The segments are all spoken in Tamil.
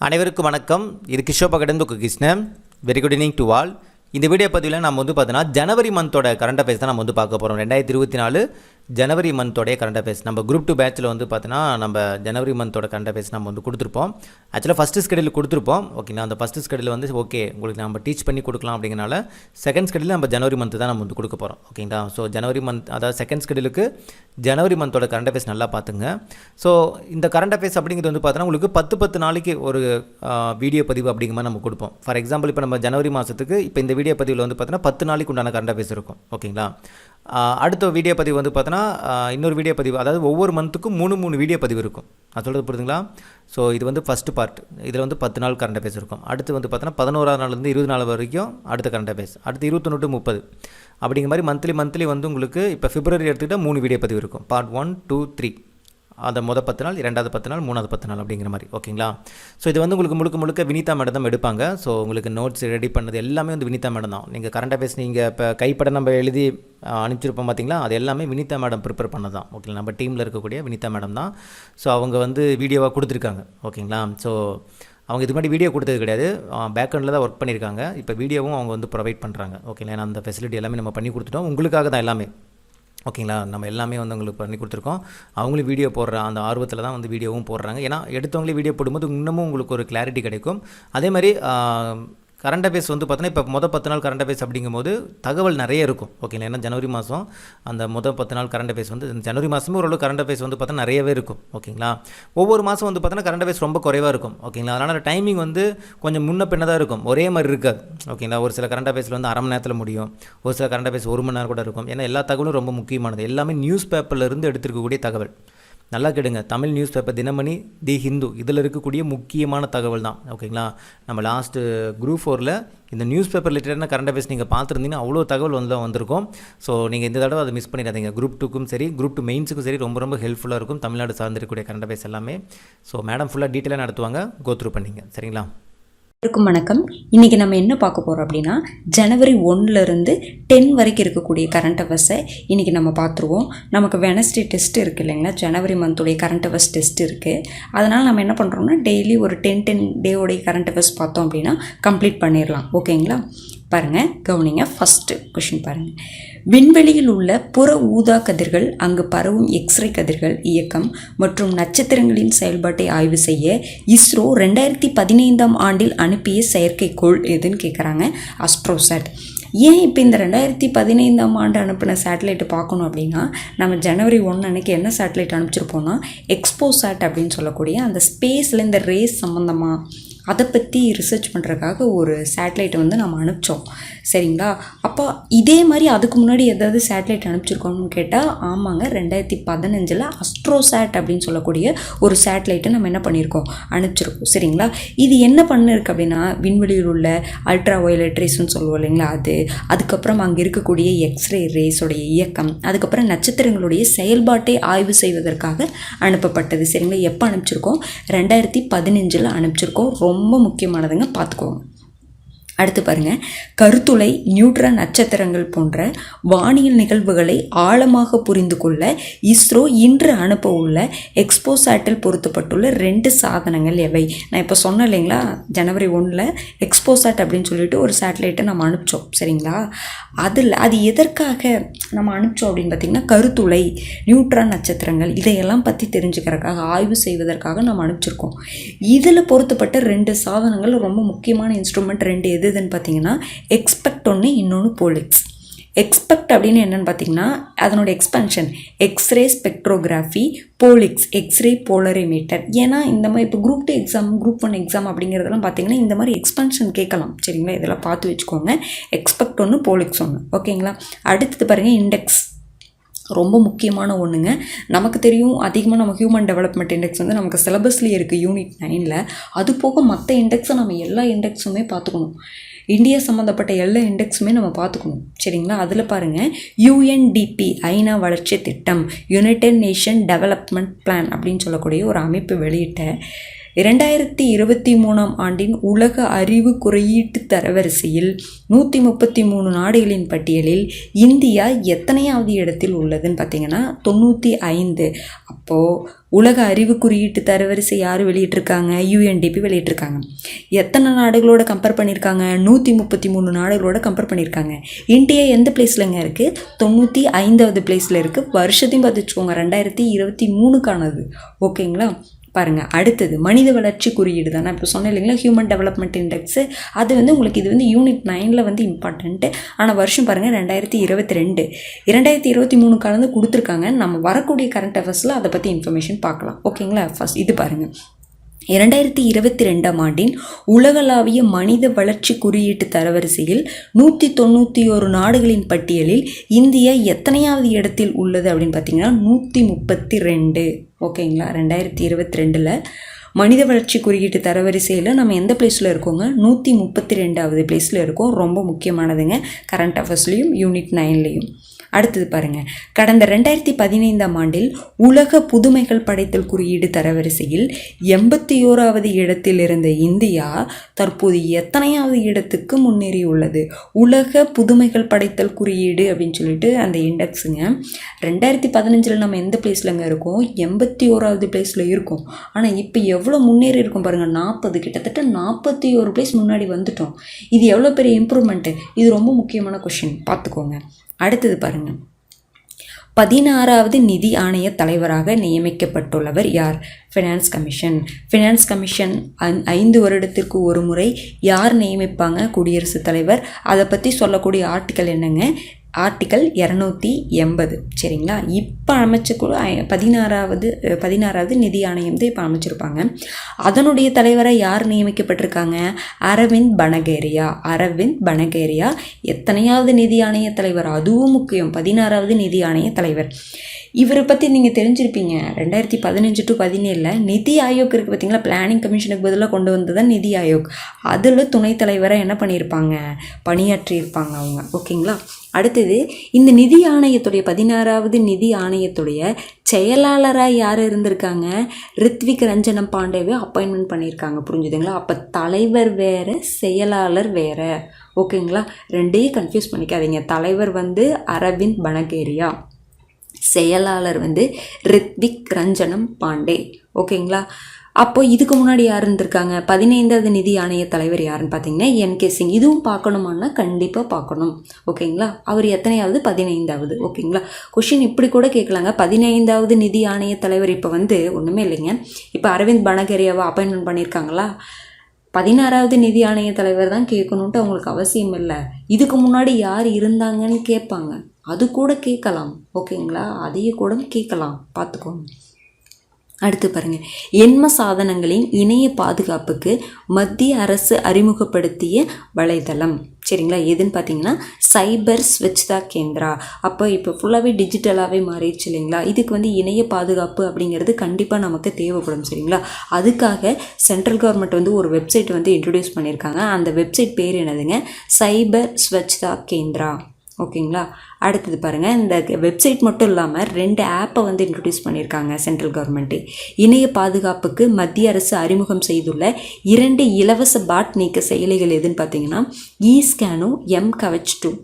அனைவருக்கும் வணக்கம். இது கிஷோப் அகடன் Krishnan. Very good evening to all. இந்த வீடியோ பதிவில் நம்ம பார்த்தோன்னா ஜனவரி மந்தோட கரண்ட் அஃபேர்ஸ் தான் நம்ம பார்க்க போகிறோம். 2024 ஜனவரி மந்தோடைய கரண்ட் அஃபேர்ஸ் நம்ம குரூப் 2 பேட்சில் பார்த்தோன்னா நம்ம ஜனவரி மந்தோட கரண்ட் அஃபேர்ஸ் நம்ம கொடுத்துருப்போம். ஆக்சுவலாக ஃபஸ்ட்டு ஸ்கெடியூல் கொடுத்துருப்போம். ஓகேங்களா, அந்த ஃபஸ்ட்டு ஸ்கெடியூல் ஓகே உங்களுக்கு நம்ம டீச் பண்ணி கொடுக்கலாம் அப்படிங்கிறனால செகண்ட் ஸ்கெடியூல் நம்ம ஜனவரி மந்த் தான் நம்ம கொடுக்க போகிறோம். ஓகேங்களா, ஸோ ஜனவரி மந்த் அதாவது செகண்ட் ஸ்கெடியூலுக்கு ஜனவரி மந்தோட கரண்ட் அஃபேர்ஸ் நல்லா பார்த்துங்க. ஸோ இந்த கரண்ட் அஃபேர்ஸ் அப்படிங்கிறது பார்த்தோன்னா உங்களுக்கு 10 நாளைக்கு ஒரு வீடியோ பதிவு அப்படிங்கிற மாதிரி நம்ம கொடுப்போம். ஃபார் எக்ஸாம்பிள் இப்போ நம்ம ஜனவரி மாதத்துக்கு இப்போ இந்த வீடியோ பதிவில் பார்த்தோன்னா 10 நாளைக்கு உண்டான கரண்ட் அஃபேர்ஸ் இருக்கும். ஓகேங்களா, அடுத்த வீடியோ பதிவு பார்த்தோன்னா இன்னொரு வீடியோ பதிவு, அதாவது ஒவ்வொரு மந்த்துக்கும் 3 வீடியோ பதிவு இருக்கும். நான் சொல்கிறது புரியுதுங்களா? ஸோ இது ஃபஸ்ட்டு பார்ட். இதில் 10 நாள் கரண்ட் அஃபேர்ஸ் இருக்கும். அடுத்து பார்த்தோன்னா 11ஆம் நாள்லேருந்து 20 நாள் வரைக்கும் அடுத்த கரண்ட் அஃபேர்ஸ். அடுத்து 21 to 30 அப்படிங்கிற மாதிரி மந்த்லி உங்களுக்கு இப்போ பிப்ரவரி எடுத்துக்கிட்டால் 3 வீடியோ பதிவு இருக்கும். பார்ட் 1, 2, 3 அந்த மொதல் 10 நாள், இரண்டாவது 10 நாள், மூணாவது 10 நாள் அப்படிங்கிற மாதிரி. ஓகேங்களா, ஸோ இது உங்களுக்கு முழுக்க வினிதா மேடம் தான் எடுப்பாங்க. ஸோ உங்களுக்கு நோட்ஸ் ரெடி பண்ணது எல்லாமே வினிதா மேடம் தான். நீங்கள் கரண்ட் அஃபேர்ஸ் நீங்கள் இப்போ கைப்பட நம்ம எழுதி அனுப்பிச்சிருப்போம் பார்த்தீங்களா, அது எல்லாமே வினிதா மேடம் ப்ரிப்பேர் பண்ண தான். ஓகே, நம்ம டீமில் இருக்கக்கூடிய வினிதா மேடம் தான். ஸோ அவங்க வீடியோவாக கொடுத்துருக்காங்க. ஓகேங்களா, ஸோ அவங்க இது மாதிரி வீடியோ கொடுத்தது கிடையாது, பேக்ரவுண்டில் தான் ஒர்க் பண்ணியிருக்காங்க. இப்போ வீடியோவும் அவங்க ப்ரொவைட் பண்ணுறாங்க. ஓகேங்களா, ஏன்னா அந்த ஃபெசிலிட்டி எல்லாமே நம்ம பண்ணி கொடுத்துட்டோம். உங்களுக்காக தான் எல்லாமே. ஓகேங்களா, நம்ம எல்லாமே உங்களுக்கு பண்ணி கொடுத்துருக்கோம். அவங்களும் வீடியோ போடுற அந்த ஆர்வத்தில் தான் வீடியோவும் போடுறாங்க. ஏன்னா எடுத்தவங்களே வீடியோ போடும்போது இன்னமும் உங்களுக்கு ஒரு கிளாரிட்டி கிடைக்கும். அதே மாதிரி கரண்ட் அஃபேர்ஸ் பார்த்தோன்னா இப்போ மொதல் 10 நாள் கரண்ட் அஃபேர்ஸ் அப்படிங்கும்போது தகவல் நிறைய இருக்கும். ஓகேங்களா, ஏன்னா ஜனவரி மாதம் அந்த மொதல் 10 நாள் கரண்ட் அஃபேர்ஸ் ஜனவரி மாதமே ஓரளவு கரண்ட் அஃபேர்ஸ் பார்த்தோன்னா நிறையவே இருக்கும். ஓகேங்களா, ஒவ்வொரு மாதம் பார்த்தோன்னா கரண்ட் அஃபேர்ஸ் ரொம்ப குறைவாக இருக்கும். ஓகேங்களா, அதனால் டைமிங் கொஞ்சம் முன்ன பின்ன தான் இருக்கும், ஒரே மாதிரி இருக்காது. ஓகேங்களா, ஒரு சில கரண்ட் அஃபேர்ஸில் அரை மணி நேரத்தில் முடியும், ஒரு சில கரண்ட் அஃபேர்ஸ் 1 மணி நேரம் கூட இருக்கும். ஏன்னா எல்லா தகவலும் ரொம்ப முக்கியமானது. எல்லாமே நியூஸ் பேப்பர்லேருந்து எடுத்துருக்கக்கூடிய தகவல். நல்லா கேடுங்க, தமிழ் நியூஸ் பேப்பர் தினமணி, தி ஹிந்து இதில் இருக்கக்கூடிய முக்கியமான தகவல் தான். ஓகேங்களா, நம்ம லாஸ்ட்டு குரூப் 4ல் இந்த நியூஸ் பேப்பர் ரிலேட்டடான கரண்ட் அஃபேர்ஸ் நீங்கள் பார்த்துருந்தீங்கன்னா அவ்வளோ தகவல் வந்திருக்கும். ஸோ நீங்கள் இந்த தடவை அதை மிஸ் பண்ணிடாதீங்க. குரூப் 2க்கும் சரி, குரூப் 2 மெயின்ஸுக்கும் சரி ரொம்ப ஹெல்ப்ஃபுல்லாக இருக்கும் தமிழ்நாடு சார்ந்திருக்கக்கூடிய கரண்ட் அஃபேர்ஸ் எல்லாமே. ஸோ மேடம் ஃபுல்லாக டீட்டெயிலாக நடத்துவாங்க, கோத்ரூ பண்ணிங்க. சரிங்களா, வணக்கம். இன்றைக்கி நம்ம என்ன பார்க்க போகிறோம் அப்படின்னா ஜனவரி 1லேருந்து 10 வரைக்கும் இருக்கக்கூடிய கரண்ட் அஃபேர்ஸை இன்றைக்கி நம்ம பார்த்துருவோம். நமக்கு வெனஸ்டே டெஸ்ட் இருக்குது இல்லைங்களா, ஜனவரி மந்தோடைய கரண்ட் அஃபேர்ஸ் டெஸ்ட் இருக்குது. அதனால் நம்ம என்ன பண்ணுறோம்னா டெய்லி ஒரு 10 டேவோடைய கரண்ட் அஃபேர்ஸ் பார்த்தோம் அப்படின்னா கம்ப்ளீட் பண்ணிடலாம். ஓகேங்களா, பாருங்கள், கவனிங்க. ஃபஸ்ட்டு கொஷின் பாருங்கள். விண்வெளியில் உள்ள புற ஊதா கதிர்கள், அங்கு பரவும் எக்ஸ்ரே கதிர்கள் இயக்கம் மற்றும் நட்சத்திரங்களின் செயல்பாட்டை ஆய்வு செய்ய இஸ்ரோ 2015ஆம் ஆண்டில் அனுப்பிய செயற்கைக்கோள் எதுன்னு கேட்குறாங்க. அஸ்ட்ரோசாட். ஏன் இப்போ இந்த 2015ஆம் ஆண்டு அனுப்பின சேட்டலைட்டை பார்க்கணும் அப்படின்னா, நம்ம ஜனவரி 1 அன்றைக்கி என்ன சேட்டலைட் அனுப்பிச்சிருப்போம்னா எக்ஸ்போசாட் அப்படின்னு சொல்லக்கூடிய அந்த ஸ்பேஸில் இந்த ரேஸ் சம்மந்தமாக அதை பற்றி ரிசர்ச் பண்ணுறதுக்காக ஒரு சேட்டலைட்டை நம்ம அனுப்பிச்சோம். சரிங்களா, அப்போ இதே மாதிரி அதுக்கு முன்னாடி ஏதாவது சேட்டலைட் அனுப்பிச்சிருக்கோம்னு கேட்டால் ஆமாங்க, 2015 அஸ்ட்ரோசாட் அப்படின்னு சொல்லக்கூடிய ஒரு சேட்டலைட்டை நம்ம என்ன பண்ணியிருக்கோம், அனுப்பிச்சிருக்கோம். சரிங்களா, இது என்ன பண்ணிருக்கு அப்படின்னா விண்வெளியில் உள்ள அல்ட்ரா வயலட் ரேஸ்ன்னு சொல்லுவோம் இல்லைங்களா, அதுக்கப்புறம் அங்கே இருக்கக்கூடிய எக்ஸ்ரே ரேஸோடைய இயக்கம், அதுக்கப்புறம் நட்சத்திரங்களுடைய செயல்பாட்டை ஆய்வு செய்வதற்காக அனுப்பப்பட்டது. சரிங்களா, எப்போ அனுப்பிச்சிருக்கோம், 2015 அனுப்பிச்சிருக்கோம். ரொம்ப முக்கியமானதுங்க, பார்த்துக்கோங்க. அடுத்து பாருங்கள், கருத்துளை, நியூட்ரான் நட்சத்திரங்கள் போன்ற வானியல் நிகழ்வுகளை ஆழமாக புரிந்து கொள்ள இஸ்ரோ இன்று அனுப்ப உள்ள எக்ஸ்போசாட்டில் பொருத்தப்பட்டுள்ள 2 சாதனங்கள் எவை? நான் இப்போ சொன்னேன் இல்லைங்களா, ஜனவரி 1 எக்ஸ்போசாட் அப்படின்னு சொல்லிட்டு ஒரு சேட்டலைட்டை நம்ம அனுப்பிச்சோம். சரிங்களா, அது எதற்காக நம்ம அனுப்பிச்சோம் அப்படின்னு பார்த்திங்கன்னா கருத்துளை, நியூட்ரான் நட்சத்திரங்கள் இதையெல்லாம் பற்றி தெரிஞ்சுக்கிறதுக்காக, ஆய்வு செய்வதற்காக நம்ம அனுப்பிச்சிருக்கோம். இதில் பொருத்தப்பட்ட 2 சாதனங்கள் ரொம்ப முக்கியமான இன்ஸ்ட்ருமெண்ட் 2 எதுன்னு பார்த்தீங்கன்னா எக்ஸ்பெக்ட் ஒன்று, இன்னொன்று போலிக்ஸ். எக்ஸ்பெக்ட் அப்படின்னு என்னென்னு பார்த்தீங்கன்னா அதனோட எக்ஸ்பென்ஷன் எக்ஸ்ரே ஸ்பெக்ட்ரோகிராஃபி, போலிக்ஸ் எக்ஸ்ரே போலரிமீட்டர். ஏன்னா இந்த மாதிரி இப்போ குரூப் 2 எக்ஸாம், குரூப் 1 எக்ஸாம் அப்படிங்கிறதெல்லாம் பார்த்தீங்கன்னா இந்த மாதிரி எக்ஸ்பென்ஷன் கேட்கலாம். சரிங்களா, இதெல்லாம் பார்த்து வச்சுக்கோங்க. எக்ஸ்பெக்ட் ஒன்று, போலிக்ஸ் ஒன்று. ஓகேங்களா, அடுத்தது பாருங்கள், இண்டெக்ஸ். ரொம்ப முக்கியமான ஒன்றுங்க. நமக்கு தெரியும் அதிகமாக நம்ம ஹியூமன் டெவலப்மெண்ட் இண்டெக்ஸ் நமக்கு சிலபஸ்லேயே இருக்குது யூனிட் 9ல். அது போக மற்ற இண்டெக்ஸை நம்ம எல்லா இண்டெக்ஸுமே பார்த்துக்கணும். இந்தியா சம்மந்தப்பட்ட எல்லா இண்டெக்ஸுமே நம்ம பார்த்துக்கணும். சரிங்களா, அதில் பாருங்கள், யுஎன்டிபி ஐநா வளர்ச்சி திட்டம், யுனைடெட் நேஷன் டெவலப்மெண்ட் பிளான் அப்படின்னு சொல்லக்கூடிய ஒரு அமைப்பு வெளியிட்ட 2023ஆம் ஆண்டின் உலக அறிவு குறியீட்டு தரவரிசையில் 133 நாடுகளின் பட்டியலில் இந்தியா எத்தனையாவது இடத்தில் உள்ளதுன்னு பார்த்தீங்கன்னா 95. அப்போது உலக அறிவு குறியீட்டு தரவரிசை யார் வெளியிட்டிருக்காங்க? UNDP வெளியிட்டிருக்காங்க. எத்தனை நாடுகளோட கம்பேர் பண்ணியிருக்காங்க? 133 நாடுகளோட கம்பேர் பண்ணியிருக்காங்க. இந்தியா எந்த பிளேஸ்லங்க இருக்குது? 95வது பிளேஸில் இருக்குது. வருஷத்தையும் பார்த்து வச்சுக்கோங்க, 2023க்கானது. ஓகேங்களா? பாருங்கள், அடுத்தது மனித வளர்ச்சி குறியீடு தான். நான் இப்போ சொன்னேன் இல்லைங்களா, ஹியூமன் டெவலப்மெண்ட் இண்டெக்ஸு. அது உங்களுக்கு இது யூனிட் 9 இம்பார்ட்டண்ட்டு. ஆனால் வருஷம் பாருங்கள் 2022. 2023க்கானது கொடுத்துருக்காங்க. நம்ம வரக்கூடிய கரண்ட் அஃபேர்ஸில் அதை பற்றி இன்ஃபர்மேஷன் பார்க்கலாம். ஓகேங்களா? ஃபஸ்ட் இது பாருங்கள், 2022ஆம் ஆண்டின் உலகளாவிய மனித வளர்ச்சி குறியீட்டு தரவரிசையில் 191 நாடுகளின் பட்டியலில் இந்தியா எத்தனையாவது இடத்தில் உள்ளது அப்படின்னு பார்த்தீங்கன்னா 132. ஓகேங்களா? 2022 மனித வளர்ச்சி குறியீட்டு தரவரிசையில் நம்ம எந்த பிளேஸில் இருக்கோங்க? 132வது பிளேஸில் இருக்கோம். ரொம்ப முக்கியமானதுங்க, கரண்ட் அஃபேர்ஸ்லேயும் யூனிட் 9லேயும். அடுத்தது பாருங்கள், கடந்த 2015ஆம் ஆண்டில் உலக புதுமைகள் படைத்தல் குறியீடு தரவரிசையில் 81வது இடத்தில் இருந்த இந்தியா தற்போது எத்தனையாவது இடத்துக்கு முன்னேறியுள்ளது? உலக புதுமைகள் படைத்தல் குறியீடு அப்படின்னு சொல்லிட்டு அந்த இண்டெக்ஸுங்க. 2015 நம்ம எந்த பிளேஸ்லங்க இருக்கோம்? 81வது பிளேஸில் இருக்கோம். ஆனால் இப்போ எவ்வளோ முன்னேறி இருக்கும் பாருங்கள், 40, கிட்டத்தட்ட 41 பிளேஸ் முன்னாடி வந்துட்டோம். இது எவ்வளோ பெரிய இம்ப்ரூவ்மெண்ட்டு? இது ரொம்ப முக்கியமான கொஷின், பார்த்துக்கோங்க. அடுத்தது பாருங்கள், 16வது நிதி ஆணைய தலைவராக நியமிக்கப்பட்டுள்ளவர் யார்? Finance commission. ஃபினான்ஸ் கமிஷன் 5 வருடத்திற்கு ஒரு முறை யார் நியமிப்பாங்க? குடியரசுத் தலைவர். அதை பற்றி சொல்லக்கூடிய ஆர்டிக்கல் என்னங்க? ஆர்டிக்கல் 280. சரிங்களா? இப்போ அமைச்சக்கூட 16வது நிதி ஆணையம் தான் இப்போ அமைச்சிருப்பாங்க. அதனுடைய தலைவராக யார் நியமிக்கப்பட்டிருக்காங்க? அரவிந்த் பனகேரியா. அரவிந்த் பனகேரியா எத்தனையாவது நிதி ஆணைய தலைவர்? அதுவும் முக்கியம், 16வது நிதி ஆணைய தலைவர். இவரை பற்றி நீங்கள் தெரிஞ்சிருப்பீங்க. 2015 to 17 நிதி ஆயோக் இருக்குது பார்த்தீங்களா, பிளானிங் கமிஷனுக்கு பதிலாக கொண்டு வந்தது தான் நிதி ஆயோக். அதில் துணைத் தலைவராக என்ன பண்ணியிருப்பாங்க? பணியாற்றியிருப்பாங்க அவங்க. ஓகேங்களா? அடுத்தது, இந்த நிதி ஆணையத்துடைய 16வது நிதி ஆணையத்துடைய செயலாளராக யார் இருந்திருக்காங்க? ரித்விக் ரஞ்சனம் பாண்டேவை அப்பாயின்மெண்ட் பண்ணியிருக்காங்க. புரிஞ்சுதுங்களா? அப்போ தலைவர் வேறு, செயலாளர் வேறு. ஓகேங்களா? ரெண்டையும் கன்ஃபியூஸ் பண்ணிக்காதீங்க. தலைவர் அரவிந்த் பனகேரியா, செயலாளர் ரித்விக் ரஞ்சனம் பாண்டே. ஓகேங்களா? அப்போ இதுக்கு முன்னாடி யார் இருந்திருக்காங்க? 15வது நிதி ஆணைய தலைவர் யாருன்னு பார்த்தீங்கன்னா NK சிங். இதுவும் பார்க்கணுமான்னா கண்டிப்பாக பார்க்கணும். ஓகேங்களா? அவர் எத்தனையாவது? 15வது. ஓகேங்களா? கொஷின் இப்படி கூட கேட்கலாங்க, 15வது நிதி ஆணைய தலைவர் இப்போ ஒன்றுமே இல்லைங்க, இப்போ அரவிந்த் பனகேரியாவை அப்பாயின்மெண்ட் பண்ணியிருக்காங்களா? 16வது நிதி ஆணைய தலைவர் தான் கேட்கணுன்ட்டு அவங்களுக்கு அவசியம் இல்லை. இதுக்கு முன்னாடி யார் இருந்தாங்கன்னு கேட்பாங்க, அது கூட கேட்கலாம். ஓகேங்களா? அதையே கூட கேட்கலாம், பார்த்துக்கோங்க. அடுத்து பாருங்கள், எண்ம சாதனங்களின் இணைய பாதுகாப்புக்கு மத்திய அரசு அறிமுகப்படுத்திய வலைதளம். சரிங்களா? எதுன்னு பார்த்தீங்கன்னா சைபர் ஸ்வச்தா கேந்திரா. அப்போ இப்போ ஃபுல்லாகவே டிஜிட்டலாகவே மாறிடுச்சு இல்லைங்களா? இதுக்கு இணைய பாதுகாப்பு அப்படிங்கிறது கண்டிப்பாக நமக்கு தேவைப்படும். சரிங்களா? அதுக்காக சென்ட்ரல் கவர்மெண்ட் ஒரு வெப்சைட் இன்ட்ரடியூஸ் பண்ணியிருக்காங்க. அந்த வெப்சைட் பேர் என்னதுங்க? சைபர் ஸ்வச்தா கேந்திரா. ஓகேங்களா? அடுத்தது பாருங்கள், இந்த வெப்சைட் மட்டும் இல்லாமல் 2 ஆப்பை இன்ட்ரடியூஸ் பண்ணியிருக்காங்க சென்ட்ரல் கவர்மெண்ட்டு. இணைய பாதுகாப்புக்கு மத்திய அரசு அறிமுகம் செய்துள்ள 2 இலவச பாட் நீக்க செயலிகள் எதுன்னு பார்த்தீங்கன்னா இஸ்கேனும் எம்கவச் 2.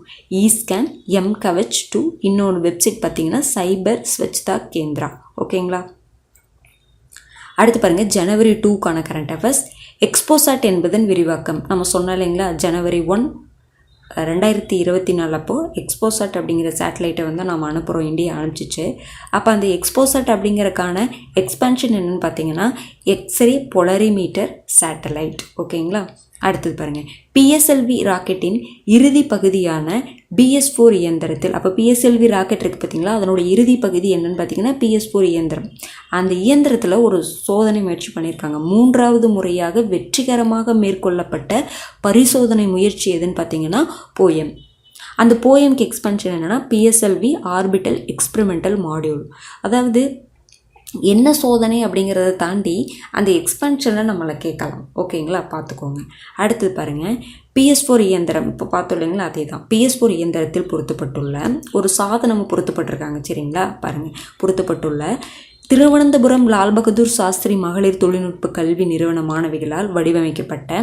இஸ்கேன், எம்கவச் 2. இன்னொன்று வெப்சைட் பார்த்தீங்கன்னா சைபர் ஸ்வச்தா கேந்திரா. ஓகேங்களா? அடுத்து பாருங்கள், ஜனவரி 2க்கான கரண்ட் அஃபேர்ஸ். எக்ஸ்போசாட் என்பதன் விரிவாக்கம். நம்ம சொன்னோம் இல்லைங்களா, ஜனவரி 1 2024 அப்போது எக்ஸ்போசாட் அப்படிங்கிற சேட்டலைட்டை நாம் அனுப்புகிறோம், இந்தியா அனுப்பிச்சிச்சு. அப்போ அந்த எக்ஸ்போசாட் அப்படிங்கிறக்கான எக்ஸ்பென்ஷன் என்னென்னு பார்த்தீங்கன்னா எக்ஸ்ரே பொலரிமீட்டர் சேட்டலைட். ஓகேங்களா? அடுத்தது பாருங்கள், PSLV ராக்கெட்டின் இறுதி பகுதியான BS4 இயந்திரத்தில், அப்போ PSLV ராக்கெட் இருக்குது பார்த்தீங்களா, அதனோட இறுதி பகுதி என்னென்னு பார்த்தீங்கன்னா PS4 இயந்திரம். அந்த இயந்திரத்தில் ஒரு சோதனை முயற்சி பண்ணியிருக்காங்க. 3வது முறையாக வெற்றிகரமாக மேற்கொள்ளப்பட்ட பரிசோதனை முயற்சி எதுன்னு பார்த்தீங்கன்னா போயம். அந்த போயம்க்கு எக்ஸ்பென்ஷன் என்னென்னா PSLV ஆர்பிட்டல் எக்ஸ்பெரிமெண்டல் மாடியூல். அதாவது என்ன சோதனை அப்படிங்கிறத தாண்டி அந்த எக்ஸ்பென்ஷனில் நம்மளை கேட்கலாம். ஓகேங்களா? பார்த்துக்கோங்க. அடுத்தது பாருங்கள், PS4 இயந்திரம் இப்போ பார்த்தோம் இல்லைங்களா, அதே தான். PS4 இயந்திரத்தில் பொருத்தப்பட்டுள்ள ஒரு சாதனம் பொருத்தப்பட்டிருக்காங்க. சரிங்களா? பாருங்கள், பொருத்தப்பட்டுள்ள திருவனந்தபுரம் லால் பகதூர் சாஸ்திரி மகளிர் தொழில்நுட்ப கல்வி நிறுவன மாணவிகளால் வடிவமைக்கப்பட்ட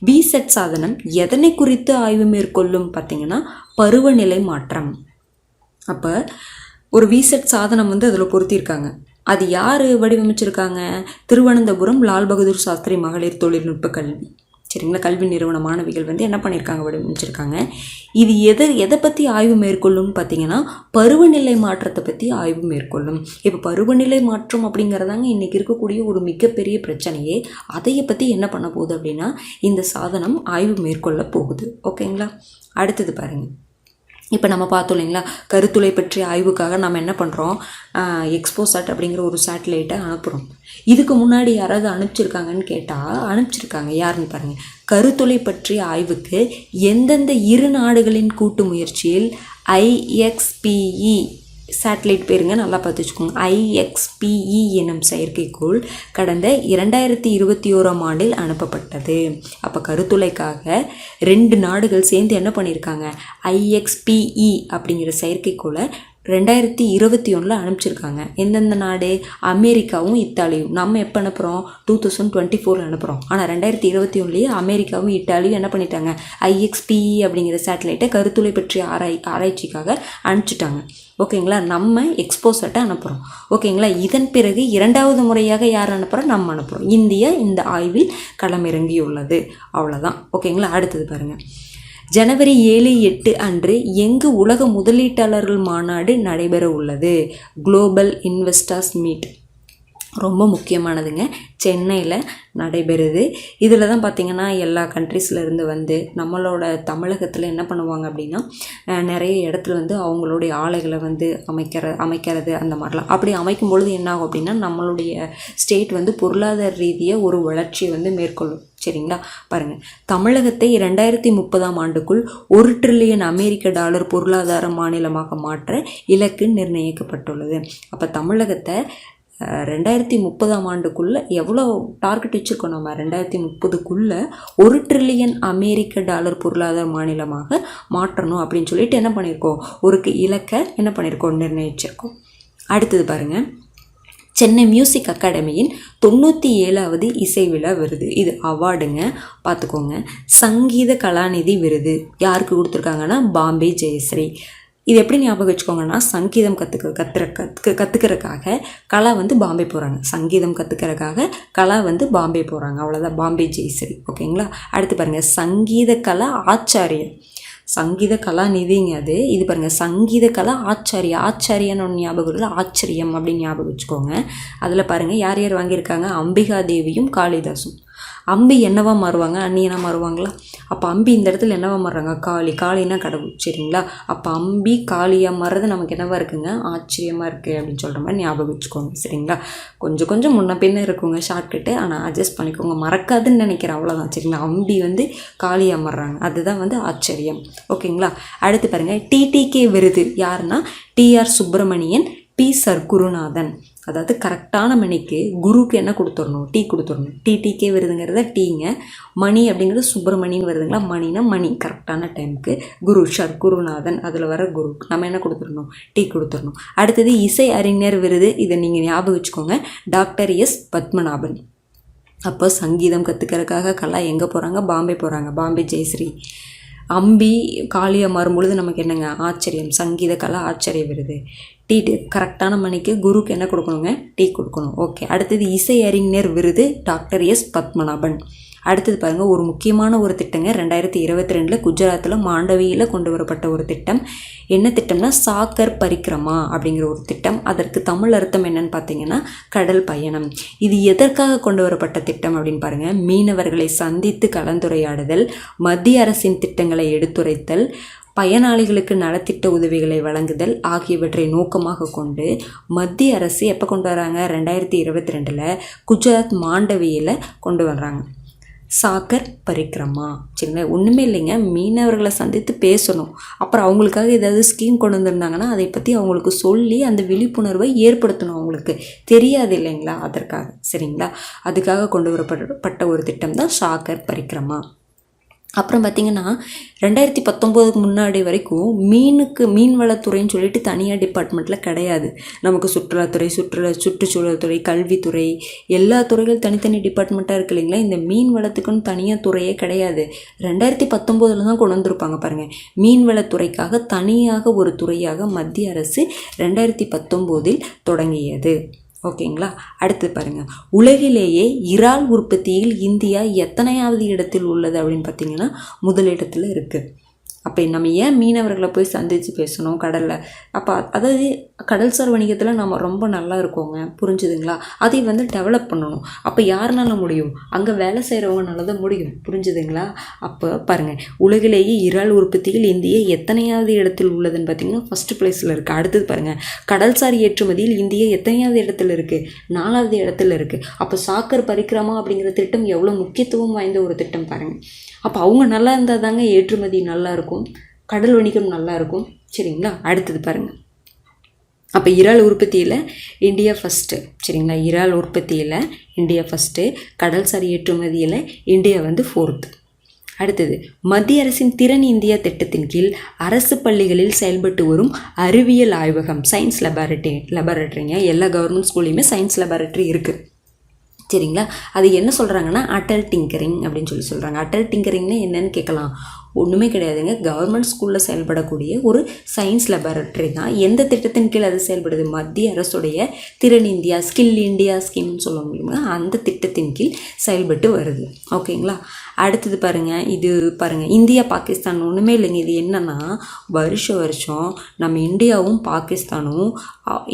விசெட் சாதனம் எதனை குறித்து ஆய்வு மேற்கொள்ளும் பார்த்தீங்கன்னா பருவநிலை மாற்றம். அப்போ ஒரு விசெட் சாதனம் அதில் பொருத்தியிருக்காங்க. அது யார் வடிவமைச்சிருக்காங்க? திருவனந்தபுரம் லால் பகதூர் சாஸ்திரி மகளிர் தொழில்நுட்ப கல்வி சரிங்களா கல்வி நிறுவன மாணவிகள் என்ன பண்ணியிருக்காங்க, வடிவமைச்சிருக்காங்க. இது எதை பற்றி ஆய்வு மேற்கொள்ளும்னு பார்த்தீங்கன்னா பருவநிலை மாற்றத்தை பற்றி ஆய்வு மேற்கொள்ளும். இப்போ பருவநிலை மாற்றம் அப்படிங்கிறதாங்க இன்றைக்கி இருக்கக்கூடிய ஒரு மிகப்பெரிய பிரச்சனையே. அதையை பற்றி என்ன பண்ண போகுது அப்படின்னா இந்த சாதனம் ஆய்வு மேற்கொள்ள போகுது. ஓகேங்களா? அடுத்தது பாருங்கள். இப்போ நம்ம பார்த்தோம் இல்லைங்களா, கருத்துளை பற்றிய ஆய்வுக்காக நம்ம என்ன பண்ணுறோம், எக்ஸ்போசாட் அப்படிங்கிற ஒரு சேட்டலைட்டை அனுப்புகிறோம். இதுக்கு முன்னாடி யாராவது அனுப்பிச்சிருக்காங்கன்னு கேட்டால் அனுப்பிச்சிருக்காங்க. யாருன்னு பாருங்கள். கருத்துளை பற்றிய ஆய்வுக்கு எந்தெந்த இரு நாடுகளின் கூட்டு முயற்சியில் IXPE சேட்டலைட் பேருங்க நல்லா பார்த்து வச்சுக்கோங்க. IXPE எனும் செயற்கைக்கோள் கடந்த 2021ஆம் ஆண்டில் அனுப்பப்பட்டது. அப்போ கருத்துளைக்காக 2 நாடுகள் சேர்ந்து என்ன பண்ணியிருக்காங்க, IXPE அப்படிங்கிற செயற்கைக்கோளை 2021 அனுப்பிச்சிருக்காங்க. எந்தெந்த நாடு? அமெரிக்காவும் இத்தாலியும். நம்ம எப்போ அனுப்புகிறோம்? 2024 அனுப்புகிறோம். ஆனால் 2021 அமெரிக்காவும் இத்தாலியும் என்ன பண்ணிட்டாங்க, IXPE அப்படிங்கிற சேட்டலைட்டை கருத்துளை பற்றிய ஆராய்ச்சிக்காக அனுப்பிச்சிட்டாங்க. ஓகேங்களா? நம்ம எக்ஸ்போசாட்டை அனுப்புகிறோம். ஓகேங்களா? இதன் பிறகு 2வது முறையாக யார் அனுப்புகிறோம்? நம்ம அனுப்புகிறோம். இந்தியா இந்த ஆய்வில் களமிறங்கியுள்ளது. அவ்வளோதான். ஓகேங்களா? அடுத்தது பாருங்கள். ஜனவரி 7-8 அன்று எங்கு உலக முதலீட்டாளர்கள் மாநாடு நடைபெற உள்ளது? Global investors meet. ரொம்ப முக்கியமானதுங்க. சென்னையில் நடைபெறுது. இதில் தான் பார்த்திங்கன்னா எல்லா கண்ட்ரீஸ்லேருந்து நம்மளோட தமிழகத்தில் என்ன பண்ணுவாங்க அப்படின்னா நிறைய இடத்துல அவங்களுடைய ஆலைகளை அமைக்கிறது அந்த மாதிரிலாம். அப்படி அமைக்கும் பொழுது என்ன ஆகும் அப்படின்னா நம்மளுடைய ஸ்டேட் பொருளாதார ரீதியாக ஒரு வளர்ச்சியை மேற்கொள்ளும். சரிங்களா? பாருங்கள். தமிழகத்தை 2030ஆம் ஆண்டுக்குள் $1 டிரில்லியன் அமெரிக்க பொருளாதார மாநிலமாக மாற்ற இலக்கு நிர்ணயிக்கப்பட்டுள்ளது. அப்போ தமிழகத்தை 2030ஆம் ஆண்டுக்குள்ளே எவ்வளோ டார்கெட் வச்சுருக்கோம் நம்ம? 2030க்குள்ளே $1 டிரில்லியன் அமெரிக்க பொருளாதார மாநிலமாக மாற்றணும் அப்படின்னு சொல்லிட்டு என்ன பண்ணியிருக்கோம், ஒரு இலக்கை என்ன பண்ணியிருக்கோம், நிர்ணயிச்சிருக்கோம். அடுத்தது பாருங்கள். சென்னை மியூசிக் அகாடமியின் 97வது இசை விழா விருது. இது அவார்டுங்க, பார்த்துக்கோங்க. சங்கீத கலாநிதி விருது யாருக்கு கொடுத்துருக்காங்கன்னா பாம்பே ஜெயஸ்ரீ. இது எப்படி ஞாபகம் வச்சுக்கோங்கன்னா, சங்கீதம் கற்றுக்கிறதுக்காக கலா பாம்பே போகிறாங்க. சங்கீதம் கற்றுக்கிறதுக்காக கலா பாம்பே போகிறாங்க. அவ்வளோதான், பாம்பே ஜெயஸ்ரீ. ஓகேங்களா? அடுத்து பாருங்கள். சங்கீத கலா ஆச்சாரியன். சங்கீத கலாநிதிங்க அது. இது பாருங்கள், சங்கீத கலா ஆச்சாரியான்னு ஒன்று ஞாபகம் இல்லை, ஆச்சரியம் அப்படின்னு ஞாபகம் வச்சுக்கோங்க. அதில் பாருங்கள் யார் யார் வாங்கியிருக்காங்க, அம்பிகா தேவியும் காளிதாசும். அம்பி என்னவா மாறுவாங்க, அந்நியனா மாறுவாங்களா? அப்போ அம்பி இந்த இடத்துல என்னவா மாறுறாங்க, காளினா கடவுள். சரிங்களா? அப்போ அம்பி காளியாக மாறுறது நமக்கு என்னவா இருக்குங்க, ஆச்சரியமாக இருக்குது அப்படின்னு சொல்கிற மாதிரி ஞாபகம் வச்சுக்கோங்க. சரிங்களா? கொஞ்சம் முன்ன பின்ன இருக்குங்க ஷார்ட்கட்டு, ஆனால் அட்ஜஸ்ட் பண்ணிக்கோங்க, மறக்காதுன்னு நினைக்கிறேன். அவ்வளோதான். சரிங்களா? அம்பி காளியாக மாறுறாங்க, அதுதான் ஆச்சரியம். ஓகேங்களா? அடுத்து பாருங்கள். TTK விருது யாருன்னா TR சுப்பிரமணியன், P சர்க்குருநாதன். அதாவது கரெக்டான மணிக்கு குருக்கு என்ன கொடுத்துடணும், டீ கொடுத்துடணும். TTK விருதுங்கிறத டீங்க, மணி அப்படிங்கிறது சுப்பிரமணியன் வருதுங்களா, மணினா மணி. கரெக்டான டைமுக்கு குரு சர்க்குருநாதன், அதில் வர குரு நம்ம என்ன கொடுத்துடணும், டீ கொடுத்துடணும். அடுத்தது இசை அறிஞர் விருது. இதை நீங்கள் ஞாபகம் வச்சுக்கோங்க, டாக்டர் S பத்மநாபன். அப்போ சங்கீதம் கற்றுக்கிறதுக்காக கலா எங்கே போகிறாங்க, பாம்பே போகிறாங்க, பாம்பே ஜெயஸ்ரீ. அம்பி காளியாக மாறும்பொழுது நமக்கு என்னங்க, ஆச்சரியம். சங்கீத கலா ஆச்சரிய விருது. கரெக்டான மணிக்கு குருக்கு என்ன கொடுக்கணுங்க, டீ கொடுக்கணும். ஓகே. அடுத்தது இசை அறிஞர் விருது டாக்டர் S பத்மநாபன். அடுத்தது பாருங்கள், ஒரு முக்கியமான ஒரு திட்டங்க. 2022 குஜராத்தில் மாண்டவியில் கொண்டு வரப்பட்ட ஒரு திட்டம். என்ன திட்டம்னா சாகர் பரிக்ரமா அப்படிங்கிற ஒரு திட்டம். அதற்கு தமிழ் அர்த்தம் என்னன்னு பார்த்தீங்கன்னா கடல் பயணம். இது எதற்காக கொண்டு வரப்பட்ட திட்டம் அப்படின்னு பாருங்கள். மீனவர்களை சந்தித்து கலந்துரையாடுதல், மத்திய அரசின் திட்டங்களை எடுத்துரைத்தல், பயனாளிகளுக்கு நலத்திட்ட உதவிகளை வழங்குதல் ஆகியவற்றை நோக்கமாக கொண்டு மத்திய அரசு எப்போ கொண்டு வராங்க, 2022 குஜராத் மாண்டவியில் கொண்டு வர்றாங்க சாகர் பரிக்ரமா. சரிங்களா? ஒன்றுமே இல்லைங்க, மீனவர்களை சந்தித்து பேசணும். அப்புறம் அவங்களுக்காக ஏதாவது ஸ்கீம் கொண்டு வந்திருந்தாங்கன்னா அதை பற்றி அவங்களுக்கு சொல்லி அந்த விழிப்புணர்வை ஏற்படுத்தணும். அவங்களுக்கு தெரியாது இல்லைங்களா, அதற்காக. சரிங்களா? அதுக்காக கொண்டு வரப்பட்ட ஒரு திட்டம் தான் சாகர் பரிக்ரமா. அப்புறம் பார்த்திங்கன்னா 2019 முன்னாடி வரைக்கும் மீன் வளத்துறைன்னு சொல்லிட்டு தனியார் டிபார்ட்மெண்ட்டில் கிடையாது. நமக்கு சுற்றுலாத்துறை, சுற்றுச்சூழல் துறை, கல்வித்துறை, எல்லா துறைகள் தனித்தனி டிபார்ட்மெண்ட்டாக இருக்கு இல்லைங்களா. இந்த மீன் வளத்துக்குன்னு தனியாக துறையே கிடையாது. 2019 தான் கொண்டு வந்திருப்பாங்க பாருங்கள். மீன் வளத்துறைக்காக தனியாக ஒரு துறையாக மத்திய அரசு 2019 தொடங்கியது. ஓகேங்களா. அடுத்து பாருங்கள், உலகிலேயே இறால் உற்பத்தியில் இந்தியா எத்தனையாவது இடத்தில் உள்ளது அப்படின்னு பார்த்தீங்கன்னா முதலிடத்தில் இருக்குது. அப்போ நம்ம ஏன் மீனவர்களை போய் சந்தித்து பேசணும் கடலில்? அப்போ அதாவது கடல்சார் வணிகத்தில் நம்ம ரொம்ப நல்லா இருக்கோங்க, புரிஞ்சுதுங்களா. அதை வந்து டெவலப் பண்ணணும். அப்போ யாருனால முடியும்? அங்கே வேலை செய்கிறவங்கனால தான் முடியும், புரிஞ்சுதுங்களா. அப்போ பாருங்கள், உலகிலேயே இறால் உற்பத்தியில் இந்தியா எத்தனையாவது இடத்தில் உள்ளதுன்னு பார்த்தீங்கன்னா ஃபஸ்ட்டு பிளேஸில் இருக்குது. அடுத்தது பாருங்கள், கடல்சார் ஏற்றுமதியில் இந்தியா எத்தனையாவது இடத்துல இருக்குது? 4வது இடத்துல இருக்குது. அப்போ சாக்கர் பரிக்கிரமா அப்படிங்கிற திட்டம் எவ்வளோ முக்கியத்துவம் வாய்ந்த ஒரு திட்டம் பாருங்கள். அப்போ அவங்க நல்லா இருந்தால் தாங்க ஏற்றுமதி நல்லா இருக்கும், கடல் வணிகம் நல்லா இருக்கும், சரிங்களா. அடுத்தது பாருங்கள், அப்போ இறால் உற்பத்தியில் இந்தியா ஃபஸ்ட்டு, சரிங்களா. இறால் உற்பத்தியில் இந்தியா ஃபஸ்ட்டு, கடல்சார் ஏற்றுமதியில் இந்தியா வந்து 4th. அடுத்தது, மத்திய அரசின் திறன் இந்தியா திட்டத்தின் கீழ் அரசு பள்ளிகளில் செயல்பட்டு வரும் அறிவியல் ஆய்வகம், சயின்ஸ் லெபார்டரிங்க. எல்லா கவர்மெண்ட் ஸ்கூல்லையுமே சயின்ஸ் லெபார்டரி இருக்குது, சரிங்களா. அது என்ன சொல்கிறாங்கன்னா அட்டல் டிங்கரிங் அப்படின்னு சொல்கிறாங்க. அட்டல் டிங்கரிங்னா என்னன்னு கேட்கலாம். ஒன்றுமே கிடையாதுங்க, கவர்மெண்ட் ஸ்கூலில் செயல்படக்கூடிய ஒரு சயின்ஸ் லெபார்டரி தான். எந்த திட்டத்தின் கீழ் அது செயல்படுது? மத்திய அரசுடைய திறன் இந்தியா, ஸ்கில் இந்தியா ஸ்கீம்னு சொல்ல முடியுமா, அந்த திட்டத்தின் கீழ் செயல்பட்டு வருது. ஓகேங்களா. அடுத்தது பாருங்கள், இது பாருங்கள், இந்தியா பாகிஸ்தான் ஒன்றுமே இல்லைங்க. இது என்னென்னா வருஷம் நம்ம இந்தியாவும் பாகிஸ்தானும்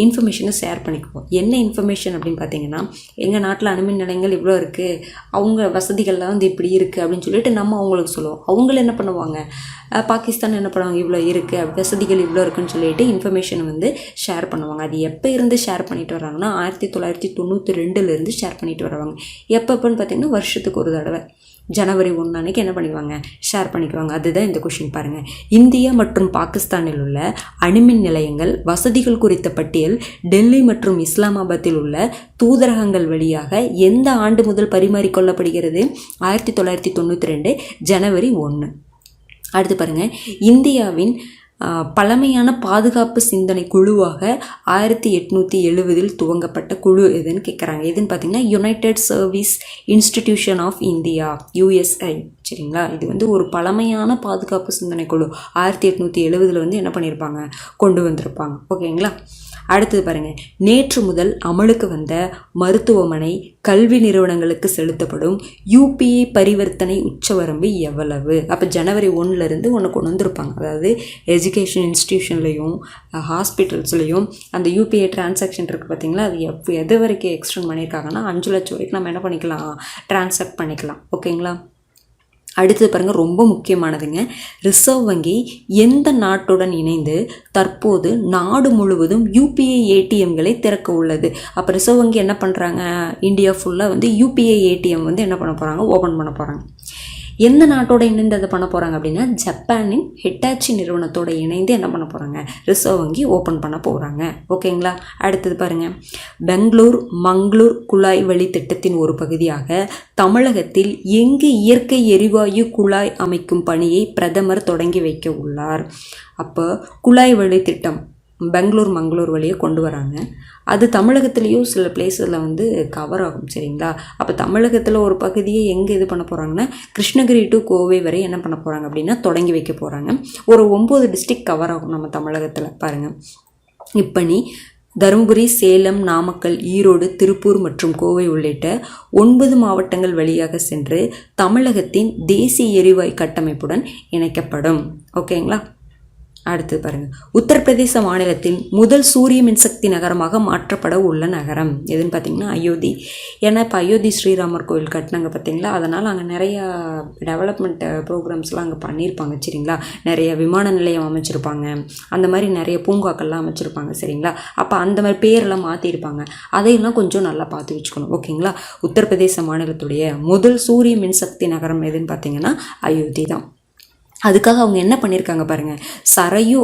இன்ஃபர்மேஷனை ஷேர் பண்ணிக்குவோம். என்ன இன்ஃபர்மேஷன் அப்படின்னு பார்த்தீங்கன்னா, எங்கள் நாட்டில் அணுமின் நிலையங்கள் இவ்வளோ இருக்குது, அவங்க வசதிகள்லாம் வந்து இப்படி இருக்குது அப்படின்னு சொல்லிட்டு நம்ம அவங்களுக்கு சொல்லுவோம். அவங்கள என்ன பண்ணுவாங்க, பாகிஸ்தான் என்ன பண்ணுவாங்க, இவ்வளோ இருக்குது, வசதிகள் இவ்வளோ இருக்குன்னு சொல்லிட்டு இன்ஃபர்மேஷனை வந்து ஷேர் பண்ணுவாங்க. அது எப்போ இருந்து ஷேர் பண்ணிட்டு வராங்கன்னா 1992 ஷேர் பண்ணிட்டு வருவாங்க. எப்போன்னு பார்த்தீங்கன்னா வருஷத்துக்கு ஒரு தடவை ஜனவரி 1 அன்னைக்கு என்ன பண்ணிக்குவாங்க, ஷேர் பண்ணிக்குவாங்க. அதுதான் இந்த கொஷின் பாருங்கள். இந்தியா மற்றும் பாகிஸ்தானில் உள்ள அணுமின் நிலையங்கள் வசதிகள் குறித்த பட்டியல் டெல்லி மற்றும் இஸ்லாமாபாத்தில் உள்ள தூதரகங்கள் வழியாக எந்த ஆண்டு முதல் பரிமாறிக்கொள்ளப்படுகிறது? 1992 ஜனவரி 1. அடுத்து பாருங்கள், இந்தியாவின் பழமையான பாதுகாப்பு சிந்தனை குழுவாக 1870 துவங்கப்பட்ட குழு எதுன்னு கேட்குறாங்க. எதுன்னு பார்த்தீங்கன்னா united service institution of India, USI, சரிங்களா. இது வந்து ஒரு பழமையான பாதுகாப்பு சிந்தனை குழு 1870 வந்து என்ன பண்ணியிருப்பாங்க, கொண்டு வந்திருப்பாங்க. ஓகேங்களா. அடுத்தது பாருங்கள், நேற்று முதல் அமலுக்கு வந்த மருத்துவமனை கல்வி நிறுவனங்களுக்கு செலுத்தப்படும் UPI பரிவர்த்தனை உச்சவரம்பு எவ்வளவு? அப்போ ஜனவரி 1 ஒன்று கொண்டு வந்திருப்பாங்க. அதாவது எஜுகேஷன் இன்ஸ்டிடியூஷன்லேயும் ஹாஸ்பிட்டல்ஸ்லேயும் அந்த UPI டிரான்சாக்ஷன் இருக்குது பார்த்தீங்களா, அது எது வரைக்கும் எக்ஸ்டெண்ட் பண்ணியிருக்காங்கன்னா 5 லட்சம் வரைக்கும் நம்ம என்ன பண்ணிக்கலாம், டிரான்சாக்ட் பண்ணிக்கலாம். ஓகேங்களா. அடுத்தது பாருங்கள், ரொம்ப முக்கியமானதுங்க. ரிசர்வ் வங்கி எந்த நாட்டுடன் இணைந்து தற்போது நாடு முழுவதும் UPI ATMகளை திறக்க உள்ளது? அப்போ ரிசர்வ் வங்கி என்ன பண்ணுறாங்க, இந்தியா ஃபுல்லாக வந்து UPI ATM வந்து என்ன பண்ண போகிறாங்க, ஓப்பன் பண்ண போகிறாங்க. எந்த நாட்டோட இணைந்து அதை பண்ண போகிறாங்க அப்படின்னா ஜப்பானின் ஹிட்டாச்சி நிறுவனத்தோடு இணைந்து என்ன பண்ண போகிறாங்க, ரிசர்வ் வங்கி ஓப்பன் பண்ண போகிறாங்க. ஓகேங்களா. அடுத்தது பாருங்கள், மங்களூர் குழாய் வழி திட்டத்தின் ஒரு பகுதியாக தமிழகத்தில் எங்கு இயற்கை எரிவாயு குழாய் அமைக்கும் பணியை பிரதமர் தொடங்கி வைக்க உள்ளார்? அப்போ குழாய் வழி திட்டம் மங்களூர் வழியை கொண்டு வராங்க. அது தமிழகத்துலேயும் சில பிளேஸில் வந்து கவர் ஆகும், சரிங்களா. அப்போ தமிழகத்தில் ஒரு பகுதியை எங்கே இது பண்ண போகிறாங்கன்னா கிருஷ்ணகிரி டு கோவை வரை என்ன பண்ண போகிறாங்க அப்படின்னா தொடங்கி வைக்க போகிறாங்க. ஒரு 9 டிஸ்ட்ரிக்ட் கவர் ஆகும் நம்ம தமிழகத்தில். பாருங்கள், இப்பணி தருமபுரி, சேலம், நாமக்கல், ஈரோடு, திருப்பூர் மற்றும் கோவை உள்ளிட்ட 9 மாவட்டங்கள் வழியாக சென்று தமிழகத்தின் தேசிய எரிவாயு கட்டமைப்புடன் இணைக்கப்படும். ஓகேங்களா. அடுத்து பாருங்கள், உத்தரப்பிரதேச மாநிலத்தின் முதல் சூரிய மின்சக்தி நகரமாக மாற்றப்பட உள்ள நகரம் எதுன்னு பார்த்தீங்கன்னா அயோத்தி. ஏன்னா இப்போ அயோத்தி ஸ்ரீராமர் கோவில் கட்டினாங்க பார்த்தீங்களா, அதனால் அங்கே நிறையா டெவலப்மெண்ட் ப்ரோக்ராம்ஸ்லாம் அங்கே பண்ணியிருப்பாங்க, சரிங்களா. நிறைய விமான நிலையம் அமைச்சிருப்பாங்க, அந்த மாதிரி நிறைய பூங்காக்கள்லாம் அமைச்சிருப்பாங்க, சரிங்களா. அப்போ அந்த மாதிரி பேரெல்லாம் மாற்றிருப்பாங்க, அதையெல்லாம் கொஞ்சம் நல்லா பார்த்து வச்சுக்கணும். ஓகேங்களா. உத்தரப்பிரதேச மாநிலத்துடைய முதல் சூரிய மின்சக்தி நகரம் எதுன்னு பார்த்தீங்கன்னா அயோத்தி தான். அதுக்காக அவங்க என்ன பண்ணியிருக்காங்க பாருங்கள், சரையு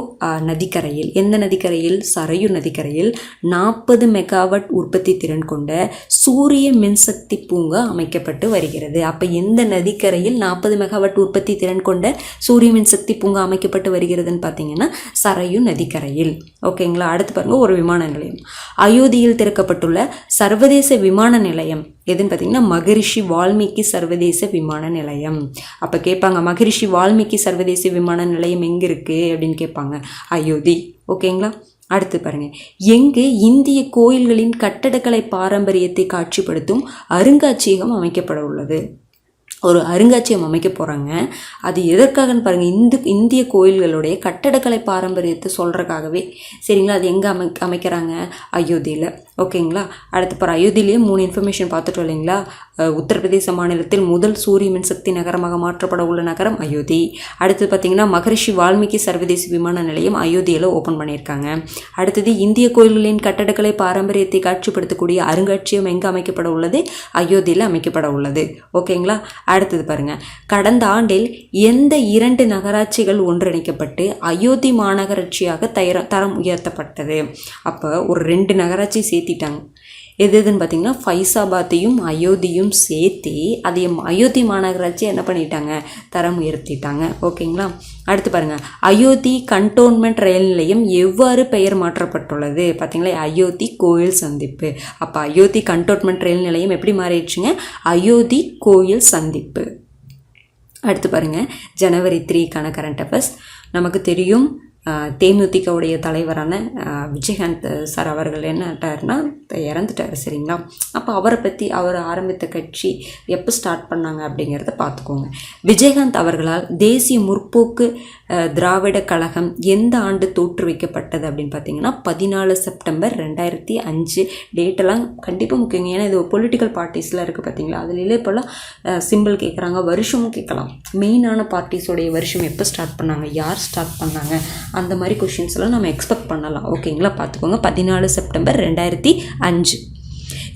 நதிக்கரையில், எந்த நதிக்கரையில், சரையு நதிக்கரையில் 40 மெகாவாட் உற்பத்தி திறன் கொண்ட சூரிய மின்சக்தி பூங்கா அமைக்கப்பட்டு வருகிறது. அப்போ எந்த நதிக்கரையில் 40 மெகாவாட் உற்பத்தி திறன் கொண்ட சூரிய மின்சக்தி பூங்கா அமைக்கப்பட்டு வருகிறதுன்னு பார்த்தீங்கன்னா சரையு நதிக்கரையில். ஓகேங்களா. அடுத்து பாருங்கள், ஒரு விமான நிலையம். அயோத்தியில் திறக்கப்பட்டுள்ள சர்வதேச விமான நிலையம் எதுன்னு பார்த்தீங்கன்னா மகரிஷி வால்மீகி சர்வதேச விமான நிலையம். அப்போ கேட்பாங்க, மகரிஷி வால்மீகி சர்வதேச விமான நிலையம் எங்கே இருக்குது அப்படின்னு கேட்பாங்க. அயோத்தி. ஓகேங்களா. அடுத்து பாருங்கள், எங்கு இந்திய கோயில்களின் கட்டடக்கலை பாரம்பரியத்தை காட்சிப்படுத்தும் அருங்காட்சியகம் அமைக்கப்பட உள்ளது. ஒரு அருங்காட்சியகம் அமைக்க போகிறாங்க. அது எதற்காகன்னு பாருங்கள், இந்திய கோயில்களுடைய கட்டடக்கலை பாரம்பரியத்தை சொல்கிறக்காகவே. சரிங்களா. அது எங்கே அமைக்கிறாங்க, அயோத்தியில். ஓகேங்களா. அடுத்து பாரு, அயோத்தியிலேயே 3 இன்ஃபர்மேஷன் பார்த்துட்டோம் இல்லைங்களா. உத்தரப்பிரதேச மாநிலத்தில் முதல் சூரிய மின்சக்தி நகரமாக மாற்றப்பட உள்ள நகரம் அயோத்தி. அடுத்தது பார்த்திங்கன்னா மகரிஷி வால்மீகி சர்வதேச விமான நிலையம் அயோத்தியில் ஓப்பன் பண்ணியிருக்காங்க. அடுத்தது இந்திய கோயில்களின் கட்டடக்கலை பாரம்பரியத்தை காட்சிப்படுத்தக்கூடிய அருங்காட்சியகம் எங்கே அமைக்கப்பட உள்ளது, அயோத்தியில் அமைக்கப்பட உள்ளது. ஓகேங்களா. அடுத்தது பாருங்க, கடந்த ஆண்டில் எந்த 2 நகராட்சிகள் ஒன்றிணைக்கப்பட்டு அயோத்தி மாநகராட்சியாக தரம் உயர்த்தப்பட்டது. அப்போ ஒரு 2 நகராட்சி சேர்த்திட்டாங்க. எதுன்னு பார்த்தீங்கன்னா ஃபைசாபாத்தையும் அயோத்தியும் சேர்த்து அதை அயோத்தி மாநகராட்சி என்ன பண்ணிட்டாங்க, தரம் உயர்த்திட்டாங்க. ஓகேங்களா. அடுத்து பாருங்கள், அயோத்தி கண்டோன்மெண்ட் ரயில் நிலையம் எவ்வாறு பெயர் மாற்றப்பட்டுள்ளது பார்த்தீங்களா, அயோத்தி கோயில் சந்திப்பு. அப்போ அயோத்தி கண்டோன்மெண்ட் ரயில் நிலையம் எப்படி மாறிடுச்சுங்க, அயோத்தி கோயில் சந்திப்பு. அடுத்து பாருங்கள், ஜனவரி 3க்கான கரண்ட் அஃபேர்ஸ். நமக்கு தெரியும், தேமுதிகவுடைய தலைவரான விஜயகாந்த் சார் அவர்கள் என்ன ஆட்டார்னா இறந்துட்டார். சரிங்களா. அப்போ அவரை பற்றி, அவர் ஆரம்பித்த கட்சி எப்போ ஸ்டார்ட் பண்ணாங்க அப்படிங்கிறத பார்த்துக்கோங்க. விஜயகாந்த் அவர்களால் தேசிய முற்போக்கு திராவிட கழகம் எந்த ஆண்டு தோற்றுவிக்கப்பட்டது அப்படின்னு பார்த்தீங்கன்னா 14 செப்டம்பர் 2005. டேட்டெல்லாம் கண்டிப்பாக முக்கியங்க. ஏன்னா இது பொலிட்டிக்கல் பார்ட்டிஸ்லாம் இருக்குது பார்த்தீங்களா, அதில் இப்போல்லாம் சிம்பிள் கேட்குறாங்க, வருஷமும் கேட்கலாம். மெயினான பார்ட்டிஸோடைய வருஷம் எப்போ ஸ்டார்ட் பண்ணாங்க, யார் ஸ்டார்ட் பண்ணாங்க, அந்த மாதிரி கொஷின்ஸ் எல்லாம் நம்ம எக்ஸ்பெக்ட் பண்ணலாம். ஓகேங்களா. பார்த்துக்கோங்க, 14 செப்டம்பர் 2005.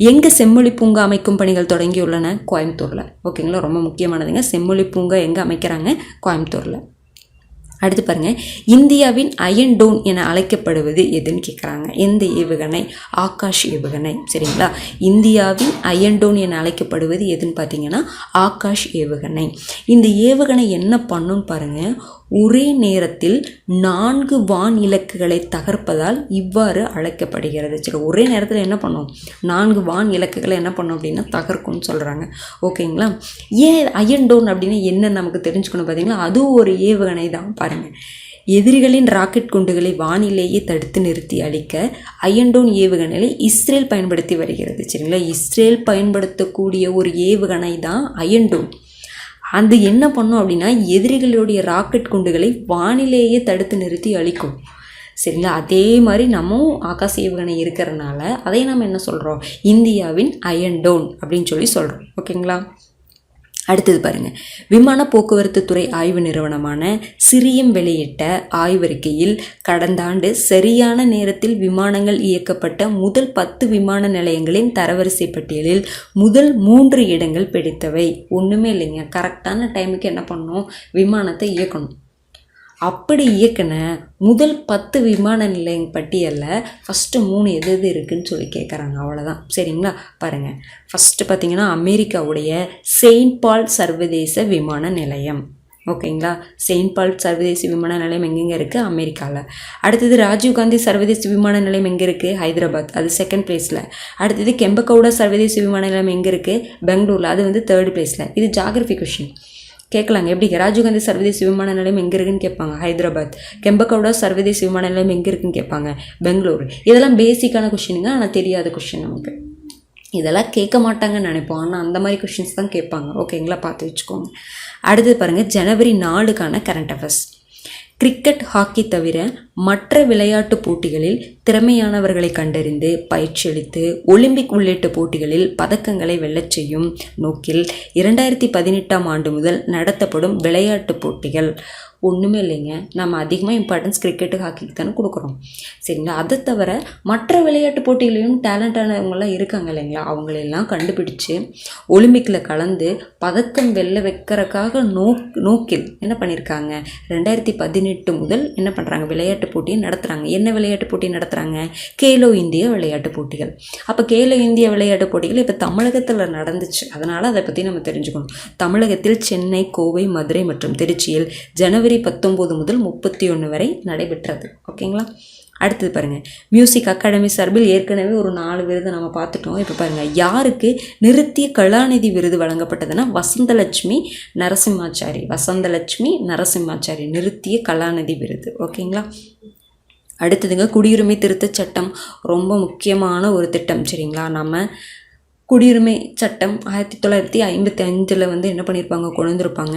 எங்கே செம்மொழி பூங்கா அமைக்கும் பணிகள் தொடங்கியுள்ளன, கோயம்புத்தூரில். ஓகேங்களா. ரொம்ப முக்கியமானதுங்க, செம்மொழி பூங்கா எங்கே அமைக்கிறாங்க, கோயம்புத்தூரில். அடுத்து பாருங்கள், இந்தியாவின் அயன் டோன் என அழைக்கப்படுவது எதுன்னு கேட்குறாங்க. எந்த ஏவுகணை, ஆகாஷ் ஏவுகணை. சரிங்களா. இந்தியாவின் அயன் டோன் என அழைக்கப்படுவது எதுன்னு பார்த்தீங்கன்னா ஆகாஷ் ஏவுகணை. இந்த ஏவுகணை என்ன பண்ணுன்னு பாருங்கள், ஒரே நேரத்தில் 4 வான் இலக்குகளை தகர்ப்பதால் இவ்வாறு அழைக்கப்படுகிறது. சரி, ஒரே நேரத்தில் என்ன பண்ணும், 4 வான் இலக்குகளை என்ன பண்ணும் அப்படின்னா தகர்க்கும்னு சொல்கிறாங்க. ஓகேங்களா. ஏன் அயன் டோன் அப்படின்னு என்ன நமக்கு தெரிஞ்சுக்கணும் பார்த்தீங்களா, அதுவும் ஒரு ஏவுகணை தான். பாருங்கள், எதிரிகளின் ராக்கெட் குண்டுகளை வானிலேயே தடுத்து நிறுத்தி அழிக்க அயன் டோன் ஏவுகணையை இஸ்ரேல் பயன்படுத்தி வருகிறது. சரிங்களா. இஸ்ரேல் பயன்படுத்தக்கூடிய ஒரு ஏவுகணை தான் அயன் டோன். அது என்ன பண்ணும் அப்படின்னா எதிரிகளுடைய ராக்கெட் குண்டுகளை வானிலேயே தடுத்து நிறுத்தி அழிக்கும். சரிங்களா. அதே மாதிரி நம்ம ஆகாஷ் ஏவுகணை இருக்கிறதுனால அதை நம்ம என்ன சொல்கிறோம், இந்தியாவின் அயன் டோன் அப்படின்னு சொல்லி சொல்கிறோம். ஓகேங்களா. அடுத்தது பாருங்கள், விமான போக்குவரத்து துறை ஆய்வு நிறுவனமான சிரியம் வெளியிட்ட ஆய்வறிக்கையில் கடந்த ஆண்டு சரியான நேரத்தில் விமானங்கள் இயக்கப்பட்ட முதல் 10 விமான நிலையங்களின் தரவரிசை பட்டியலில் முதல் 3 இடங்கள் பிடித்தவை. ஒன்றுமே இல்லைங்க, கரெக்டான டைமுக்கு என்ன பண்ணணும், விமானத்தை இயக்கணும். அப்படி இயக்கின முதல் 10 விமான நிலையம் பட்டியலில் ஃபஸ்ட்டு 3 எது இருக்குதுன்னு சொல்லி கேட்குறாங்க. அவ்வளோதான். சரிங்களா. பாருங்கள், ஃபஸ்ட்டு பார்த்திங்கன்னா அமெரிக்காவுடைய செயின்ட் பால் சர்வதேச விமான நிலையம். ஓகேங்களா. செயின்ட் பால் சர்வதேச விமான நிலையம் எங்கெங்கே இருக்குது, அமெரிக்காவில். அடுத்தது ராஜீவ்காந்தி சர்வதேச விமான நிலையம் எங்கே இருக்குது, ஹைதராபாத், அது 2nd பிளேஸில். அடுத்தது கெம்பகவுடா சர்வதேச விமான நிலையம் எங்கே இருக்குது, பெங்களூரில், அது வந்து 3rd பிளேஸில். இது ஜாகிரபி கொஷின் கேட்கலாங்க. எப்படி, ராஜீவ்காந்தி சர்வதேச விமான நிலையம் எங்கே இருக்குன்னு கேட்பாங்க, ஹைதராபாத். கெம்பகவுடா சர்வதேச விமான நிலையம் எங்கே இருக்குன்னு கேட்பாங்க, பெங்களூரு. இதெல்லாம் பேசிக்கான கொஷினுங்க, ஆனால் தெரியாத கொஷின் நமக்கு. இதெல்லாம் கேட்க மாட்டாங்கன்னு நினைப்போம், ஆனால் அந்த மாதிரி கொஷின்ஸ் தான் கேட்பாங்க. ஓகேங்களா, பார்த்து வச்சுக்கோங்க. அடுத்தது பாருங்கள், ஜனவரி 4க்கான கரண்ட் அஃபேர்ஸ். கிரிக்கெட், ஹாக்கி தவிர மற்ற விளையாட்டு போட்டிகளில் திறமையானவர்களை கண்டறிந்து பயிற்சியளித்து ஒலிம்பிக் உள்ளிட்ட போட்டிகளில் பதக்கங்களை வெல்லச் செய்யும் நோக்கில் 2018ஆம் ஆண்டு முதல் நடத்தப்படும் விளையாட்டுப் போட்டிகள். ஒன்றுமே இல்லைங்க, நம்ம அதிகமாக இம்பார்ட்டன்ஸ் கிரிக்கெட்டு ஹாக்கிக்கு தானே கொடுக்குறோம். சரிங்களா, அதை தவிர மற்ற விளையாட்டு போட்டிகளையும் டேலண்டானவங்களாம் இருக்காங்க இல்லைங்களா, அவங்களெல்லாம் கண்டுபிடிச்சு ஒலிம்பிக்கில் கலந்து பதக்கம் வெல்ல வைக்கிறதுக்காக நோக்கில் என்ன பண்ணியிருக்காங்க, 2018 முதல் என்ன பண்ணுறாங்க, விளையாட்டு போட்டியை நடத்துகிறாங்க. என்ன விளையாட்டு போட்டி நடத்துகிறாங்க? கேலோ இந்தியா விளையாட்டு போட்டிகள். அப்போ கேலோ இந்தியா விளையாட்டு போட்டிகள் இப்போ தமிழகத்தில் நடந்துச்சு, அதனால் அதை பற்றி நம்ம தெரிஞ்சுக்கணும். தமிழகத்தில் சென்னை, கோவை, மதுரை மற்றும் திருச்சியில் ஜனவரி 19 முதல் 31 வரை நடைபெற்றது. ஓகேங்களா. அடுத்தது பாருங்கள், மியூசிக் அகாடமி சார்பில் ஏற்கனவே ஒரு 4 விருது நம்ம பார்த்துட்டோம். இப்போ பாருங்கள், யாருக்கு நிருத்திய கலாநிதி விருது வழங்கப்பட்டதுன்னா வசந்தலட்சுமி நரசிம்மாச்சாரி நிருத்திய கலாநிதி விருது. ஓகேங்களா. அடுத்ததுங்க, குடியுரிமை திருத்தச் சட்டம் ரொம்ப முக்கியமான ஒரு திட்டம். சரிங்களா, நம்ம குடியுரிமை சட்டம் 1955 வந்து என்ன பண்ணியிருப்பாங்க, கொண்டு வந்திருப்பாங்க.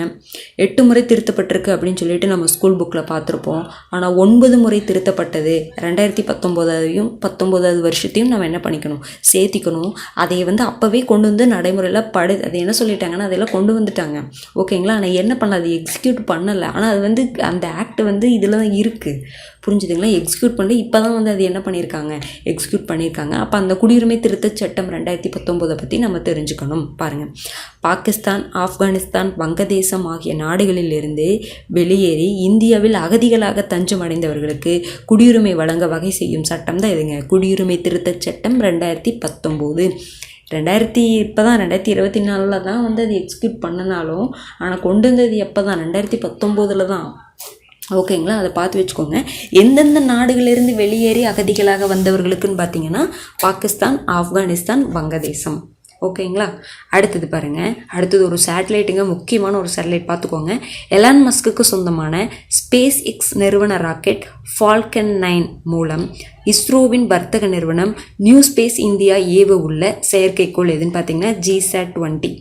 8 முறை திருத்தப்பட்டிருக்கு அப்படின்னு சொல்லிட்டு நம்ம ஸ்கூல் புக்கில் பார்த்துருப்போம். ஆனால் 9 முறை திருத்தப்பட்டது 2019 19வது வருஷத்தையும் நம்ம என்ன பண்ணிக்கணும், சேர்த்திக்கணும். அதை வந்து அப்போவே கொண்டு வந்து நடைமுறையில் அது என்ன சொல்லிட்டாங்கன்னா அதெல்லாம் கொண்டு வந்துட்டாங்க. ஓகேங்களா. ஆனால் என்ன பண்ணல, அது எக்ஸிக்யூட் பண்ணலை. ஆனால் அது வந்து அந்த ஆக்ட் வந்து இதில் தான் இருக்குது, புரிஞ்சுதுங்களா. எக்ஸிக்யூட் பண்ணி இப்போ தான் வந்து அது என்ன பண்ணியிருக்காங்க, எக்ஸிக்யூட் பண்ணியிருக்காங்க. அப்போ அந்த குடியுரிமை திருத்தச் சட்டம் 2019 பற்றி நம்ம தெரிஞ்சுக்கணும். பாருங்கள், பாகிஸ்தான், ஆப்கானிஸ்தான், வங்கதேசம் ஆகிய நாடுகளிலிருந்து வெளியேறி இந்தியாவில் அகதிகளாக தஞ்சம் அடைந்தவர்களுக்கு குடியுரிமை வழங்க வகை செய்யும் சட்டம் தான் இதுங்க, குடியுரிமை திருத்தச் சட்டம் 2019. இப்போ தான் 2024 தான் வந்து அது எக்ஸிக்யூட் பண்ணினாலும், ஆனால் கொண்டு வந்தது எப்போ தான், 2019 தான். ஓகேங்களா, அதை பார்த்து வச்சுக்கோங்க. எந்தெந்த நாடுகளிலிருந்து வெளியேறி அகதிகளாக வந்தவர்களுக்குன்னு பார்த்தீங்கன்னா பாகிஸ்தான், ஆப்கானிஸ்தான், வங்கதேசம். ஓகேங்களா. அடுத்தது பாருங்கள், அடுத்தது ஒரு சேட்டலைட்டுங்க, முக்கியமான ஒரு சேட்டலைட் பார்த்துக்கோங்க. எலான் மஸ்க்கு சொந்தமான ஸ்பேஸ் எக்ஸ் நிறுவன ராக்கெட் ஃபால்கன் 9 மூலம் இஸ்ரோவின் வர்த்தக நிறுவனம் நியூ ஸ்பேஸ் இந்தியா ஏவ உள்ள செயற்கைக்கோள் எதுன்னு பார்த்தீங்கன்னா GSAT-20.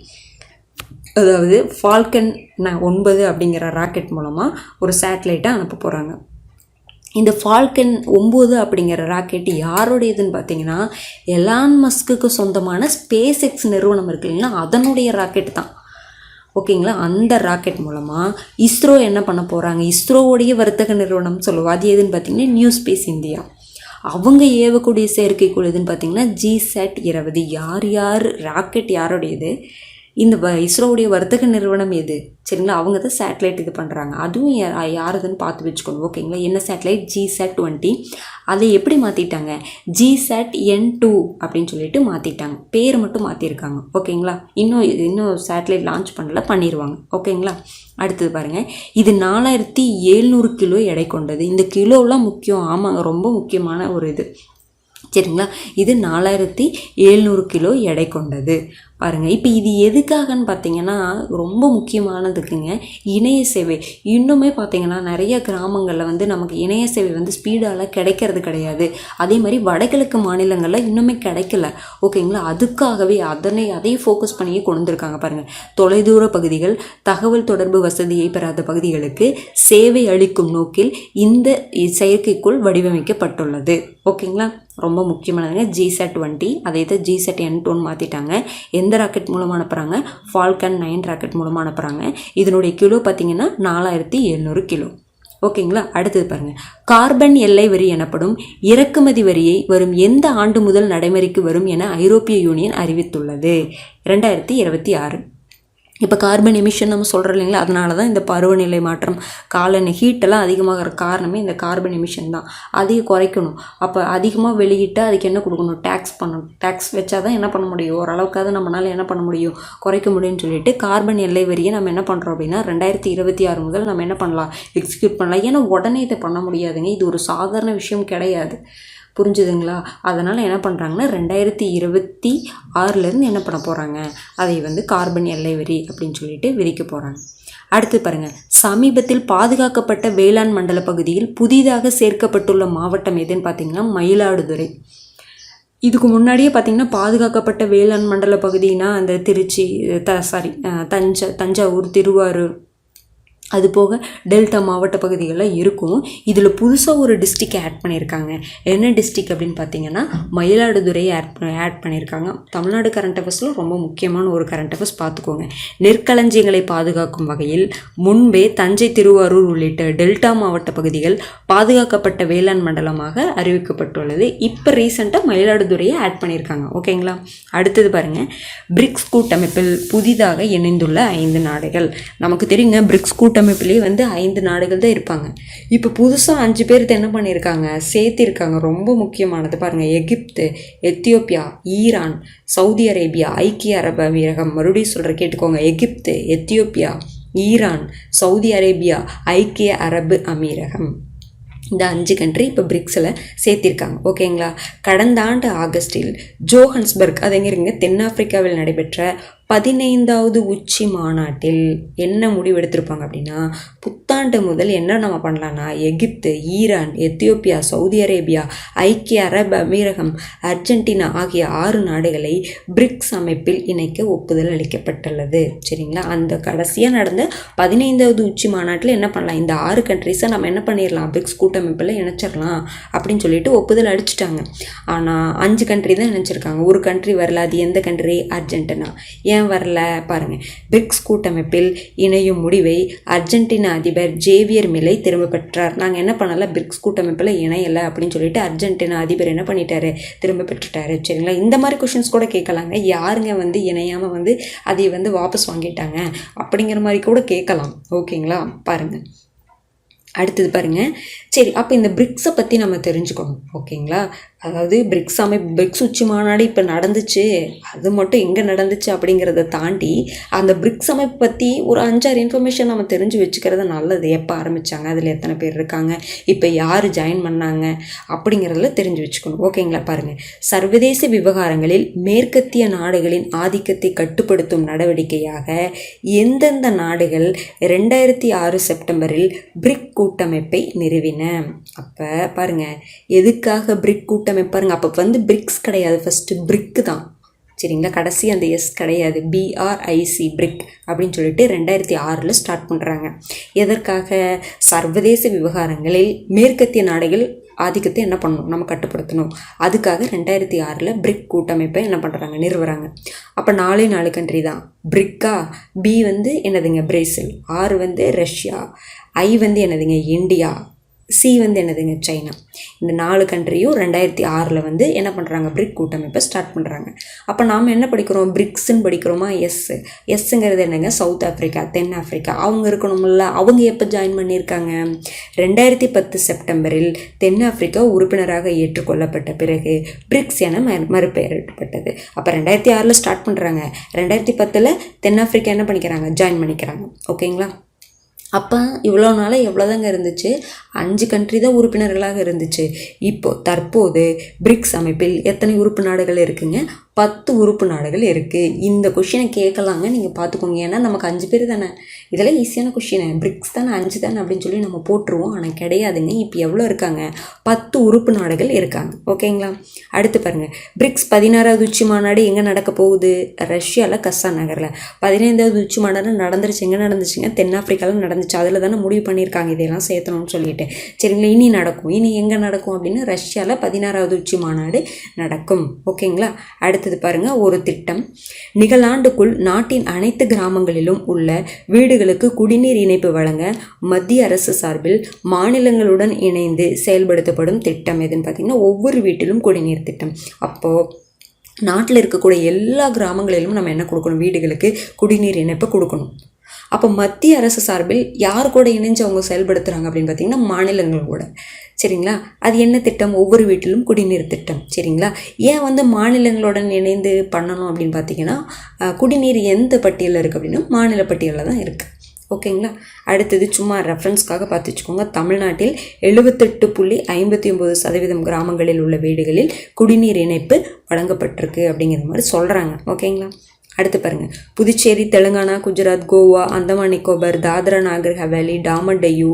அதாவது ஃபால்கன் 9 அப்படிங்கிற ராக்கெட் மூலமாக ஒரு சேட்டலைட்டை அனுப்ப போகிறாங்க. இந்த ஃபால்கன் 9 அப்படிங்கிற ராக்கெட் யாருடையதுன்னு பார்த்தீங்கன்னா எலான் மஸ்க்கு சொந்தமான ஸ்பேஸ் எக்ஸ் நிறுவனம் இருக்கு இல்லைன்னா அதனுடைய ராக்கெட் தான். ஓகேங்களா. அந்த ராக்கெட் மூலமாக இஸ்ரோ என்ன பண்ண போகிறாங்க, இஸ்ரோவுடைய வர்த்தக நிறுவனம் சொல்லுவோம், அது எதுன்னு பார்த்தீங்கன்னா நியூ ஸ்பேஸ் இந்தியா. அவங்க ஏவக்கூடிய செயற்கைக்கோள் எதுன்னு பார்த்தீங்கன்னா GSAT-20. யார் ராக்கெட் யாருடையது, இந்த இஸ்ரோவுடைய வர்த்தக நிறுவனம் எது, சரிங்களா, அவங்க தான் சேட்டலைட் இது பண்ணுறாங்க. அதுவும் யாருதுன்னு பார்த்து வச்சுக்கணும். ஓகேங்களா. என்ன சேட்டலைட், GSAT-20. அதை எப்படி மாற்றிட்டாங்க, GSAT-N2 அப்படின்னு சொல்லிட்டு மாற்றிட்டாங்க, பேர் மட்டும் மாற்றிருக்காங்க. ஓகேங்களா. இன்னும் சேட்டலைட் லான்ச் பண்ணிடுவாங்க. ஓகேங்களா. அடுத்தது பாருங்கள், இது 4700 கிலோ எடை கொண்டது. இந்த கிலோலாம் முக்கியம், ஆமாங்க, ரொம்ப முக்கியமான ஒரு இது. சரிங்களா. இது 4700 கிலோ எடை கொண்டது. பாருங்கள், இப்போ இது எதுக்காகன்னு பார்த்தீங்கன்னா ரொம்ப முக்கியமானதுக்குங்க, இணைய சேவை. இன்னுமே பார்த்தீங்கன்னா நிறைய கிராமங்களில் வந்து நமக்கு இணைய சேவை வந்து ஸ்பீடால் கிடைக்கிறது கிடையாது. அதே மாதிரி வடகிழக்கு மாநிலங்களில் இன்னுமே கிடைக்கல. ஓகேங்களா. அதுக்காகவே அதையும் ஃபோக்கஸ் பண்ணியே கொண்டு வந்திருக்காங்க. பாருங்கள், தொலைதூர பகுதிகள், தகவல் தொடர்பு வசதியை பெறாத பகுதிகளுக்கு சேவை அளிக்கும் நோக்கில் இந்த செயற்கைக்கோள் வடிவமைக்கப்பட்டுள்ளது. ஓகேங்களா. ரொம்ப முக்கியமானதுங்க GSAT-20. அதை தான் GSAT-N2 மாற்றிட்டாங்க. எந்த ராக்கெட் மூலமாக அனுப்புகிறாங்க, ஃபால்கன் 9 ராக்கெட் மூலமாக அனுப்புகிறாங்க. இதனுடைய கிலோ பார்த்திங்கன்னா 4700 கிலோ. ஓகேங்களா. அடுத்தது பாருங்கள், கார்பன் எல்லை வரி எனப்படும் இறக்குமதி வரியை வரும் எந்த ஆண்டு முதல் நடைமுறைக்கு வரும் என ஐரோப்பிய யூனியன் அறிவித்துள்ளது, 2026. இப்போ கார்பன் எமிஷன் நம்ம சொல்கிறோம் இல்லைங்களா, அதனால தான் இந்த பருவநிலை மாற்றம், காலநிலை ஹீட்டெல்லாம் அதிகமாகிற காரணமே இந்த கார்பன் எமிஷன் தான். அதையும் குறைக்கணும். அப்போ அதிகமாக வெளியிட்டால் அதுக்கு என்ன கொடுக்கணும், டேக்ஸ் பண்ணணும். டேக்ஸ் வச்சா தான் என்ன பண்ண முடியும், ஓரளவுக்காவது நம்மளால் என்ன பண்ண முடியும், குறைக்க முடியும்னு சொல்லிட்டு கார்பன் எல்லை வரியை நம்ம என்ன பண்ணுறோம் அப்படின்னா 2026 முதல் நம்ம என்ன பண்ணலாம், எக்ஸிக்யூட் பண்ணலாம். ஏன்னா உடனே இதை பண்ண முடியாதுங்க, இது ஒரு சாதாரண விஷயம் கிடையாது. புரிஞ்சுதுங்களா. அதனால் என்ன பண்ணுறாங்கன்னா 2026 என்ன பண்ண போகிறாங்க, அதை வந்து கார்பன் எல்லை வரி அப்படின்னு சொல்லிட்டு விதிக்க போகிறாங்க. அடுத்து பாருங்கள், சமீபத்தில் பாதுகாக்கப்பட்ட வேளாண் மண்டல பகுதியில் புதிதாக சேர்க்கப்பட்டுள்ள மாவட்டம் எதுன்னு பார்த்தீங்கன்னா மயிலாடுதுறை. இதுக்கு முன்னாடியே பார்த்திங்கன்னா பாதுகாக்கப்பட்ட வேளாண் மண்டல பகுதினா அந்த திருச்சி தஞ்சாவூர், திருவாரூர், அது போக டெல்டா மாவட்ட பகுதிகளில் இருக்கும். இதில் புதுசாக ஒரு டிஸ்ட்ரிக்ட் ஆட் பண்ணியிருக்காங்க. என்ன டிஸ்ட்ரிக்ட் அப்படின்னு பார்த்தீங்கன்னா மயிலாடுதுறையை ஆட் பண்ணியிருக்காங்க. தமிழ்நாடு கரண்ட் அஃபேர்ஸில் ரொம்ப முக்கியமான ஒரு கரண்ட் அஃபேர்ஸ் பார்த்துக்கோங்க. நெற்களஞ்சியங்களை பாதுகாக்கும் வகையில் முன்பே தஞ்சை, திருவாரூர் உள்ளிட்ட டெல்டா மாவட்ட பகுதிகள் பாதுகாக்கப்பட்ட வேளாண் மண்டலமாக அறிவிக்கப்பட்டுள்ளது. இப்போ ரீசெண்டாக மயிலாடுதுறையை ஆட் பண்ணியிருக்காங்க. ஓகேங்களா. அடுத்தது பாருங்கள், பிரிக்ஸ் கூட்டமைப்பில் புதிதாக இணைந்துள்ள 5 நாடுகள். நமக்கு தெரியுங்க பிரிக்ஸ் கூட்டமைப்பிலேயே 5 நாடுகள் தான் இருப்பாங்க. இப்போ புதுசாக 5 பேர் என்ன பண்ணியிருக்காங்க, சேர்த்திருக்காங்க. ரொம்ப முக்கியமானது பாருங்கள், எகிப்து, எத்தியோப்பியா, ஈரான், சவுதி அரேபியா, ஐக்கிய அரபு அமீரகம். மறுபடியும் சொல்கிற கேட்டுக்கோங்க, எகிப்து, எத்தியோப்பியா, ஈரான், சவுதி அரேபியா, ஐக்கிய அரபு அமீரகம். இந்த 5 கண்ட்ரி இப்போ பிரிக்ஸில் சேர்த்திருக்காங்க. ஓகேங்களா. கடந்த ஆண்டு ஆகஸ்டில் ஜோஹன்ஸ்பர்க், அது எங்கே இருக்குங்க, தென்னாப்பிரிக்காவில் நடைபெற்ற 15வது உச்சி மாநாட்டில் என்ன முடிவு எடுத்திருப்பாங்க அப்படின்னா, புத்தாண்டு முதல் என்ன நம்ம பண்ணலான்னா எகிப்து, ஈரான், எத்தியோப்பியா, சவுதி அரேபியா, ஐக்கிய அரபு அமீரகம், அர்ஜென்டினா ஆகிய 6 நாடுகளை பிரிக்ஸ் அமைப்பில் இணைக்க ஒப்புதல் அளிக்கப்பட்டுள்ளது. சரிங்களா. அந்த கடைசியாக நடந்த 15வது உச்சி மாநாட்டில் என்ன பண்ணலாம், இந்த 6 கண்ட்ரிஸை நம்ம என்ன பண்ணிடலாம், பிரிக்ஸ் கூட்டமைப்பில் இணைச்சிடலாம் அப்படின்னு சொல்லிட்டு ஒப்புதல் அடிச்சிட்டாங்க. ஆனால் 5 கண்ட்ரி தான் இணைச்சிருக்காங்க. ஒரு கண்ட்ரி வரல. அது எந்த கண்ட்ரி, அர்ஜென்டினா. ஏன் வரல பாருங்க, பிரிக்ஸ் கூட்டமைப்பில் இணையும் முடிவை அர்ஜென்டினா அதிபர் ஜேவியர் மிலை திரும்ப பெற்றார். நாங்கள் என்ன பண்ணல, பிரிக்ஸ் கூட்டமைப்பில் இணையலை அப்படின்னு சொல்லிட்டு அர்ஜென்டினா அதிபர் என்ன பண்ணிட்டாரு, திரும்ப பெற்றுட்டாரு. சரிங்களா. இந்த மாதிரி கொஷின்ஸ் கூட கேட்கலாங்க. யாருங்க இணையாமல் அதை வாபஸ் வாங்கிட்டாங்க அப்படிங்கிற மாதிரி கூட கேட்கலாம். ஓகேங்களா. பாருங்கள், அடுத்தது பாருங்கள். சரி, அப்போ இந்த பிரிக்ஸை பற்றி நம்ம தெரிஞ்சுக்கணும். ஓகேங்களா. அதாவது பிரிக்ஸ் உச்சி மாநாடு இப்போ நடந்துச்சு. அது மட்டும் எங்கே நடந்துச்சு அப்படிங்கிறத தாண்டி அந்த பிரிக்ஸ் அமைப்பு பற்றி ஒரு 5-6 இன்ஃபர்மேஷன் நம்ம தெரிஞ்சு வச்சுக்கிறது நல்லது. எப்போ ஆரம்பித்தாங்க, அதில் எத்தனை பேர் இருக்காங்க, இப்போ யார் ஜாயின் பண்ணாங்க அப்படிங்கிறதுல தெரிஞ்சு வச்சுக்கணும். ஓகேங்களா. பாருங்கள், சர்வதேச விவகாரங்களில் மேற்கத்திய நாடுகளின் ஆதிக்கத்தை கட்டுப்படுத்தும் நடவடிக்கையாக எந்தெந்த நாடுகள் 2006 செப்டம்பரில் பிரிக் கூட்டமைப்பை நிறுவின. அப்போ பாருங்கள், எதுக்காக பிரிக் கூட்டமைப்பு பாருங்க. அப்போ பிரிக்ஸ் கிடையாது, ஃபஸ்ட்டு பிரிக்கு தான். சரிங்களா. கடைசி அந்த எஸ் கிடையாது, BRIC பிரிக் அப்படின்னு சொல்லிட்டு 2006 ஸ்டார்ட் பண்ணுறாங்க. எதற்காக, சர்வதேச விவகாரங்களில் மேற்கத்திய நாடுகள் ஆதிக்கத்தை என்ன பண்ணணும், நம்ம கட்டுப்படுத்தணும். அதுக்காக 2006 பிரிக் கூட்டமைப்பை என்ன பண்ணுறாங்க, நிறுவுறாங்க. அப்போ 4 கண்ட்ரி தான் பிரிக்கா. பி என்னதுங்க, பிரேசில். R Russia. I என்னதுங்க, இந்தியா. சி என்னதுங்க, சைனா. இந்த 4 கண்ட்ரியும் 2006 என்ன பண்ணுறாங்க, பிரிக் கூட்டமைப்பை ஸ்டார்ட் பண்ணுறாங்க. அப்போ நாம் என்ன படிக்கிறோம், பிரிக்ஸ்ன்னு படிக்கிறோமா. எஸ்ஸுங்கிறது என்னங்க, சவுத் ஆஃப்ரிக்கா, தென் ஆஃப்ரிக்கா. அவங்க இருக்கணும்ல. அவங்க எப்போ ஜாயின் பண்ணியிருக்காங்க, 2010 செப்டம்பரில் தென் ஆஃப்ரிக்கா உறுப்பினராக ஏற்றுக்கொள்ளப்பட்ட பிறகு பிரிக்ஸ் என மறுபெயரிடப்பட்டது. அப்போ 2006 ஸ்டார்ட் பண்ணுறாங்க. 2010 தென்னாப்பிரிக்கா என்ன பண்ணிக்கிறாங்க, ஜாயின் பண்ணிக்கிறாங்க. ஓகேங்களா. அப்போ இவ்வளோ நாளாக எவ்வளோதாங்க இருந்துச்சு, 5 கண்ட்ரி தான் உறுப்பினர்களாக இருந்துச்சு. தற்போது பிரிக்ஸ் அமைப்பில் எத்தனை உறுப்பு நாடுகள் இருக்குங்க, 10 உறுப்பு நாடுகள் இருக்குது. இந்த கொஷினை கேட்கலாங்க, நீங்கள் பார்த்துக்கோங்க. ஏன்னா நமக்கு 5 பேர் தானே, இதெல்லாம் ஈஸியான கொஷினு. பிரிக்ஸ் தானே 5 தானே அப்படின்னு சொல்லி நம்ம போட்டுருவோம். ஆனால் கிடையாதுங்க. இப்போ எவ்வளோ இருக்காங்க, 10 உறுப்பு நாடுகள் இருக்காங்க. ஓகேங்களா. அடுத்து பாருங்கள், பிரிக்ஸ் 16வது உச்சி மாநாடு எங்கே நடக்க போகுது, ரஷ்யாவில் கசான் நகரில். 15வது உச்சி மாநாடு நடந்துருச்சு. எங்கே நடந்துச்சுங்க, தென்னாப்பிரிக்காவில் நடந்துச்சு. அதில் தானே முடிவு பண்ணியிருக்காங்க இதெல்லாம் சேர்த்தணும்னு சொல்லிட்டு. சரிங்களா. இனி எங்கே நடக்கும் அப்படின்னு, ரஷ்யாவில் 16வது உச்சி மாநாடு நடக்கும். ஓகேங்களா. அடுத்தது பாருங்க, ஒரு திட்டம். நிகழாண்டுக்குள் நாட்டின் அனைத்து கிராமங்களிலும் உள்ள வீடுகளுக்கு குடிநீர் இணைப்பு வழங்க மத்திய அரசு சார்பில் மாநிலங்களுடன் இணைந்து செயல்படுத்தப்படும் திட்டம் எதுன்னு பார்த்தீங்கன்னா, ஒவ்வொரு வீட்டிலும் குடிநீர் திட்டம். அப்போது நாட்டில் இருக்கக்கூடிய எல்லா கிராமங்களிலும் நம்ம என்ன கொடுக்கணும், வீடுகளுக்கு குடிநீர் இணைப்பை கொடுக்கணும். அப்போ மத்திய அரசு சார்பில் யார் கூட இணைஞ்சு அவங்க செயல்படுத்துகிறாங்க அப்படின்னு பார்த்தீங்கன்னா, மாநிலங்களோட. சரிங்களா. அது என்ன திட்டம், ஒவ்வொரு வீட்டிலும் குடிநீர் திட்டம். சரிங்களா. ஏன் மாநிலங்களுடன் இணைந்து பண்ணணும் அப்படின்னு பார்த்தீங்கன்னா, குடிநீர் எந்த பட்டியலில் இருக்குது அப்படின்னா, மாநில பட்டியலில் தான் இருக்குது. ஓகேங்களா. சும்மா ரெஃபரன்ஸ்க்காக பார்த்து வச்சுக்கோங்க. தமிழ்நாட்டில் 78.59% கிராமங்களில் உள்ள வீடுகளில் குடிநீர் இணைப்பு வழங்கப்பட்டிருக்கு அப்படிங்கிற மாதிரி சொல்கிறாங்க. ஓகேங்களா. அடுத்து பாருங்கள், புதுச்சேரி, தெலுங்கானா, குஜராத், கோவா, அந்தமான் நிக்கோபர், தாத்ரா நாகர் ஹவேலி, டாமன் டையூ,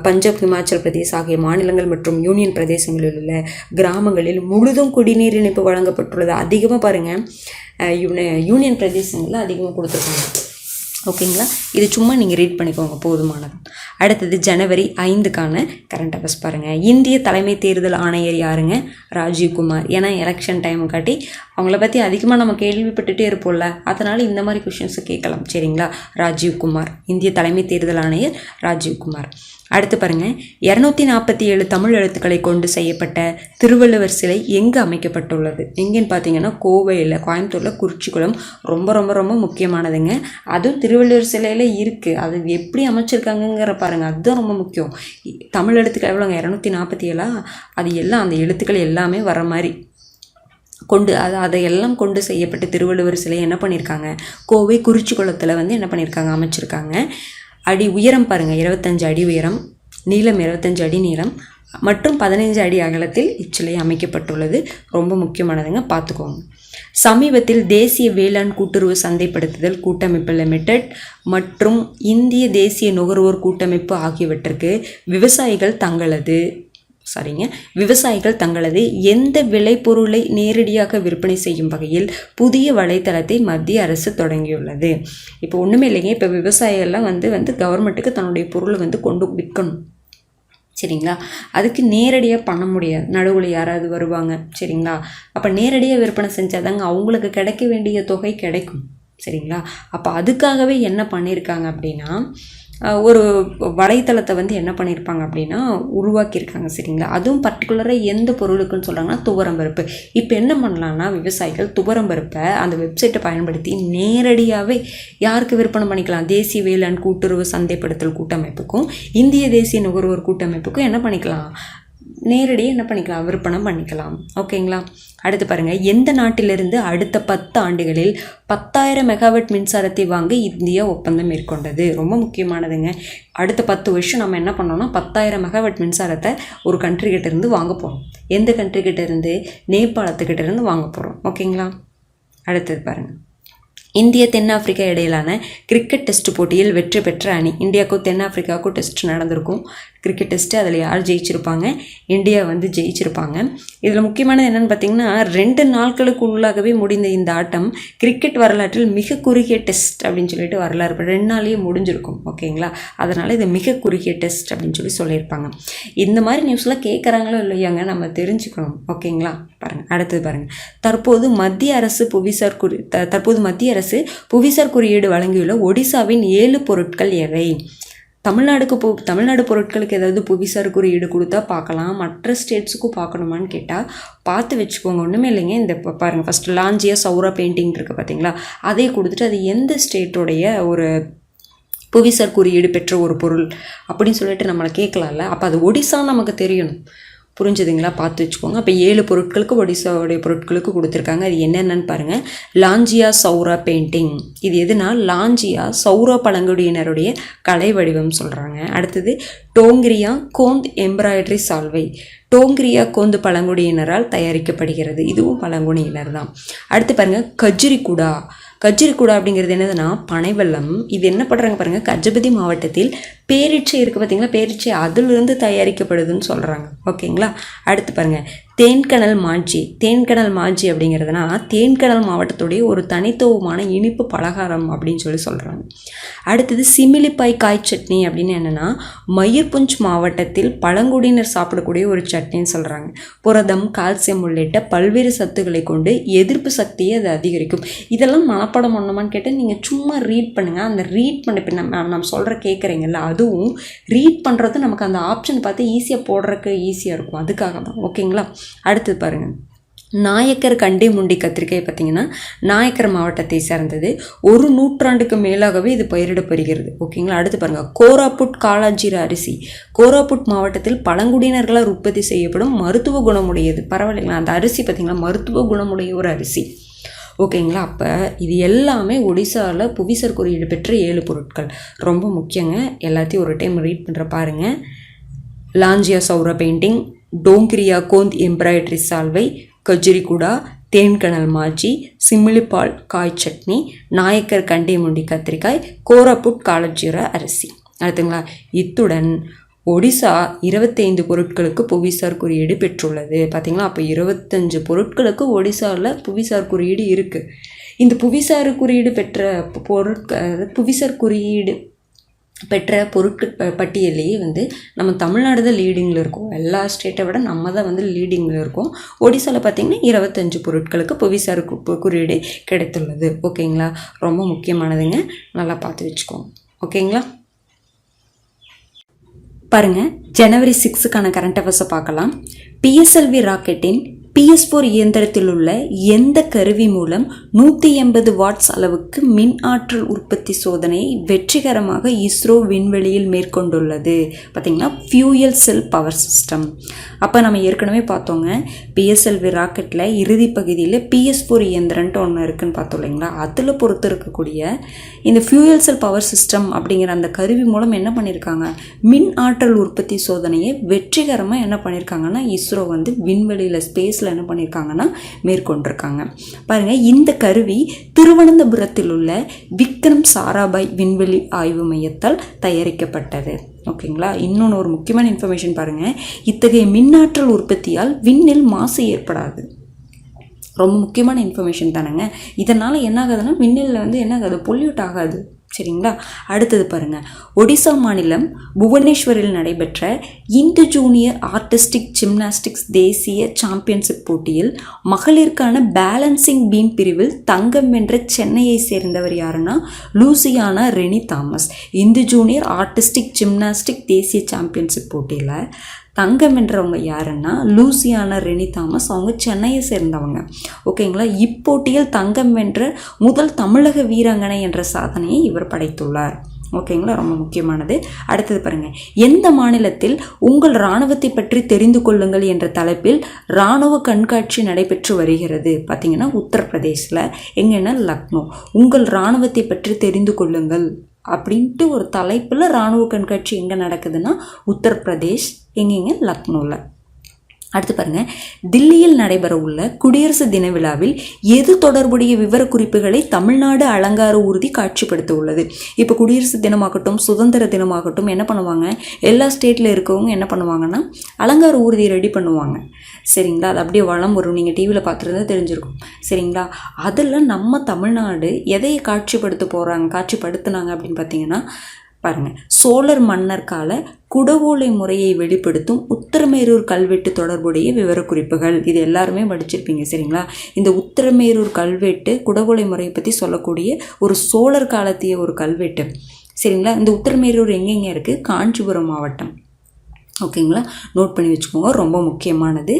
பஞ்சாப், ஹிமாச்சல் பிரதேஷ் ஆகிய மாநிலங்கள் மற்றும் யூனியன் பிரதேசங்களில் உள்ள கிராமங்களில் முழுதும் குடிநீர் இணைப்பு வழங்கப்பட்டுள்ளது. அதிகமாக பாருங்கள், யூனியன் பிரதேசங்களில் அதிகமாக கொடுத்துருக்காங்க. ஓகேங்களா, இது சும்மா நீங்கள் ரீட் பண்ணிக்கோங்க, போதுமானது. அடுத்தது ஜனவரி 5க்கான கரண்ட் அஃபேர்ஸ் பாருங்கள். இந்திய தலைமை தேர்தல் ஆணையர் யாருங்க? ராஜீவ்குமார். ஏன்னா எலெக்ஷன் டைம் காட்டி அவங்கள பற்றி அதிகமாக நம்ம கேள்விப்பட்டுகிட்டே இருப்போம்ல, அதனால் இந்த மாதிரி கொஷின்ஸை கேட்கலாம். சரிங்களா, ராஜீவ்குமார், இந்திய தலைமை தேர்தல் ஆணையர் ராஜீவ்குமார். அடுத்து பாருங்கள், 247 தமிழ் எழுத்துக்களை கொண்டு செய்யப்பட்ட திருவள்ளுவர் சிலை எங்கே அமைக்கப்பட்டுள்ளது? எங்கேன்னு பார்த்தீங்கன்னா கோவையில், கோயம்புத்தூரில் குறிச்சிக்குளம். ரொம்ப ரொம்ப ரொம்ப முக்கியமானதுங்க. அதுவும் திருவள்ளுவர் சிலையில் இருக்குது. அது எப்படி அமைச்சிருக்காங்கங்கிற பாருங்கள், அதுதான் ரொம்ப முக்கியம். தமிழ் எழுத்துக்கள் எவ்வளோங்க? 247. அது எல்லாம் அந்த எழுத்துக்கள் எல்லாமே வர மாதிரி கொண்டு அதையெல்லாம் கொண்டு செய்யப்பட்ட திருவள்ளுவர் சிலை என்ன பண்ணியிருக்காங்க? கோவை குறிச்சிக்குளத்தில் வந்து என்ன பண்ணியிருக்காங்க? அமைச்சிருக்காங்க. அடி உயரம் பாருங்கள், 25 அடி உயரம், நீளம் 25 அடி நீளம் மற்றும் 15 அடி அகலத்தில் இச்சிலை அமைக்கப்பட்டுள்ளது. ரொம்ப முக்கியமானதுங்க, பார்த்துக்கோங்க. சமீபத்தில் தேசிய வேளாண் கூட்டுறவு சந்தைப்படுத்துதல் கூட்டமைப்பு லிமிடெட் மற்றும் இந்திய தேசிய நுகர்வோர் கூட்டமைப்பு ஆகியவற்றுக்கு விவசாயிகள் தங்களது எந்த விளைபொருளை நேரடியாக விற்பனை செய்யும் வகையில் புதிய வலைத்தளத்தை மத்திய அரசு தொடங்கியுள்ளது. இப்போ ஒன்றுமே இல்லைங்க, இப்போ விவசாயிகள்லாம் வந்து கவர்மெண்ட்டுக்கு தன்னுடைய பொருளை வந்து கொண்டு விற்கணும். சரிங்களா, அதுக்கு நேரடியாக பண்ண முடியாது, நடுவில் யாராவது வருவாங்க. சரிங்களா, அப்போ நேரடியாக விற்பனை செஞ்சாதாங்க அவங்களுக்கு கிடைக்க வேண்டிய தொகை கிடைக்கும். சரிங்களா, அப்போ அதுக்காகவே என்ன பண்ணியிருக்காங்க அப்படின்னா, ஒரு வலைத்தளத்தை வந்து என்ன பண்ணியிருப்பாங்க அப்படின்னா உருவாக்கியிருக்காங்க. சரிங்களா, அதுவும் பர்டிகுலராக எந்த பொருளுக்குன்னு சொல்கிறாங்கன்னா துவரம்பருப்பு. இப்போ என்ன பண்ணலான்னா விவசாயிகள் துவரம்பருப்பை அந்த வெப்சைட்டை பயன்படுத்தி நேரடியாகவே யாருக்கு விற்பனை பண்ணிக்கலாம்? தேசிய வேளாண் கூட்டுறவு சந்தைப்படுத்தல் கூட்டமைப்புக்கும் இந்திய தேசிய நுகர்வோர் கூட்டமைப்புக்கும் என்ன பண்ணிக்கலாம்? நேரடியாக என்ன பண்ணிக்கலாம்? விற்பனை பண்ணிக்கலாம். ஓகேங்களா. அடுத்து பாருங்கள், எந்த நாட்டிலிருந்து அடுத்த 10 ஆண்டுகளில் 10,000 மெகாவாட் மின்சாரத்தை வாங்க இந்தியா ஒப்பந்தம் மேற்கொண்டது? ரொம்ப முக்கியமானதுங்க. அடுத்த 10 வருஷம் நம்ம என்ன பண்ணோம்னா 10,000 மெகாவாட் மின்சாரத்தை ஒரு கண்ட்ரிகிட்ட இருந்து வாங்க போகிறோம். எந்த கண்ட்ரிகிட்ட இருந்து? நேபாளத்துக்கிட்ட இருந்து வாங்க போகிறோம். ஓகேங்களா. அடுத்தது பாருங்கள், இந்திய தென்னாப்பிரிக்கா இடையிலான கிரிக்கெட் டெஸ்ட் போட்டியில் வெற்றி பெற்ற அணி. இந்தியாவுக்கும் தென்னாப்பிரிக்காவுக்கும் டெஸ்ட் நடந்திருக்கும், கிரிக்கெட் டெஸ்ட்டு. அதில் யார் ஜெயிச்சிருப்பாங்க? இந்தியா வந்து ஜெயிச்சிருப்பாங்க. இதில் முக்கியமானது என்னென்னு பார்த்தீங்கன்னா 2 நாட்களுக்கு உள்ளாகவே முடிந்த இந்த ஆட்டம் கிரிக்கெட் வரலாற்றில் மிக குறுகிய டெஸ்ட் அப்படின்னு சொல்லிட்டு வரலாறு 2 நாள்லேயே முடிஞ்சிருக்கும். ஓகேங்களா, அதனால் இது மிக குறுகிய டெஸ்ட் அப்படின்னு சொல்லியிருப்பாங்க. இந்த மாதிரி நியூஸ்லாம் கேட்குறாங்களோ இல்லையாங்க, நம்ம தெரிஞ்சுக்கணும். ஓகேங்களா. பாருங்கள், அடுத்தது பாருங்கள், தற்போது மத்திய அரசு புவிசார் குறியீடு வழங்கியுள்ள ஒடிசாவின் 7 பொருட்கள் எவை? தமிழ்நாடு பொருட்களுக்கு ஏதாவது புவிசார் குறியீடு கொடுத்தா பார்க்கலாம், மற்ற ஸ்டேட்ஸுக்கும் பார்க்கணுமான்னு கேட்டால் பார்த்து வச்சுக்கோங்க. ஒன்றுமே இல்லைங்க. இந்த பாருங்கள், ஃபஸ்ட்டு லாஞ்சியா சௌரா பெயிண்டிங் இருக்குது பார்த்தீங்களா, அதே கொடுத்துட்டு அது எந்த ஸ்டேட்டோடைய ஒரு புவிசார் குறியீடு பெற்ற ஒரு பொருள் அப்படின்னு சொல்லிட்டு நம்மளை கேட்கலாம்ல. அப்போ அது ஒடிசா நமக்கு தெரியணும். புரிஞ்சுதுங்களா? பார்த்து வச்சுக்கோங்க. அப்போ 7 பொருட்களுக்கு ஒடிசாவுடைய பொருட்களுக்கு கொடுத்துருக்காங்க. அது என்னென்னு பாருங்கள். லாஞ்சியா சௌரா பெயிண்டிங், இது எதுனா லாஞ்சியா சௌரா பழங்குடியினருடைய கலை வடிவம் சொல்கிறாங்க. அடுத்தது டோங்கிரியா கோந்த் எம்ப்ராய்டரி சால்வை, டோங்கிரியா கோந்து பழங்குடியினரால் தயாரிக்கப்படுகிறது. இதுவும் பழங்குடியினர் தான். அடுத்து பாருங்கள், கஜ்ரிகுடா அப்படிங்கிறது என்னதுன்னா பனைவெல்லம். இது என்ன பண்ணுறாங்க பாருங்கள், கஜபதி மாவட்டத்தில் பேரிச்சை இருக்குது பார்த்தீங்களா, பேரிச்சை அதிலிருந்து தயாரிக்கப்படுதுன்னு சொல்கிறாங்க. ஓகேங்களா. அடுத்து பாருங்கள், தேன்கடல் மாஞ்சி அப்படிங்கிறதுனா தேன்கடல் மாவட்டத்துடைய ஒரு தனித்துவமான இனிப்பு பலகாரம் அப்படின்னு சொல்கிறாங்க. அடுத்தது சிமிலிப்பாய் காய் சட்னி அப்படின்னு என்னென்னா மயூர்புஞ்ச் மாவட்டத்தில் பழங்குடியினர் சாப்பிடக்கூடிய ஒரு சட்னின்னு சொல்கிறாங்க. புரதம், கால்சியம் உள்ளிட்ட பல்வேறு சத்துக்களை கொண்டு எதிர்ப்பு சக்தியை அது அதிகரிக்கும். இதெல்லாம் மனப்பாடம் பண்ணணுமான்னு கேட்டால் நீங்கள் சும்மா ரீட் பண்ணுங்கள். அந்த ரீட் பண்ண இப்போ நம்ம சொல்கிற கேட்குறீங்கல்ல, அதுவும் ரீட் பண்ணுறது நமக்கு அந்த ஆப்ஷன் பார்த்து ஈஸியாக போடுறதுக்கு ஈஸியாக இருக்கும். அதுக்காக தான். ஓகேங்களா. அடுத்தது பாருங்கள், நாயக்கர் கண்டிமுண்டி கத்திரிக்காய் பார்த்தீங்கன்னா நாயக்கர் மாவட்டத்தை சேர்ந்தது. 1 நூற்றாண்டுக்கு மேலாகவே இது பயிரிடப்படுகிறது. ஓகேங்களா. அடுத்து பாருங்கள், கோராப்புட் காலாஜீரா அரிசி, கோராப்புட் மாவட்டத்தில் பழங்குடியினர்களால் உற்பத்தி செய்யப்படும் மருத்துவ குணமுடையது. பரவாயில்லைங்களா, அந்த அரிசி பார்த்திங்களா மருத்துவ குணமுடைய ஒரு அரிசி. ஓகேங்களா. அப்போ இது எல்லாமே ஒடிசாவில் புவிசார் குறியீடு பெற்ற 7 பொருட்கள். ரொம்ப முக்கியங்க, எல்லாத்தையும் ஒரு டைம் ரீட் பண்ணுற பாருங்கள். லாஞ்சியா சௌரா பெயிண்டிங், டோங்கிரியா கோந்த் எம்ப்ராய்டரி சால்வை, கஜ்ரிகுடா, தேன்கடல் மாஞ்சி, சிமிலிப்பால் காய் சட்னி, நாயக்கர் கண்டிமுண்டி கத்திரிக்காய், கோராப்புட் காலஜீரா அரிசி. அடுத்துங்களா. இத்துடன் ஒடிசா 25 பொருட்களுக்கு புவிசார் குறியீடு பெற்றுள்ளது. பார்த்தீங்களா. அப்போ 25 பொருட்களுக்கு ஒடிசாவில் புவிசார் குறியீடு இருக்குது. இந்த புவிசார் குறியீடு பெற்ற புவிசார் குறியீடு பெற்ற பொருட்கள் பட்டியலையே வந்து நம்ம தமிழ்நாடு தான் லீடிங்கில் இருக்கோம். எல்லா ஸ்டேட்டை விட நம்ம தான் வந்து லீடிங்கில் இருக்கோம். ஒடிசாவில் பார்த்திங்கன்னா 25 பொருட்களுக்கு புவிசார் குறியீடு கிடைத்துள்ளது. ஓகேங்களா, ரொம்ப முக்கியமானதுங்க, நல்லா பார்த்து வச்சுக்கோங்க. ஓகேங்களா, பாருங்கள் ஜனவரி 6க்கான கரண்ட் அஃபேர்ஸை பார்க்கலாம். பிஎஸ்எல்வி ராக்கெட்டின் PS4 இயந்திரத்தில் உள்ள எந்த கருவி மூலம் 180 வாட்ஸ் அளவுக்கு மின் ஆற்றல் உற்பத்தி சோதனையை வெற்றிகரமாக இஸ்ரோ விண்வெளியில் மேற்கொண்டுள்ளது? பார்த்திங்கன்னா ஃபியூயல் செல் பவர் சிஸ்டம். அப்போ நம்ம ஏற்கனவே பார்த்தோங்க, பிஎஸ்எல்வி ராக்கெட்டில் இறுதி பகுதியில் PS4 இயந்திரன்ட்டு ஒன்று இருக்குதுன்னு பார்த்தோம் இல்லைங்களா. அதில் பொறுத்து இருக்கக்கூடிய இந்த ஃபியூயல் செல் பவர் சிஸ்டம் அப்படிங்கிற அந்த கருவி மூலம் என்ன பண்ணியிருக்காங்க, மின் ஆற்றல் உற்பத்தி சோதனையை வெற்றிகரமாக என்ன பண்ணியிருக்காங்கன்னா இஸ்ரோ வந்து விண்வெளியில் ஸ்பேஸ் என்ன பண்ணியிருக்காங்கன்னா மேற்கொண்டிருக்காங்க. பாருங்க, இந்த கருவி திருவனந்தபுரத்தில் உள்ள விக்ரம் சாராபாய் விண்வெளி ஆய்வு மையத்தால் தயாரிக்கப்பட்டது. ஓகேங்களா, இன்னொன்று ஒரு முக்கியமான இன்ஃபர்மேஷன் பாருங்க, இத்தகைய மின்னாற்றல் உற்பத்தியால் விண்ணில் மாசு ஏற்படாது. ரொம்ப முக்கியமான இன்ஃபர்மேஷன் தானேங்க. இதனால் என்ன ஆகுதுன்னா விண்ணில் வந்து என்ன ஆகாது, பொல்யூட் ஆகாது. சரிங்களா, அடுத்தது பாருங்கள், ஒடிசா மாநிலம் புவனேஸ்வரில் நடைபெற்ற இந்து ஜூனியர் ஆர்டிஸ்டிக் ஜிம்னாஸ்டிக்ஸ் தேசிய சாம்பியன்ஷிப் போட்டியில் மகளிருக்கான பேலன்சிங் பீம் பிரிவில் தங்கம் வென்ற சென்னையை சேர்ந்தவர் யாருன்னா Louisiana Rennie Thomas. Hindu junior artistic gymnastic தேசிய சாம்பியன்ஷிப் போட்டியில் தங்கம் வென்றவங்க யாருன்னா லூசியானா ரெனி தாமஸ். அவங்க சென்னையை சேர்ந்தவங்க. ஓகேங்களா, இப்போட்டியில் தங்கம் வென்ற முதல் தமிழக வீராங்கனை என்ற சாதனையை இவர் படைத்துள்ளார். ஓகேங்களா, ரொம்ப முக்கியமானது. அடுத்தது பாருங்கள், எந்த மாநிலத்தில் உங்கள் இராணுவத்தை பற்றி தெரிந்து கொள்ளுங்கள் என்ற தலைப்பில் இராணுவ கண்காட்சி நடைபெற்று வருகிறது? பார்த்தீங்கன்னா உத்தரப்பிரதேசில். எங்கன்னா லக்னோ. உங்கள் இராணுவத்தை பற்றி தெரிந்து கொள்ளுங்கள் அப்படின்ட்டு ஒரு தலைப்பில் இராணுவ கண்காட்சி எங்கே நடக்குதுன்னா உத்தரப்பிரதேஷ். எங்கெங்க, லக்னோவில். அடுத்து பாருங்கள், தில்லியில் நடைபெற உள்ள குடியரசு தின விழாவில் எது தொடர்புடைய விவரக்குறிப்புகளை தமிழ்நாடு அலங்கார ஊர்தி காட்சிப்படுத்த உள்ளது? இப்போ குடியரசு தினமாகட்டும் சுதந்திர தினமாகட்டும் என்ன பண்ணுவாங்க, எல்லா ஸ்டேட்டில் இருக்கவங்க என்ன பண்ணுவாங்கன்னா அலங்கார ஊர்தியை ரெடி பண்ணுவாங்க. சரிங்களா, அது அப்படியே வளம் வரும். நீங்கள் டிவியில் பார்த்துருந்தா தெரிஞ்சிருக்கும். சரிங்களா, அதில் நம்ம தமிழ்நாடு எதை காட்சிப்படுத்தினாங்க அப்படின்னு பார்த்தீங்கன்னா பாருங்கள், சோழர் மன்னர் கால குடவோலை முறையை வெளிப்படுத்தும் உத்தரமேரூர் கல்வெட்டு தொடர்புடைய விவரக்குறிப்புகள். இது எல்லாருமே படிச்சிருப்பீங்க. சரிங்களா, இந்த உத்தரமேரூர் கல்வெட்டு குடவோலை முறையை பற்றி சொல்லக்கூடிய ஒரு சோழர் காலத்திய ஒரு கல்வெட்டு. சரிங்களா, இந்த உத்தரமேரூர் எங்கெங்க இருக்குது, காஞ்சிபுரம் மாவட்டம். ஓகேங்களா, நோட் பண்ணி வச்சுக்கோங்க, ரொம்ப முக்கியமானது.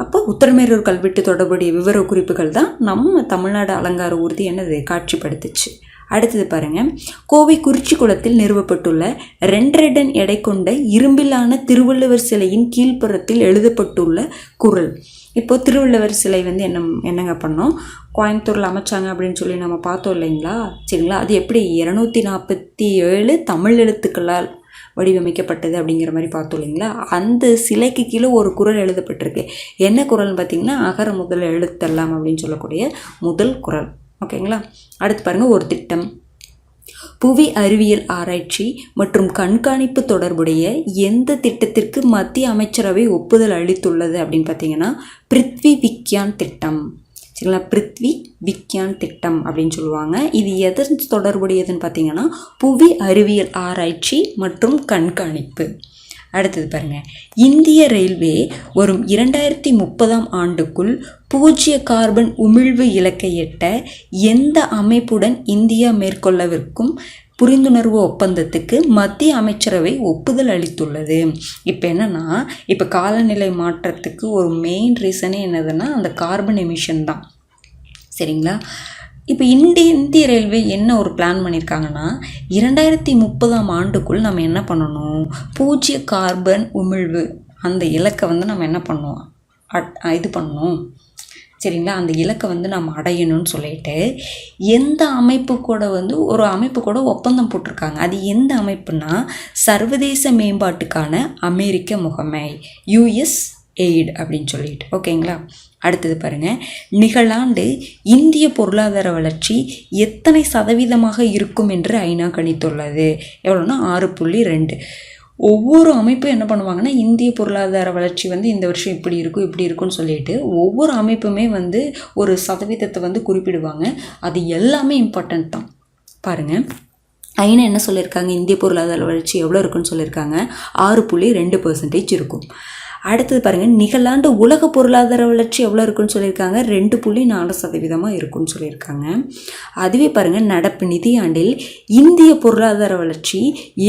அப்போ உத்தரமேரூர் கல்வெட்டு தொடர்புடைய விவரக்குறிப்புகள் தான் நம்ம தமிழ்நாடு அலங்கார ஊர்தி என்னது காட்சிப்படுத்துச்சு. அடுத்தது பாருங்கள், கோவை குறிச்சிக்குளத்தில் நிறுவப்பட்டுள்ள 2 டன் எடை கொண்ட இரும்பிலான திருவள்ளுவர் சிலையின் கீழ்ப்புறத்தில் எழுதப்பட்டுள்ள குறள். இப்போ திருவள்ளுவர் சிலை வந்து என்னங்க பண்ணோம், கோயம்புத்தூரில் அமைச்சாங்க அப்படின்னு சொல்லி நம்ம பார்த்தோம் இல்லைங்களா. சரிங்களா, அது எப்படி 247 தமிழ் எழுத்துக்களால் வடிவமைக்கப்பட்டது அப்படிங்கிற மாதிரி பார்த்தோம் இல்லைங்களா. அந்த சிலைக்கு கீழே ஒரு குறள் எழுதப்பட்டிருக்கு. என்ன குறள்னு பார்த்தீங்கன்னா அகர முதல் எழுத்தெல்லாம் அப்படின்னு சொல்லக்கூடிய முதல் குறள். ஓகேங்களா, அடுத்து பாருங்கள், ஒரு திட்டம். புவி அறிவியல் ஆராய்ச்சி மற்றும் கண்காணிப்பு தொடர்புடைய எந்த திட்டத்திற்கு மத்திய அமைச்சரவை ஒப்புதல் அளித்துள்ளது அப்படின்னு பார்த்தீங்கன்னா பிருத்வி விக்யான் திட்டம். சரிங்களா, பிருத்வி விக்யான் திட்டம் அப்படின்னு சொல்லுவாங்க. இது எதன் தொடர்புடையதுன்னு பார்த்தீங்கன்னா புவி அறிவியல் ஆராய்ச்சி மற்றும் கண்காணிப்பு. அடுத்தது பாருங்கள், இந்திய ரயில்வே வரும் 2030ஆம் ஆண்டுக்குள் 0 கார்பன் உமிழ்வு இலக்கை எட்ட எந்த அமைப்புடன் இந்தியா மேற்கொள்ளவிருக்கும் புரிந்துணர்வு ஒப்பந்தத்துக்கு மத்திய அமைச்சரவை ஒப்புதல் அளித்துள்ளது. இப்போ என்னென்னா, இப்போ காலநிலை மாற்றத்துக்கு ஒரு மெயின் ரீசனே என்னதுன்னா அந்த கார்பன் எமிஷன் தான். சரிங்களா, இப்போ இந்திய ரயில்வே என்ன ஒரு பிளான் பண்ணியிருக்காங்கன்னா 2030ஆம் ஆண்டுக்குள் நம்ம என்ன பண்ணணும், 0 கார்பன் உமிழ்வு அந்த இலக்கை வந்து நம்ம என்ன பண்ணணும், இது பண்ணணும். சரிங்களா, அந்த இலக்கை வந்து நம்ம அடையணும்னு சொல்லிட்டு எந்த அமைப்பு கூட ஒப்பந்தம் போட்டிருக்காங்க. அது எந்த அமைப்புனா சர்வதேச மேம்பாட்டுக்கான அமெரிக்க முகமை, USAID அப்படின்னு சொல்லிட்டு. ஓகேங்களா, அடுத்தது பாருங்கள், நிகழாண்டு இந்திய பொருளாதார வளர்ச்சி எத்தனை % இருக்கும் என்று ஐநா கணித்துள்ளது. எவ்வளோன்னா 6.2. ஒவ்வொரு அமைப்பும் என்ன பண்ணுவாங்கன்னா இந்திய பொருளாதார வளர்ச்சி வந்து இந்த வருஷம் இப்படி இருக்குன்னு சொல்லிட்டு ஒவ்வொரு அமைப்புமே வந்து ஒரு சதவீதத்தை வந்து குறிப்பிடுவாங்க. அது எல்லாமே இம்பார்ட்டன்ட் தான். பாருங்கள், ஐநா என்ன சொல்லியிருக்காங்க, இந்திய பொருளாதார வளர்ச்சி எவ்வளோ இருக்குன்னு சொல்லியிருக்காங்க, 6.2% இருக்கும். அடுத்தது பாருங்கள், நிகழாண்டு உலக பொருளாதார வளர்ச்சி எவ்வளோ இருக்குன்னு சொல்லியிருக்காங்க, 2.4% இருக்குன்னு சொல்லியிருக்காங்க. அதுவே பாருங்கள், நடப்பு நிதியாண்டில் இந்திய பொருளாதார வளர்ச்சி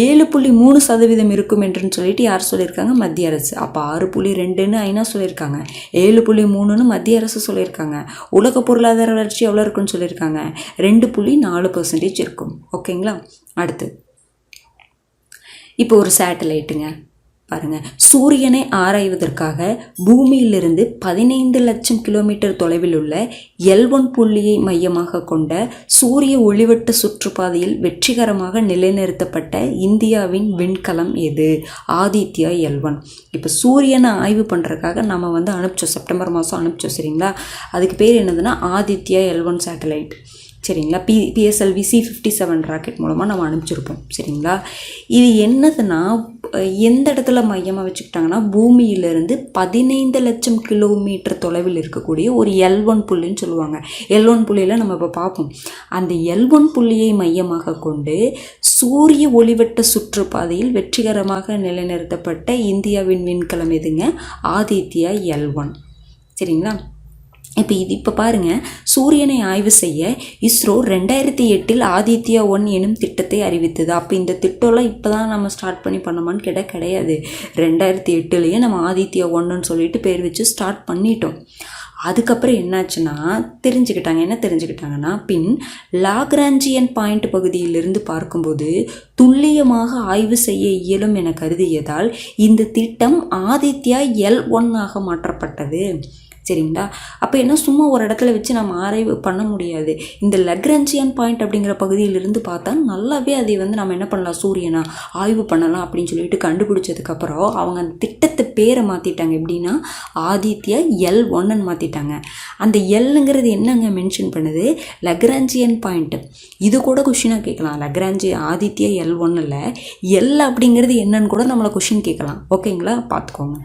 7.3% இருக்கும் என்றுன்னு சொல்லிட்டு யார் சொல்லியிருக்காங்க, மத்திய அரசு. அப்போ 6.2ன்னு ஐநா சொல்லியிருக்காங்க, 7.3ன்னு மத்திய அரசு சொல்லியிருக்காங்க. உலக பொருளாதார வளர்ச்சி எவ்வளோ இருக்குன்னு சொல்லியிருக்காங்க, 2.4% இருக்கும். ஓகேங்களா. அடுத்து இப்போ ஒரு சேட்டலைட்டுங்க. பாருங்கள், சூரியனை ஆராய்வதற்காக பூமியிலிருந்து 15 லட்சம் கிலோமீட்டர் தொலைவில் உள்ள L1 புள்ளியை மையமாக கொண்ட சூரிய ஒளிவட்ட சுற்றுப்பாதையில் வெற்றிகரமாக நிலைநிறுத்தப்பட்ட இந்தியாவின் விண்கலம் எது? ஆதித்யா L1. இப்போ சூரியனை ஆய்வு பண்ணுறதுக்காக நம்ம வந்து அனுப்பிச்சோம், செப்டம்பர் மாதம் அனுப்பிச்சோம். சரிங்களா. அதுக்கு பேர் என்னதுன்னா ஆதித்யா L1 சேட்டலைட். சரிங்களா. PSLV C-57 ராக்கெட் மூலமாக நம்ம அனுப்பிச்சிருப்போம். சரிங்களா. இது என்னதுன்னா எந்த இடத்துல மையமாக வச்சுக்கிட்டாங்கன்னா பூமியிலிருந்து 15 லட்சம் கிலோமீட்டர் தொலைவில் இருக்கக்கூடிய ஒரு L1 புள்ளின்னு சொல்லுவாங்க. L1 புள்ளியில் நம்ம இப்போ பார்ப்போம். அந்த L1 புள்ளியை மையமாக கொண்டு சூரிய ஒளிவட்ட சுற்றுப்பாதையில் வெற்றிகரமாக நிலைநிறுத்தப்பட்ட இந்தியாவின் விண்கலம் எதுங்க? ஆதித்யா L1. சரிங்களா. இப்போ பாருங்கள், சூரியனை ஆய்வு செய்ய இஸ்ரோ 2008 ஆதித்யா 1 எனும் திட்டத்தை அறிவித்தது. அப்போ இந்த திட்டம்லாம் இப்போ தான் நம்ம ஸ்டார்ட் பண்ணோமான்னு கேட்டால் கிடையாது. 2008 நம்ம ஆதித்யா 1ன்னு சொல்லிட்டு பேர் வச்சு ஸ்டார்ட் பண்ணிட்டோம். அதுக்கப்புறம் என்னாச்சுன்னா என்ன தெரிஞ்சுக்கிட்டாங்கன்னா பின் லாக்ராஞ்சியன் பாயிண்ட் பகுதியிலிருந்து பார்க்கும்போது துல்லியமாக ஆய்வு செய்ய இயலும் என கருதியதால் இந்த திட்டம் ஆதித்யா L1 மாற்றப்பட்டது. சரிங்களா. அப்போ என்ன சும்மா ஒரு இடத்துல வச்சு நம்ம ஆராய்வு பண்ண முடியாது. இந்த லக்ராஞ்சியன் பாயிண்ட் அப்படிங்கிற பகுதியிலிருந்து பார்த்தா நல்லாவே அதை வந்து நம்ம என்ன பண்ணலாம், சூரியனா ஆய்வு பண்ணலாம் அப்படின்னு சொல்லிட்டு கண்டுபிடிச்சதுக்கப்புறம் அவங்க அந்த திட்டத்தை பேரை மாற்றிட்டாங்க. எப்படின்னா ஆதித்யா L1 மாற்றிட்டாங்க. அந்த எல்லுங்கிறது என்னங்க மென்ஷன் பண்ணுது, லக்ராஞ்சியன் பாயிண்ட். இது கூட கொஷினாக கேட்கலாம். ஆதித்யா L1ல் எல் அப்படிங்கிறது என்னன்னு கூட நம்மளை கொஷின் கேட்கலாம். ஓகேங்களா, பார்த்துக்கோங்க.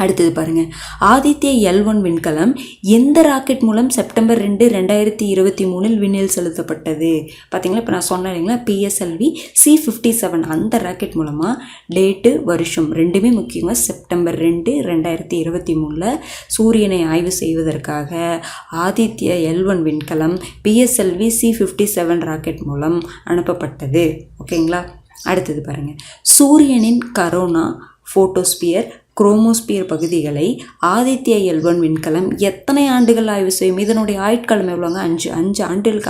அடுத்தது பாருங்கள், ஆதித்யா L1 விண்கலம் எந்த ராக்கெட் மூலம் செப்டம்பர் 2, 2023 விண்ணில் செலுத்தப்பட்டது? பார்த்தீங்களா, இப்போ நான் சொன்னேன் இல்லைங்களா, PSLV C-57 அந்த ராக்கெட் மூலமாக டேட்டு வருஷம் ரெண்டுமே முக்கியமாக செப்டம்பர் 2, 2023 சூரியனை ஆய்வு செய்வதற்காக ஆதித்யா L1 விண்கலம் PSLV C-57 ராக்கெட் மூலம் அனுப்பப்பட்டது. ஓகேங்களா. அடுத்தது பாருங்கள், சூரியனின் கரோனா, ஃபோட்டோஸ்பியர், குரோமோஸ்பியர் பகுதிகளை ஆதித்யா L1 விண்கலம் எத்தனை ஆண்டுகள் ஆய்வு செய்யும்? இதனுடைய ஆயுட்காலம் எவ்வளோங்க? 5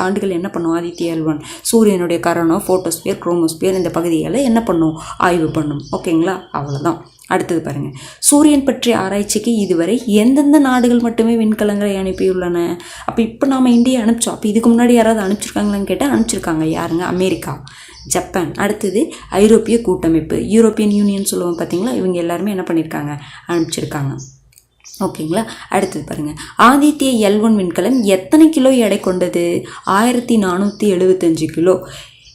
ஆண்டுகள் என்ன பண்ணும் ஆதித்யா L1? சூரியனுடைய கரோனா, ஃபோட்டோஸ்பியர், குரோமோஸ்பியர் இந்த பகுதிகளை என்ன பண்ணும், ஆய்வு பண்ணும். ஓகேங்களா, அவ்வளோதான். அடுத்தது பாருங்கள், சூரியன் பற்றிய ஆராய்ச்சிக்கு இதுவரை எந்தெந்த நாடுகள் மட்டுமே விண்கலங்களை அனுப்பியுள்ளன? அப்போ இப்போ நாம் இந்தியா அனுப்பிச்சோம். அப்போ இதுக்கு முன்னாடி யாராவது அனுப்பிச்சிருக்காங்களான்னு கேட்டால் அனுப்பிச்சிருக்காங்க. யாருங்க? அமெரிக்கா, ஜப்பான், அடுத்தது ஐரோப்பிய கூட்டமைப்பு, யூரோப்பியன் யூனியன் சொல்லுவோம் பார்த்தீங்களா, இவங்க எல்லாருமே என்ன பண்ணியிருக்காங்க, அனுப்பிச்சிருக்காங்க. ஓகேங்களா. அடுத்தது பாருங்கள், ஆதித்யா L1 விண்கலம் எத்தனை கிலோ எடை கொண்டது? 1475 கிலோ.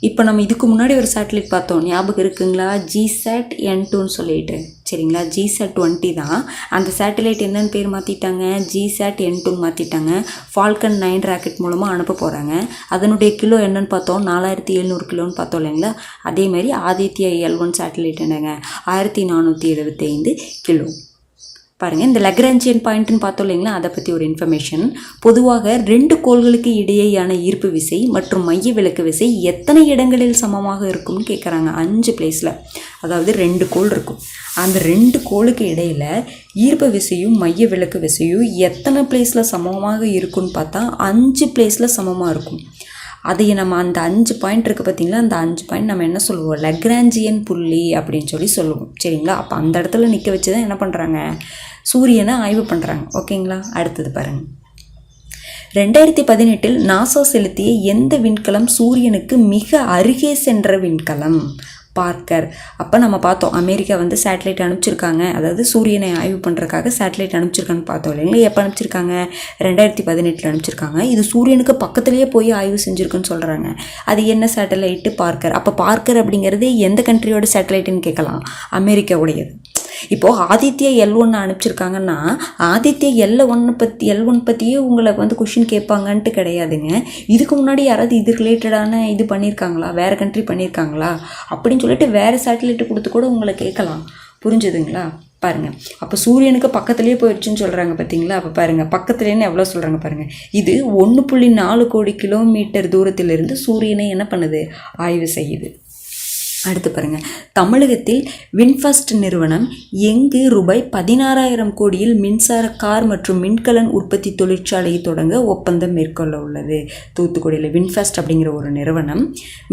இப்போ நம்ம இதுக்கு முன்னாடி ஒரு சேட்டலைட் பார்த்தோம், ஞாபகம் இருக்குங்களா? GSAT N2ன்னு சொல்லிட்டு. சரிங்களா. GSAT 20 தான். அந்த சேட்டலைட் என்னென்னு பேர் மாற்றிட்டாங்க, GSAT N2ன்னு மாற்றிட்டாங்க. ஃபால்கன் 9 ராக்கெட் மூலமாக அனுப்ப போகிறாங்க. அதனுடைய கிலோ என்னன்னு பார்த்தோம், 4700 கிலோன்னு பார்த்தோம் இல்லைங்களா. அதேமாதிரி ஆதித்யா L1 சேட்டலைட் என்னங்க, 1475 கிலோ. பாருங்கள், இந்த லக்ராஞ்சியன் பாயிண்ட்னு பார்த்தோம் இல்லைங்களா, அதை பற்றி ஒரு இன்ஃபர்மேஷன். பொதுவாக 2 கோள்களுக்கு இடையேயான ஈர்ப்பு விசை மற்றும் மைய விலக்கு விசை எத்தனை இடங்களில் சமமாக இருக்கும்னு கேட்குறாங்க. 5 பிளேஸில். அதாவது 2 கோள் இருக்கும், அந்த 2 கோளுக்கு இடையில் ஈர்ப்பு விசையும் மைய விலக்கு விசையும் எத்தனை பிளேஸில் சமமாக இருக்குன்னு பார்த்தா 5 பிளேஸில் சமமாக இருக்கும். அதையே நம்ம அந்த 5 பாயிண்ட் இருக்குது பார்த்தீங்களா, அந்த 5 பாயிண்ட் நம்ம என்ன சொல்லுவோம், லக்ராஞ்சியன் புள்ளி அப்படின்னு சொல்லுவோம். சரிங்களா. அப்போ அந்த இடத்துல நிற்க வச்சு தான் என்ன பண்ணுறாங்க, சூரியனை ஆய்வு பண்ணுறாங்க. ஓகேங்களா. அடுத்தது பாருங்கள், 2018 நாசா செலுத்திய எந்த விண்கலம் சூரியனுக்கு மிக அருகே சென்ற விண்கலம்? பார்க்கர். அப்போ நம்ம பார்த்தோம் அமெரிக்கா வந்து சேட்டலைட் அனுப்பிச்சிருக்காங்க, அதாவது சூரியனை ஆய்வு பண்ணுறதுக்காக சேட்டலைட் அனுப்பிச்சிருக்கான்னு பார்த்தோம் இல்லைங்களா. எப்போ அனுப்பிச்சிருக்காங்க? 2018 அனுப்பிச்சிருக்காங்க. இது சூரியனுக்கு பக்கத்துலேயே போய் ஆய்வு செஞ்சுருக்குன்னு சொல்கிறாங்க. அது என்ன சேட்டலைட்டு? பார்க்கர். அப்போ பார்க்கர் அப்படிங்கிறது எந்த கண்ட்ரியோட சேட்டலைட்டுன்னு கேட்கலாம், அமெரிக்காவுடையது. இப்போது ஆதித்யா L1 அனுப்பிச்சிருக்காங்கன்னா ஆதித்யா L1 பற்றியே உங்களை வந்து கொஷின் கேட்பாங்கன்ட்டு கிடையாதுங்க. இதுக்கு முன்னாடி யாராவது இது ரிலேட்டடான இது பண்ணியிருக்காங்களா, வேறு கண்ட்ரி பண்ணியிருக்காங்களா அப்படின்னு சொல்லிட்டு வேறு சேட்டலைட்டு கொடுத்து கூட உங்களை கேட்கலாம். புரிஞ்சுதுங்களா? பாருங்கள், அப்போ சூரியனுக்கு பக்கத்துலேயே போயிடுச்சுன்னு சொல்கிறாங்க பார்த்தீங்களா. அப்போ பாருங்கள், பக்கத்துலேன்னு எவ்வளோ சொல்கிறாங்க பாருங்கள். இது 1.4 கோடி கிலோமீட்டர் தூரத்திலிருந்து சூரியனை என்ன பண்ணுது? ஆய்வு செய்யுது. அடுத்து பாருங்கள், தமிழகத்தில் வின்ஃபாஸ்ட் நிறுவனம் எங்கு ரூபாய் 16,000 கோடியில் மின்சார கார் மற்றும் மின்கலன் உற்பத்தி தொழிற்சாலையை தொடங்க ஒப்பந்தம் மேற்கொள்ள உள்ளது. தூத்துக்குடியில் வின்ஃபாஸ்ட் அப்படிங்கிற ஒரு நிறுவனம்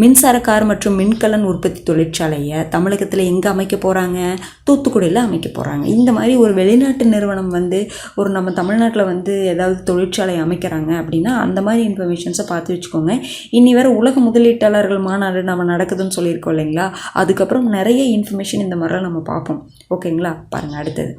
மின்சார கார் மற்றும் மின்கலன் உற்பத்தி தொழிற்சாலையை தமிழகத்தில் எங்கே அமைக்க போகிறாங்க? தூத்துக்குடியில் அமைக்க போகிறாங்க. இந்த மாதிரி ஒரு வெளிநாட்டு நிறுவனம் வந்து ஒரு நம்ம தமிழ்நாட்டில் வந்து ஏதாவது தொழிற்சாலை அமைக்கிறாங்க அப்படின்னா அந்த மாதிரி இன்ஃபர்மேஷன்ஸை பார்த்து வச்சுக்கோங்க. இனி வேறு உலக முதலீட்டாளர்கள் மாநாடு நம்ம நடக்குதுன்னு சொல்லியிருக்கோம் இல்லைங்களா. அதுக்கப்புறம் நிறைய இன்ஃபர்மேஷன் இந்த மாதிரிலாம் நம்ம பார்ப்போம். ஓகேங்களா? பாருங்கள், அடுத்தது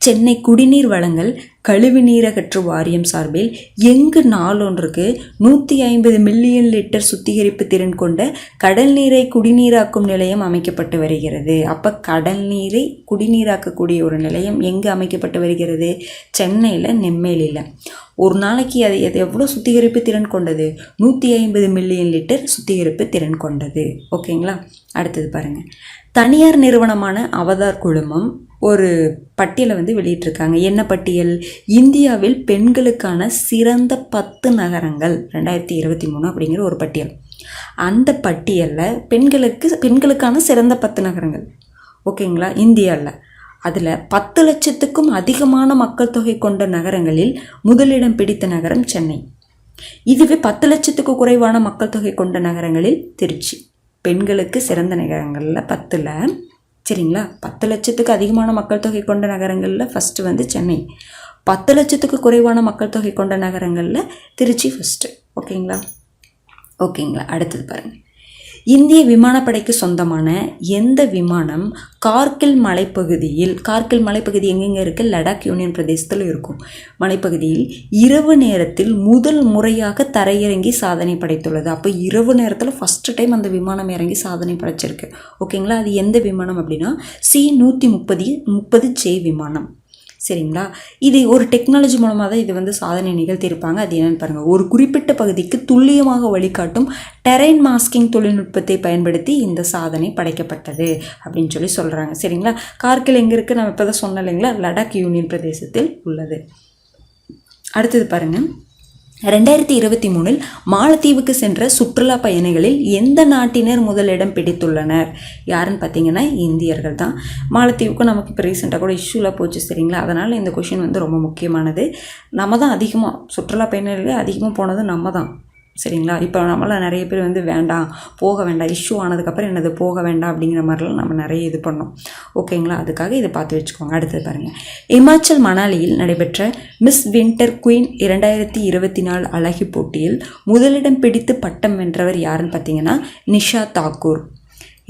சென்னை குடிநீர் வழங்கல் கழிவுநீரகற்று வாரியம் சார்பில் எங்கு நாளொன்றுக்கு 150 மில்லியன் லிட்டர் சுத்திகரிப்பு திறன் கொண்ட கடல் நீரை குடிநீராக்கும் நிலையம் அமைக்கப்பட்டு வருகிறது. அப்போ கடல் நீரை குடிநீராக்கக்கூடிய ஒரு நிலையம் எங்கே அமைக்கப்பட்டு வருகிறது? சென்னையில், நெம்மேலியில். ஒரு நாளைக்கு அது எவ்வளோ சுத்திகரிப்பு திறன் கொண்டது? 150 மில்லியன் லிட்டர் சுத்திகரிப்பு திறன் கொண்டது. ஓகேங்களா? அடுத்தது பாருங்கள், தனியார் நிறுவனமான அவதார் குழுமம் ஒரு பட்டியலை வந்து வெளியிட்டிருக்காங்க. என்ன பட்டியல்? இந்தியாவில் பெண்களுக்கான சிறந்த 10 நகரங்கள் 2023 அப்படிங்கிற ஒரு பட்டியல். அந்த பட்டியலில் பெண்களுக்கான சிறந்த 10 நகரங்கள், ஓகேங்களா, இந்தியாவில். அதில் 10 லட்சத்துக்கும் அதிகமான மக்கள் தொகை கொண்ட நகரங்களில் முதலிடம் பிடித்த நகரம் சென்னை. இதுவே 10 லட்சத்துக்கு குறைவான மக்கள் தொகை கொண்ட நகரங்களில் திருச்சி. பெண்களுக்கு சிறந்த நகரங்களில் 10ல், சரிங்களா, 10 லட்சத்துக்கு அதிகமான மக்கள் தொகை கொண்ட நகரங்களில் ஃபஸ்ட்டு வந்து சென்னை, 10 லட்சத்துக்கு குறைவான மக்கள் தொகை கொண்ட நகரங்களில் திருச்சி ஃபஸ்ட்டு. ஓகேங்களா. அடுத்தது பாருங்கள், இந்திய விமானப்படைக்கு சொந்தமான எந்த விமானம் கார்கில் மலைப்பகுதி எங்கெங்கே இருக்குது? லடாக் யூனியன் பிரதேசத்தில் இருக்கும் மலைப்பகுதியில் இரவு நேரத்தில் முதல் முறையாக தரையிறங்கி சாதனை படைத்துள்ளது. அப்போ இரவு நேரத்தில் ஃபஸ்ட்டு டைம் அந்த விமானம் இறங்கி சாதனை படைச்சிருக்கு. ஓகேங்களா. அது எந்த விமானம் அப்படின்னா C-130J விமானம். சரிங்களா. இது ஒரு டெக்னாலஜி மூலமாக தான் இது வந்து சாதனை நிகழ்த்தியிருப்பாங்க. அது என்னென்னு பாருங்கள், ஒரு குறிப்பிட்ட பகுதிக்கு துல்லியமாக வழிகாட்டும் டெரைன் மாஸ்கிங் தொழில்நுட்பத்தை பயன்படுத்தி இந்த சாதனை படைக்கப்பட்டது அப்படின்னு சொல்கிறாங்க. சரிங்களா. கார்கில் எங்கே இருக்குது? நம்ம இப்போ தான் சொன்னோம் இல்லைங்களா, லடாக் யூனியன் பிரதேசத்தில் உள்ளது. அடுத்தது பாருங்கள், 2023 மாலத்தீவுக்கு சென்ற சுற்றுலா பயணிகளில் எந்த நாட்டினர் முதலிடம் பிடித்துள்ளனர்? யாருன்னு பார்த்தீங்கன்னா இந்தியர்கள் தான். மாலத்தீவுக்கு நமக்கு இப்போ ரீசெண்டாக கூட இஷ்யூலாம் போச்சு, சரிங்களா. அதனால் இந்த கொஷின் வந்து ரொம்ப முக்கியமானது. நம்ம தான் அதிகமாக சுற்றுலா பயணிகளே அதிகமாக போனது நம்ம தான், சரிங்களா. இப்போ நம்மளாம் நிறைய பேர் வந்து போக வேண்டாம், இஷ்யூ ஆனதுக்கப்புறம் என்னது போக வேண்டாம் அப்படிங்கிற மாதிரிலாம் நம்ம நிறைய இது பண்ணோம். ஓகேங்களா. அதுக்காக இதை பார்த்து வச்சுக்கோங்க. அடுத்தது பாருங்கள், இமாச்சல் மணாலியில் நடைபெற்ற மிஸ் வின்டர் குயின் 2024 அழகி போட்டியில் முதலிடம் பிடித்து பட்டம் வென்றவர் யாருன்னு பார்த்தீங்கன்னா நிஷா தாக்கூர்.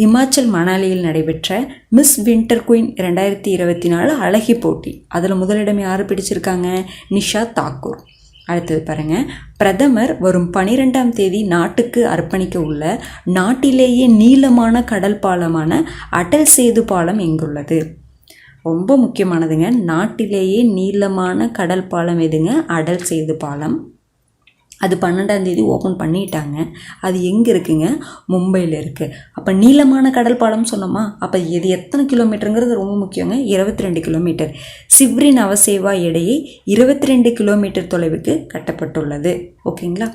இமாச்சல் மணாலியில் நடைபெற்ற மிஸ் வின்டர் குயின் 2024 அழகி போட்டி, அதில் முதலிடம் யார் பிடிச்சிருக்காங்க? நிஷா தாக்கூர். அடுத்தது பாருங்கள், பிரதமர் வரும் 12ஆம் தேதி நாட்டுக்கு அர்ப்பணிக்க உள்ள நாட்டிலேயே நீளமான கடல் பாலமான அடல் சேது பாலம் எங்குள்ளது? ரொம்ப முக்கியமானதுங்க. நாட்டிலேயே நீளமான கடல் பாலம் எதுங்க? அடல் சேது பாலம். அது 12ஆம் தேதி ஓப்பன் பண்ணிட்டாங்க. அது எங்கே இருக்குங்க? மும்பையில் இருக்குது. அப்போ நீளமான கடல் பாலம் சொன்னோமா, அப்போ இது எத்தனை கிலோமீட்டருங்கிறது ரொம்ப முக்கியங்க. 22 கிலோமீட்டர். சிவ்ரி நவசேவா இடையே 22 கிலோமீட்டர் தொலைவுக்கு கட்டப்பட்டுள்ளது. ஓகேங்களா.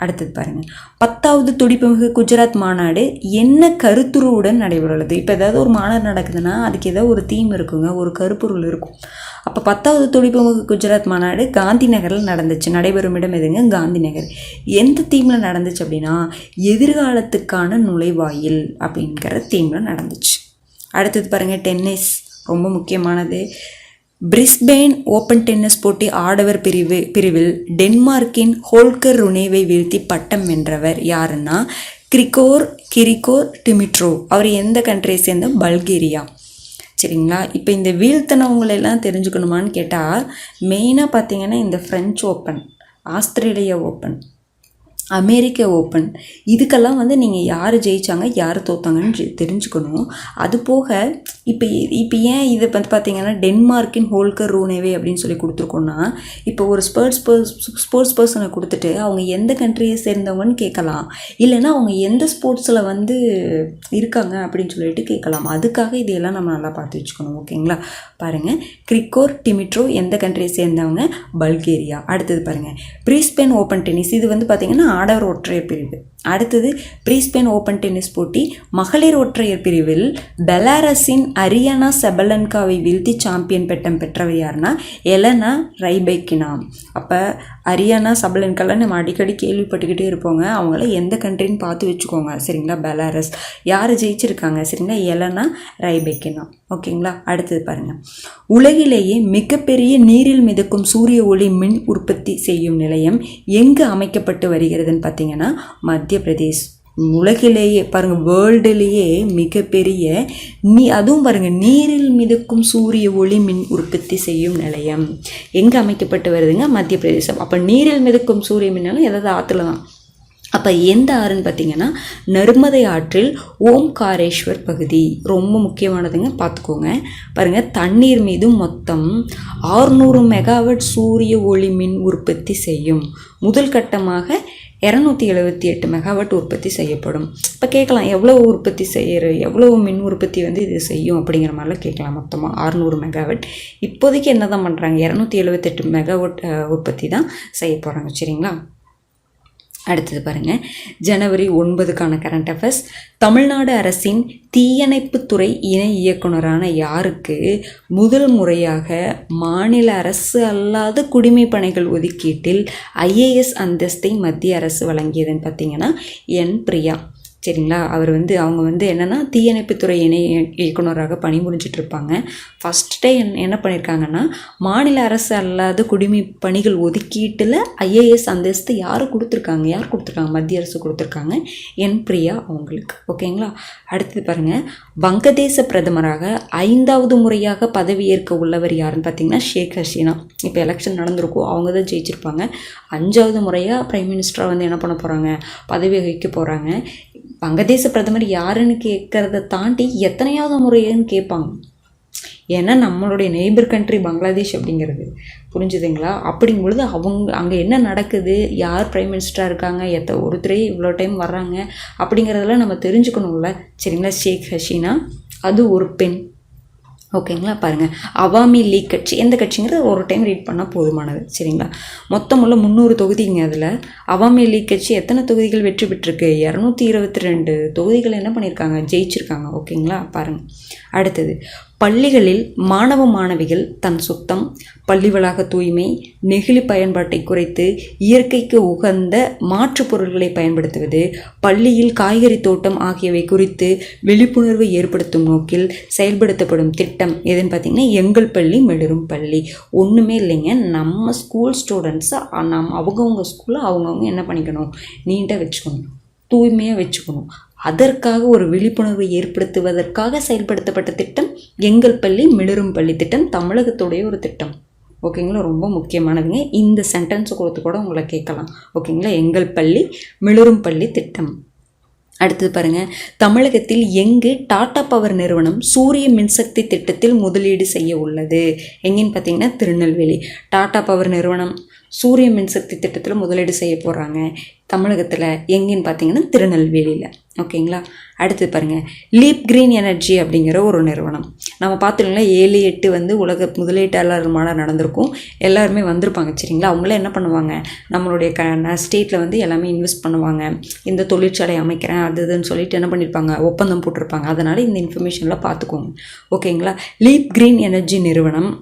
அடுத்தது பாருங்கள், 10வது துடிப்புமிகு குஜராத் மாநாடு என்ன கருத்துருவுடன் நடைபெறுள்ளது? இப்போ ஏதாவது ஒரு மாநாடு நடக்குதுன்னா அதுக்கு ஏதாவது ஒரு தீம் இருக்குங்க, ஒரு கருப்பொருள் இருக்கும். அப்போ 10வது துடிப்புமிகு குஜராத் மாநாடு காந்தி நகரில் நடந்துச்சு. நடைபெறும் இடம் எதுங்க? காந்தி நகர். எந்த தீமில் நடந்துச்சு அப்படின்னா எதிர்காலத்துக்கான நுழைவாயில் அப்படிங்கிற தீமில் நடந்துச்சு. அடுத்தது பாருங்கள், டென்னிஸ் ரொம்ப முக்கியமானது. பிரிஸ்பேன் ஓப்பன் டென்னிஸ் போட்டி ஆடவர் பிரிவில் டென்மார்க்கின் ஹோல்கர் ருனேவை வீழ்த்தி பட்டம் வென்றவர் யாருன்னா கிரிகோர் டிமிட்ரோவ் அவர் எந்த கண்ட்ரியை சேர்ந்த? பல்கேரியா. சரிங்களா. இப்போ இந்த வீழ்த்தினவங்களெல்லாம் தெரிஞ்சுக்கணுமான்னு கேட்டால் மெயினாக பார்த்தீங்கன்னா இந்த ஃப்ரெஞ்ச் ஓப்பன், ஆஸ்திரேலியா ஓப்பன், அமெரிக்க ஓப்பன், இதுக்கெல்லாம் வந்து நீங்கள் யார் ஜெயித்தாங்க யார் தோத்தாங்கன்னு தெரிஞ்சுக்கணும். அது போக இப்போ ஏன் இதை வந்து பார்த்தீங்கன்னா டென்மார்க்கின் ஹோல்கர் ரூனேவே அப்படின்னு சொல்லி கொடுத்துருக்கோன்னா, இப்போ ஒரு ஸ்போர்ட்ஸ் பர்சனை கொடுத்துட்டு அவங்க எந்த கண்ட்ரியை சேர்ந்தவங்கன்னு கேட்கலாம், இல்லைன்னா அவங்க எந்த ஸ்போர்ட்ஸில் வந்து இருக்காங்க அப்படின்னு சொல்லிட்டு கேட்கலாம். அதுக்காக இதையெல்லாம் நம்ம நல்லா பார்த்து வச்சுக்கணும். ஓகேங்களா. பாருங்கள், கிரிகோர் டிமிட்ரோவ் எந்த கண்ட்ரியை சேர்ந்தவங்க? பல்கேரியா. அடுத்தது பாருங்கள், பிரிஸ்பேன் ஓப்பன் டென்னிஸ், இது வந்து பார்த்திங்கன்னா ஆடவர் ஒற்றையர் பிரிவு. அடுத்தது பிரிஸ்பேன் ஓப்பன் டென்னிஸ் போட்டி மகளிர் ஒற்றையர் பிரிவில் பெலாரஸின் அரியானா சபலன்காவை வீழ்த்தி சாம்பியன் பட்டம் பெற்றவர் யாருன்னா எலனா ரைபைக்கினா. அப்போ அரியானா சபலன்காலாம் நம்ம அடிக்கடி கேள்விப்பட்டுக்கிட்டே இருப்போங்க. அவங்கள எந்த கண்ட்ரின்னு பார்த்து வச்சுக்கோங்க. சரிங்களா. பெலாரஸ். யார் ஜெயிச்சிருக்காங்க? சரிங்களா, எலனா ரைபைக்கினா. ஓகேங்களா. அடுத்தது பாருங்கள், உலகிலேயே மிகப்பெரிய நீரில் மிதக்கும் சூரிய ஒளி மின் உற்பத்தி செய்யும் நிலையம் எங்கு அமைக்கப்பட்டு வருகிறதுன்னு பார்த்தீங்கன்னா மத்திய பிரதேஷ். உலகிலேயே பாருங்கள், வேர்ல்டுலேயே மிகப்பெரிய அதுவும் பாருங்கள் நீரில் மிதக்கும் சூரிய ஒளி மின் உற்பத்தி செய்யும் நிலையம் எங்கே அமைக்கப்பட்டு வருதுங்க? மத்திய பிரதேசம். அப்போ நீரில் மிதக்கும் சூரிய மின்னாலும் ஏதாவது ஆற்றுல தான். அப்போ எந்த ஆறுன்னு பார்த்தீங்கன்னா நர்மதை ஆற்றில் ஓம்காரேஸ்வர் பகுதி. ரொம்ப முக்கியமானதுங்க, பார்த்துக்கோங்க. பாருங்கள், தண்ணீர் மீது மொத்தம் 600 மெகாவாட் சூரிய ஒளி மின் உற்பத்தி செய்யும். முதல் கட்டமாக 278 மெகாவாட் உற்பத்தி செய்யப்படும். இப்போ கேட்கலாம், எவ்வளோ மின் உற்பத்தி வந்து இது செய்யும் அப்படிங்கிற மாதிரிலாம் கேட்கலாம். மொத்தமாக 600 மெகாவாட். இப்போதைக்கு என்ன தான் பண்ணுறாங்க? 278 மெகாவாட் உற்பத்தி தான் செய்ய போகிறாங்க. சரிங்களா. அடுத்தது பாருங்கள், ஜனவரி 9க்கான கரண்ட் அஃபேர்ஸ். தமிழ்நாடு அரசின் தீயணைப்புத்துறை இணை இயக்குனரான யாருக்கு முதல் முறையாக மாநில அரசு அல்லாத குடிமைப் பணிகள் ஒதுக்கீட்டில் IAS அந்தஸ்தை மத்திய அரசு வழங்கியதுன்னு பார்த்தீங்கன்னா என் பிரியா. சரிங்களா. அவங்க வந்து என்னென்னா தீயணைப்புத்துறை இணை இயக்குனராக பணிபுரிஞ்சிட்ருப்பாங்க. ஃபஸ்ட்டே என்ன பண்ணியிருக்காங்கன்னா மாநில அரசு அல்லாத குடிமை பணிகள் ஒதுக்கீட்டில் IAS அந்தஸ்து யார் கொடுத்துருக்காங்க? மத்திய அரசு கொடுத்துருக்காங்க, என் பிரியா அவங்களுக்கு. ஓகேங்களா. அடுத்தது பாருங்கள், வங்கதேச பிரதமராக 5வது முறையாக பதவியேற்க உள்ளவர் யாருன்னு பார்த்தீங்கன்னா ஷேக் ஹசீனா. இப்போ எலெக்ஷன் நடந்திருக்கும், அவங்க தான் ஜெயிச்சிருப்பாங்க. 5வது முறையாக பிரைம் மினிஸ்டராக வந்து என்ன பண்ண போகிறாங்க? பதவி வகிக்க போகிறாங்க. வங்கதேச பிரதமர் யாருன்னு கேட்கறத தாண்டி எத்தனையாவது முறைன்னு கேட்பாங்க. ஏன்னா நம்மளுடைய நெய்பர் கண்ட்ரி பங்களாதேஷ் அப்படிங்கிறது, புரிஞ்சுதுங்களா. அப்படிங்கும் பொழுது அங்கே என்ன நடக்குது, யார் பிரைம் மினிஸ்டராக இருக்காங்க, ஒருத்தரே இவ்வளோ டைம் வர்றாங்க அப்படிங்கிறதெல்லாம் நம்ம தெரிஞ்சுக்கணும்ல. சரிங்களா. ஷேக் ஹசீனா அது ஒரு பெண். ஓகேங்களா. பாருங்கள், அவாமி லீக் கட்சி எந்த கட்சிங்கிறது ஒரு டைம் ரீட் பண்ணால் போதுமானது. சரிங்களா. மொத்தம் உள்ள 300 தொகுதிங்க. அதில் அவாமி லீக் கட்சி எத்தனை தொகுதிகள் வெற்றி பெற்றிருக்கு? 222 தொகுதிகள் என்ன பண்ணியிருக்காங்க? ஜெயிச்சிருக்காங்க. ஓகேங்களா. பாருங்கள். அடுத்தது, பள்ளிகளில் மாணவ மாணவிகள் தன் சுத்தம், பள்ளி வளாக தூய்மை, நெகிழி பயன்பாட்டை குறைத்து இயற்கைக்கு உகந்த மாற்றுப் பொருட்களை பயன்படுத்துவது, பள்ளியில் காய்கறி தோட்டம் ஆகியவை குறித்து விழிப்புணர்வு ஏற்படுத்தும் நோக்கில் செயல்படுத்தப்படும் திட்டம் எதுன்னு பார்த்தீங்கன்னா எங்கள் பள்ளி மிளிரும் பள்ளி. ஒன்றுமே இல்லைங்க, நம்ம ஸ்கூல் ஸ்டூடெண்ட்ஸை அவங்கவுங்க ஸ்கூலில் அவங்கவுங்க என்ன பண்ணிக்கணும்? நீட்டாக வச்சுக்கணும், தூய்மையாக வச்சுக்கணும். அதற்காக ஒரு விழிப்புணர்வு ஏற்படுத்துவதற்காக செயல்படுத்தப்பட்ட திட்டம் எங்கள் பள்ளி மிளிரும் பள்ளி திட்டம். தமிழகத்துடைய ஒரு திட்டம். ஓகேங்களா. ரொம்ப முக்கியமானதுங்க. இந்த சென்டென்ஸை கொடுத்து கூட உங்களை கேட்கலாம். ஓகேங்களா. எங்கள் பள்ளி மிளிரும் பள்ளி திட்டம். அடுத்தது பாருங்கள், தமிழகத்தில் எங்கு டாடா பவர் நிறுவனம் சூரிய மின்சக்தி திட்டத்தில் முதலீடு செய்ய உள்ளது? எங்கேன்னு பார்த்தீங்கன்னா திருநெல்வேலி. டாடா பவர் நிறுவனம் சூரிய மின்சக்தி திட்டத்தில் முதலீடு செய்ய போகிறாங்க. தமிழகத்தில் எங்கேன்னு பார்த்தீங்கன்னா திருநெல்வேலியில். ஓகேங்களா. அடுத்து பாருங்கள், லீப் கிரீன் எனர்ஜி அப்படிங்கிற ஒரு நிறுவனம். நம்ம பார்த்துருங்களா 7-8 வந்து உலக முதலீட்டாளர் மாநாடு நடந்திருக்கும், எல்லாருமே வந்திருப்பாங்க. சரிங்களா. அவங்களே என்ன பண்ணுவாங்க? நம்மளுடைய ஸ்டேட்டில் வந்து எல்லாமே இன்வெஸ்ட் பண்ணுவாங்க. இந்த தொழிற்சாலை அமைக்கிறேன் அது இதுன்னு சொல்லிட்டு என்ன பண்ணியிருப்பாங்க? ஒப்பந்தம் போட்டிருப்பாங்க. அதனால் இந்த இன்ஃபர்மேஷன்லாம் பார்த்துக்கோங்க. ஓகேங்களா. லீப் கிரீன் எனர்ஜி நிறுவனம்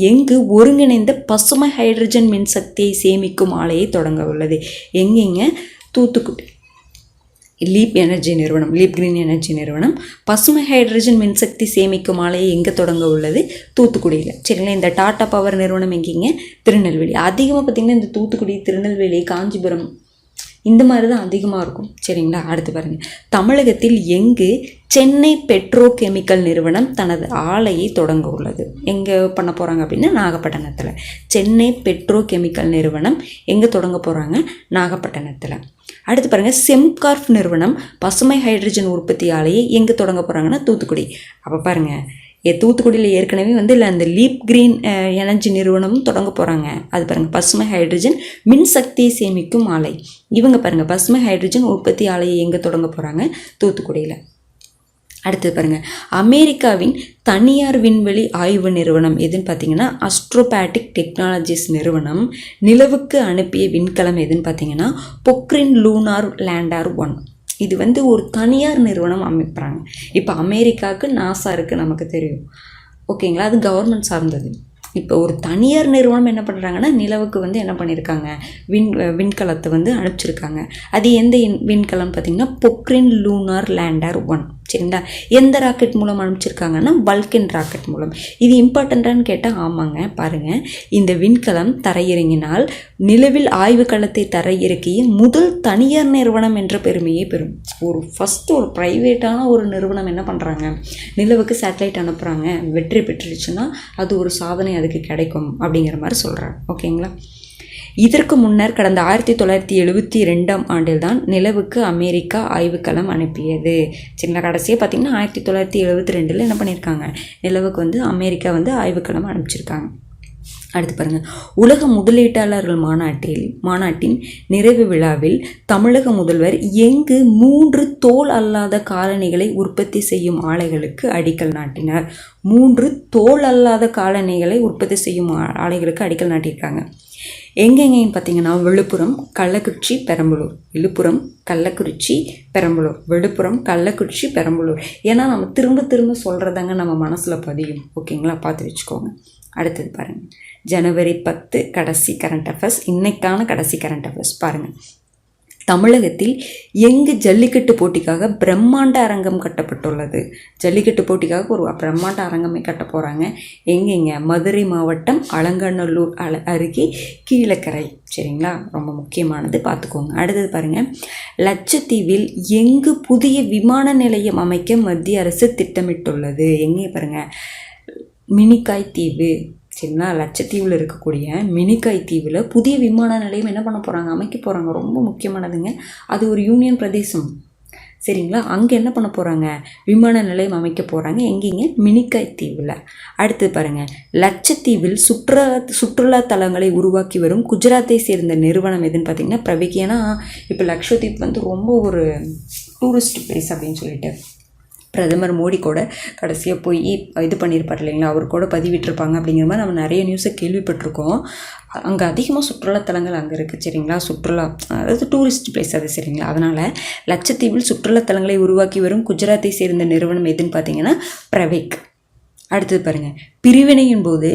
எங்கு ஒருங்கிணைந்த பசுமை ஹைட்ரஜன் மின்சக்தியை சேமிக்கும் ஆலையை தொடங்க உள்ளது? எங்கெங்க? தூத்துக்குடி. லீப் கிரீன் எனர்ஜி நிறுவனம் பசுமை ஹைட்ரஜன் மின்சக்தி சேமிக்கும் ஆலையை எங்கே தொடங்க உள்ளது? தூத்துக்குடியில். சரிங்களா. இந்த டாடா பவர் நிறுவனம் எங்கேங்க? திருநெல்வேலி. அதிகமாக பார்த்திங்கன்னா இந்த தூத்துக்குடி, திருநெல்வேலி, காஞ்சிபுரம் இந்த மாதிரி தான் அதிகமாக இருக்கும். சரிங்களா, அடுத்து பாருங்கள். தமிழகத்தில் எங்கு சென்னை பெட்ரோ கெமிக்கல் நிறுவனம் தனது ஆலையை தொடங்க உள்ளது? எங்கே பண்ண போகிறாங்க அப்படின்னா நாகப்பட்டினத்தில். சென்னை பெட்ரோ கெமிக்கல் நிறுவனம் எங்கே தொடங்க போகிறாங்க? நாகப்பட்டினத்தில். அடுத்து பாருங்கள், செம்கார்ப் நிறுவனம் பசுமை ஹைட்ரஜன் உற்பத்தி ஆலையை எங்கே தொடங்க போகிறாங்கன்னா தூத்துக்குடி. அப்போ பாருங்கள், தூத்துக்குடியில் ஏற்கனவே இல்லை அந்த லீப் கிரீன் எனர்ஜி நிறுவனமும் தொடங்க போகிறாங்க. அது பாருங்கள், பசுமை ஹைட்ரஜன் மின்சக்தியை சேமிக்கும் ஆலை. இவங்க பாருங்கள், பசுமை ஹைட்ரஜன் உற்பத்தி ஆலையை எங்கே தொடங்க போகிறாங்க? தூத்துக்குடியில். அடுத்தது பாருங்கள், அமெரிக்காவின் தனியார் விண்வெளி ஆய்வு நிறுவனம் எதுன்னு பார்த்தீங்கன்னா அஸ்ட்ரோபேட்டிக் டெக்னாலஜிஸ் நிறுவனம் நிலவுக்கு அனுப்பிய விண்கலம் எதுன்னு பார்த்தீங்கன்னா பொக்ரின் லூனார் லேண்டர் 1. இது ஒரு தனியார் நிறுவனம் அமைப்புறாங்க. இப்போ அமெரிக்காவுக்கு நாசா இருக்குது நமக்கு தெரியும், ஓகேங்களா, அது கவர்மெண்ட் சார்ந்தது. இப்போ ஒரு தனியார் நிறுவனம் என்ன பண்ணுறாங்கன்னா நிலவுக்கு என்ன பண்ணியிருக்காங்க, விண்கலத்தை அனுப்பிச்சிருக்காங்க. அது எந்த விண்கலம் பார்த்திங்கன்னா பொக்ரின் லூனார் லேண்டர் 1. சரிங்களா, எந்த ராக்கெட் மூலம் அனுப்பிச்சிருக்காங்கன்னா வல்கன் ராக்கெட் மூலம். இது இம்பார்ட்டண்ட்டானு கேட்டால் ஆமாங்க. பாருங்கள், இந்த விண்கலம் தரையிறங்கினால் நிலவில் ஆய்வுக்களத்தை தரையிறக்கிய முதல் தனியார் நிறுவனம் என்ற பெருமையை பெறும். ஃபஸ்ட்டு ஒரு ப்ரைவேட்டான ஒரு நிறுவனம் என்ன பண்ணுறாங்க, நிலவுக்கு சேட்டலைட் அனுப்புகிறாங்க, வெற்றி பெற்றுச்சுன்னா அது ஒரு சாதனை அதுக்கு கிடைக்கும் அப்படிங்கிற மாதிரி சொல்கிறாங்க. ஓகேங்களா, இதற்கு முன்னர் கடந்த 1972ஆம் ஆண்டில் தான் நிலவுக்கு அமெரிக்கா ஆய்வுக்களம் அனுப்பியது. சரிங்களா, கடைசியாக பார்த்திங்கன்னா 1972 என்ன பண்ணியிருக்காங்க, நிலவுக்கு அமெரிக்கா ஆய்வுக்களம் அனுப்பிச்சிருக்காங்க. அடுத்து பாருங்கள், உலக முதலீட்டாளர்கள் மாநாட்டின் நிறைவு விழாவில் தமிழக முதல்வர் எங்கு 3 தோல் அல்லாத காலணிகளை உற்பத்தி செய்யும் ஆலைகளுக்கு அடிக்கல் நாட்டினார்? 3 தோல் அல்லாத காலணிகளை உற்பத்தி செய்யும் ஆலைகளுக்கு அடிக்கல் நாட்டியிருக்காங்க. எங்கெங்கன்னு பார்த்தீங்கன்னா விழுப்புரம், கள்ளக்குறிச்சி, பெரம்பலூர். விழுப்புரம், கள்ளக்குறிச்சி, பெரம்பலூர். விழுப்புரம், கள்ளக்குறிச்சி, பெரம்பலூர். ஏன்னா நம்ம திரும்ப திரும்ப சொல்கிறதாங்க நம்ம மனசில் பதியும். ஓகேங்களா, பார்த்து வச்சுக்கோங்க. அடுத்தது பாருங்கள், ஜனவரி 10 கடைசி கரண்ட் அஃபேர்ஸ். இன்னைக்கான கடைசி கரண்ட் அஃபேர்ஸ் பாருங்கள். தமிழகத்தில் எங்கு ஜல்லிக்கட்டு போட்டிக்காக பிரம்மாண்ட அரங்கம் கட்டப்பட்டுள்ளது? ஜல்லிக்கட்டு போட்டிக்காக ஒரு பிரம்மாண்ட அரங்கமே கட்ட போகிறாங்க. எங்கெங்க? மதுரை மாவட்டம் அலங்காநல்லூர் அருகே கீழக்கரை. சரிங்களா, ரொம்ப முக்கியமானது, பார்த்துக்கோங்க. அடுத்தது பாருங்கள், லட்சத்தீவில் எங்கு புதிய விமான நிலையம் அமைக்க மத்திய அரசு திட்டமிட்டுள்ளது? எங்கே பாருங்கள், மினிக்காய் தீவு. சரிங்களா, லட்சத்தீவில் இருக்கக்கூடிய மினிக்காய் தீவில் புதிய விமான நிலையம் என்ன பண்ண போகிறாங்க, அமைக்க போகிறாங்க. ரொம்ப முக்கியமானதுங்க. அது ஒரு யூனியன் பிரதேசம். சரிங்களா, அங்கே என்ன பண்ண போகிறாங்க, விமான நிலையம் அமைக்க போகிறாங்க. எங்கேங்க? மினிக்காய் தீவில். அடுத்து பாருங்கள், லட்சத்தீவில் சுற்றுலா தலங்களை உருவாக்கி வரும் குஜராத்தை சேர்ந்த நிறுவனம் எதுன்னு பார்த்தீங்கன்னா பிரவிக். ஏன்னா இப்போ லட்சத்தீப் ரொம்ப ஒரு டூரிஸ்ட் பிளேஸ் அப்படின்னு சொல்லிட்டு பிரதமர் மோடி கூட கடைசியாக போய் இது பண்ணியிருப்பார் இல்லைங்களா, அவர் கூட பதிவிட்டிருப்பாங்க. அப்படிங்கிற மாதிரி நம்ம நிறைய நியூஸை கேள்விப்பட்டிருக்கோம். அங்கே அதிகமாக சுற்றுலாத்தலங்கள் அங்கே இருக்குது. சரிங்களா, அதாவது டூரிஸ்ட் பிளேஸ் அது. சரிங்களா, அதனால் லட்சத்தீவில் சுற்றுலாத்தலங்களை உருவாக்கி வரும் குஜராத்தை சேர்ந்த நிறுவனம் எதுன்னு பார்த்தீங்கன்னா பிரவிக். அடுத்தது பாருங்கள், பிரிவினையின் போது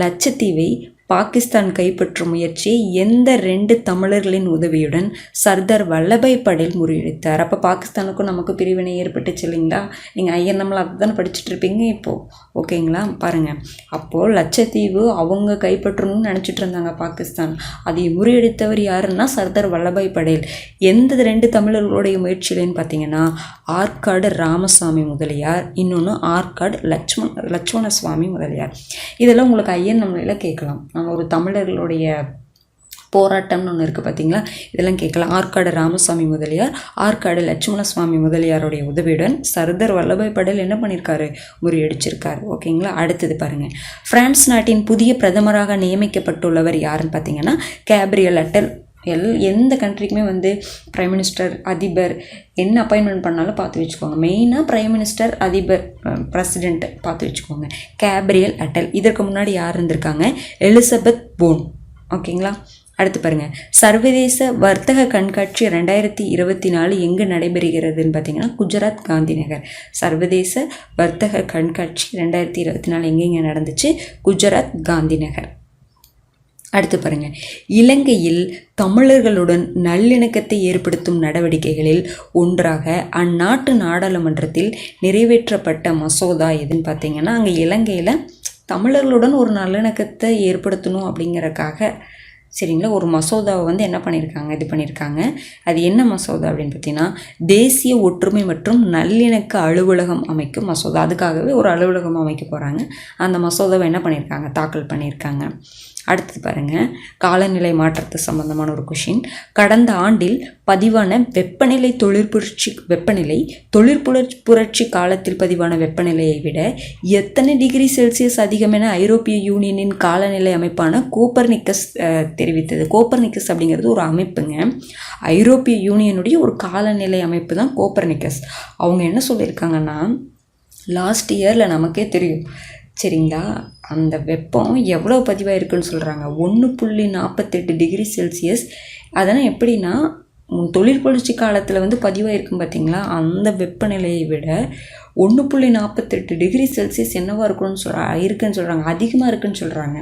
லட்சத்தீவை பாகிஸ்தான் கைப்பற்றும் முயற்சியை எந்த 2 தமிழர்களின் உதவியுடன் சர்தார் வல்லபாய் படேல் முறியடித்தார்? அப்போ பாகிஸ்தானுக்கும் நமக்கு பிரிவினை ஏற்பட்டுச்சு இல்லைங்களா? நீங்கள் ஐஎன்எம்மில் அதுதானே படிச்சுட்டு இருப்பீங்க இப்போது. ஓகேங்களா, பாருங்கள், அப்போது லட்சத்தீவு அவங்க கைப்பற்றணும்னு நினச்சிட்டு இருந்தாங்க பாகிஸ்தான். அதை முறியடித்தவர் யாருன்னா சர்தார் வல்லபாய் படேல். எந்த 2 தமிழர்களுடைய முயற்சியிலன்னு பார்த்தீங்கன்னா ஆற்காடு ராமசாமி முதலியார், இன்னொன்று ஆற்காடு லட்சுமண சுவாமி முதலியார். இதெல்லாம் உங்களுக்கு ஐஎன்எம்மில் கேட்கலாம். நம்ம ஒரு தமிழர்களுடைய போராட்டம்னு ஒன்று இருக்குது பார்த்தீங்களா, இதெல்லாம் கேட்கலாம். ஆற்காடு ராமசாமி முதலியார், ஆற்காடு லட்சுமண சுவாமி முதலியாருடைய உதவியுடன் சர்தார் வல்லபாய் படேல் என்ன பண்ணியிருக்காரு, முறியடிச்சிருக்காரு. ஓகேங்களா, அடுத்தது பாருங்கள், பிரான்ஸ் நாட்டின் புதிய பிரதமராக நியமிக்கப்பட்டுள்ளவர் யாருன்னு பார்த்தீங்கன்னா கேப்ரியல் அட்டல். எந்த கண்ட்ரிக்குமே பிரைம் மினிஸ்டர், அதிபர் என்ன அப்பாயின்மெண்ட் பண்ணாலும் பார்த்து வச்சுக்கோங்க. மெயினாக பிரைம் மினிஸ்டர், அதிபர், பிரசிடெண்ட் பார்த்து வச்சுக்கோங்க. கேப்ரியல் அட்டல். இதற்கு முன்னாடி யார் இருந்திருக்காங்க, எலிசபெத் போன். ஓகேங்களா, அடுத்து பாருங்கள், சர்வதேச வர்த்தக கண்காட்சி 2024 எங்கே நடைபெறுகிறதுன்னு பார்த்தீங்கன்னா குஜராத் காந்தி நகர். சர்வதேச வர்த்தக கண்காட்சி 2024 எங்கெங்கே நடந்துச்சு? குஜராத் காந்தி நகர். அடுத்து பாருங்கள், இலங்கையில் தமிழர்களுடன் நல்லிணக்கத்தை ஏற்படுத்தும் நடவடிக்கைகளில் ஒன்றாக அந்நாட்டு நாடாளுமன்றத்தில் நிறைவேற்றப்பட்ட மசோதா எதுன்னு பார்த்தீங்கன்னா அங்கே இலங்கையில் தமிழர்களுடன் ஒரு நல்லிணக்கத்தை ஏற்படுத்தணும் அப்படிங்கிறக்காக. சரிங்களா. ஒரு மசோதாவை வந்து என்ன பண்ணியிருக்காங்க, இது பண்ணியிருக்காங்க. அது என்ன மசோதா அப்படின்னு பார்த்தீங்கன்னா, தேசிய ஒற்றுமை மற்றும் நல்லிணக்க அலுவலகம் அமைக்கும் மசோதா. அதுக்காகவே ஒரு அலுவலகம் அமைக்க போகிறாங்க. அந்த மசோதாவை என்ன பண்ணியிருக்காங்க, தாக்கல் பண்ணியிருக்காங்க. அடுத்தது பாருங்கள், காலநிலை மாற்றத்து சம்பந்தமான ஒரு கொஷின். கடந்த ஆண்டில் பதிவான தொழிற்புரட்சி காலத்தில் பதிவான வெப்பநிலையை விட எத்தனை டிகிரி செல்சியஸ் அதிகம் என ஐரோப்பிய யூனியனின் காலநிலை அமைப்பான கோப்பர்னிக்கஸ் தெரிவித்தது. கோப்பர்னிக்கஸ் அப்படிங்கிறது ஒரு அமைப்புங்க. ஐரோப்பிய யூனியனுடைய ஒரு காலநிலை அமைப்பு தான் கோப்பர்னிக்கஸ். அவங்க என்ன சொல்லியிருக்காங்கன்னா, லாஸ்ட் இயரில் நமக்கே தெரியும் சரிங்களா, அந்த வெப்பம் எவ்வளோ பதிவாயிருக்குன்னு சொல்கிறாங்க, 1.48 டிகிரி செல்சியஸ். அதனால் எப்படின்னா, தொழிற்புரட்சி காலத்தில் வந்து பதிவாயிருக்கும் பார்த்திங்களா, அந்த வெப்பநிலையை விட 1.48 டிகிரி செல்சியஸ் என்னவாக இருக்குன்னு சொல்கிறாங்க, அதிகமாக இருக்குன்னு சொல்கிறாங்க.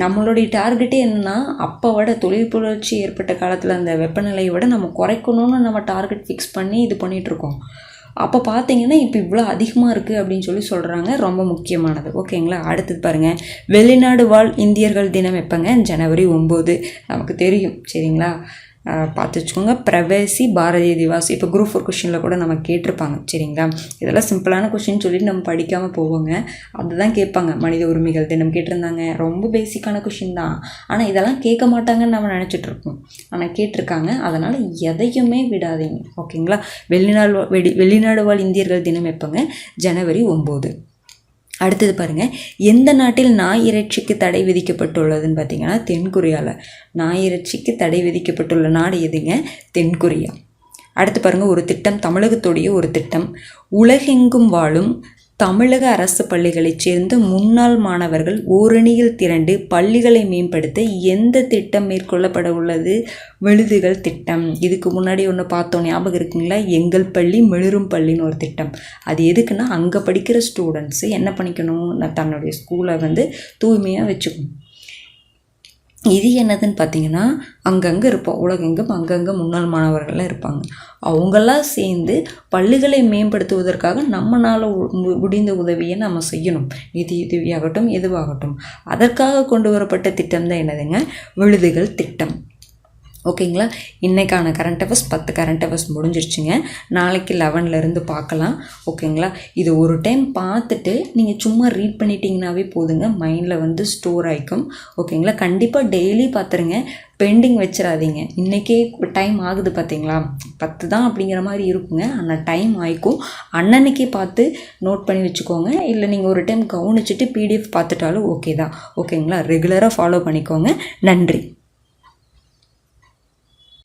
நம்மளுடைய டார்கெட்டே என்னென்னா, அப்போ விட தொழிற்புரட்சி ஏற்பட்ட காலத்தில் அந்த வெப்பநிலையை விட நம்ம குறைக்கணும்னு நம்ம டார்கெட் ஃபிக்ஸ் பண்ணி இது பண்ணிகிட்ருக்கோம். அப்போ பார்த்தீங்கன்னா இப்போ இவ்வளோ அதிகமாக இருக்குது அப்படின்னு சொல்கிறாங்க. ரொம்ப முக்கியமானது. ஓகேங்களா. அடுத்தது பாருங்கள், வெளிநாடு வாழ் இந்தியர்கள் தினம் எப்போங்க, ஜனவரி 9. நமக்கு தெரியும் சரிங்களா. பார்த்து வச்சுக்கோங்க. பிரவேசி பாரதிய திவாஸ். இப்போ குரூப் 4 கொஷினில் கூட நம்ம கேட்டிருப்பாங்க சரிங்களா. இதெல்லாம் சிம்பிளான கொஷின் சொல்லிட்டு நம்ம படிக்காமல் போவோங்க. அதுதான் கேட்பாங்க. மனித உரிமைகள் தினம் கேட்டிருந்தாங்க. ரொம்ப பேசிக்கான கொஷின் தான். ஆனால் இதெல்லாம் கேட்க மாட்டாங்கன்னு நம்ம நினச்சிட்ருக்கோம். ஆனால் கேட்டிருக்காங்க. அதனால் எதையுமே விடாதீங்க. ஓகேங்களா. வெளிநாடு வாழ் இந்தியர்கள் தினம் எப்போங்க, ஜனவரி 9. அடுத்தது பாருங்கள், எந்த நாட்டில் நாய் இறைச்சிக்கு தடை விதிக்கப்பட்டுள்ளதுன்னு பார்த்தீங்கன்னா, தென்கொரியாவில். நாய் இறைச்சிக்கு தடை விதிக்கப்பட்டுள்ள நாடு எதுங்க, தென்கொரியா. அடுத்து பாருங்கள், ஒரு திட்டம், தமிழகத்துடைய ஒரு திட்டம். உலகெங்கும் வாழும் தமிழக அரசு பள்ளிகளைச் சேர்ந்த முன்னாள் மாணவர்கள் ஓரணியில் திரண்டு பள்ளிகளை மேம்படுத்த எந்த திட்டம் மேற்கொள்ளப்பட உள்ளது, விழுதுகள் திட்டம். இதுக்கு முன்னாடி ஒன்று பார்த்தோம், ஞாபகம் இருக்குங்களா, எங்கள் பள்ளி மிளிரும் பள்ளின்னு ஒரு திட்டம். அது எதுக்குன்னா, அங்கே படிக்கிற ஸ்டூடெண்ட்ஸு என்ன பண்ணிக்கணும், தன்னுடைய ஸ்கூலை வந்து தூய்மையாக வச்சுக்கணும். இது என்னதுன்னு பார்த்தீங்கன்னா, அங்கங்கே இருப்போம், உலகெங்கும் அங்கங்கே முன்னாள் மாணவர்கள்லாம் இருப்பாங்க. அவங்களாம் சேர்ந்து பள்ளிகளை மேம்படுத்துவதற்காக நம்மளால் முடிந்த உதவியை நம்ம செய்யணும். நிதியுதவியாகட்டும் எதுவாகட்டும். அதற்காக கொண்டு வரப்பட்ட திட்டம் தான் என்னதுங்க, விழுதுகள் திட்டம். ஓகேங்களா. இன்றைக்கான கரண்ட் அஃபேர்ஸ் 10 கரண்ட் அஃபேர்ஸ் முடிஞ்சிருச்சுங்க. நாளைக்கு 11லேருந்து பார்க்கலாம். ஓகேங்களா. இது ஒரு டைம் பார்த்துட்டு நீங்கள் சும்மா ரீட் பண்ணிட்டீங்கன்னாவே போதுங்க, மைண்டில் வந்து ஸ்டோர் ஆகிக்கும். ஓகேங்களா. கண்டிப்பாக டெய்லி பார்த்துருங்க, பெண்டிங் வச்சிடாதீங்க. இன்றைக்கே டைம் ஆகுது பார்த்தீங்களா, 10 தான் அப்படிங்கிற மாதிரி இருக்குங்க. ஆனால் டைம் ஆகிக்கும். அன்னன்னைக்கே பார்த்து நோட் பண்ணி வச்சுக்கோங்க. இல்லை நீங்கள் ஒரு டைம் கவனிச்சுட்டு PDF பார்த்துட்டாலும் ஓகே தான். ஓகேங்களா. ரெகுலராக ஃபாலோ பண்ணிக்கோங்க. நன்றி.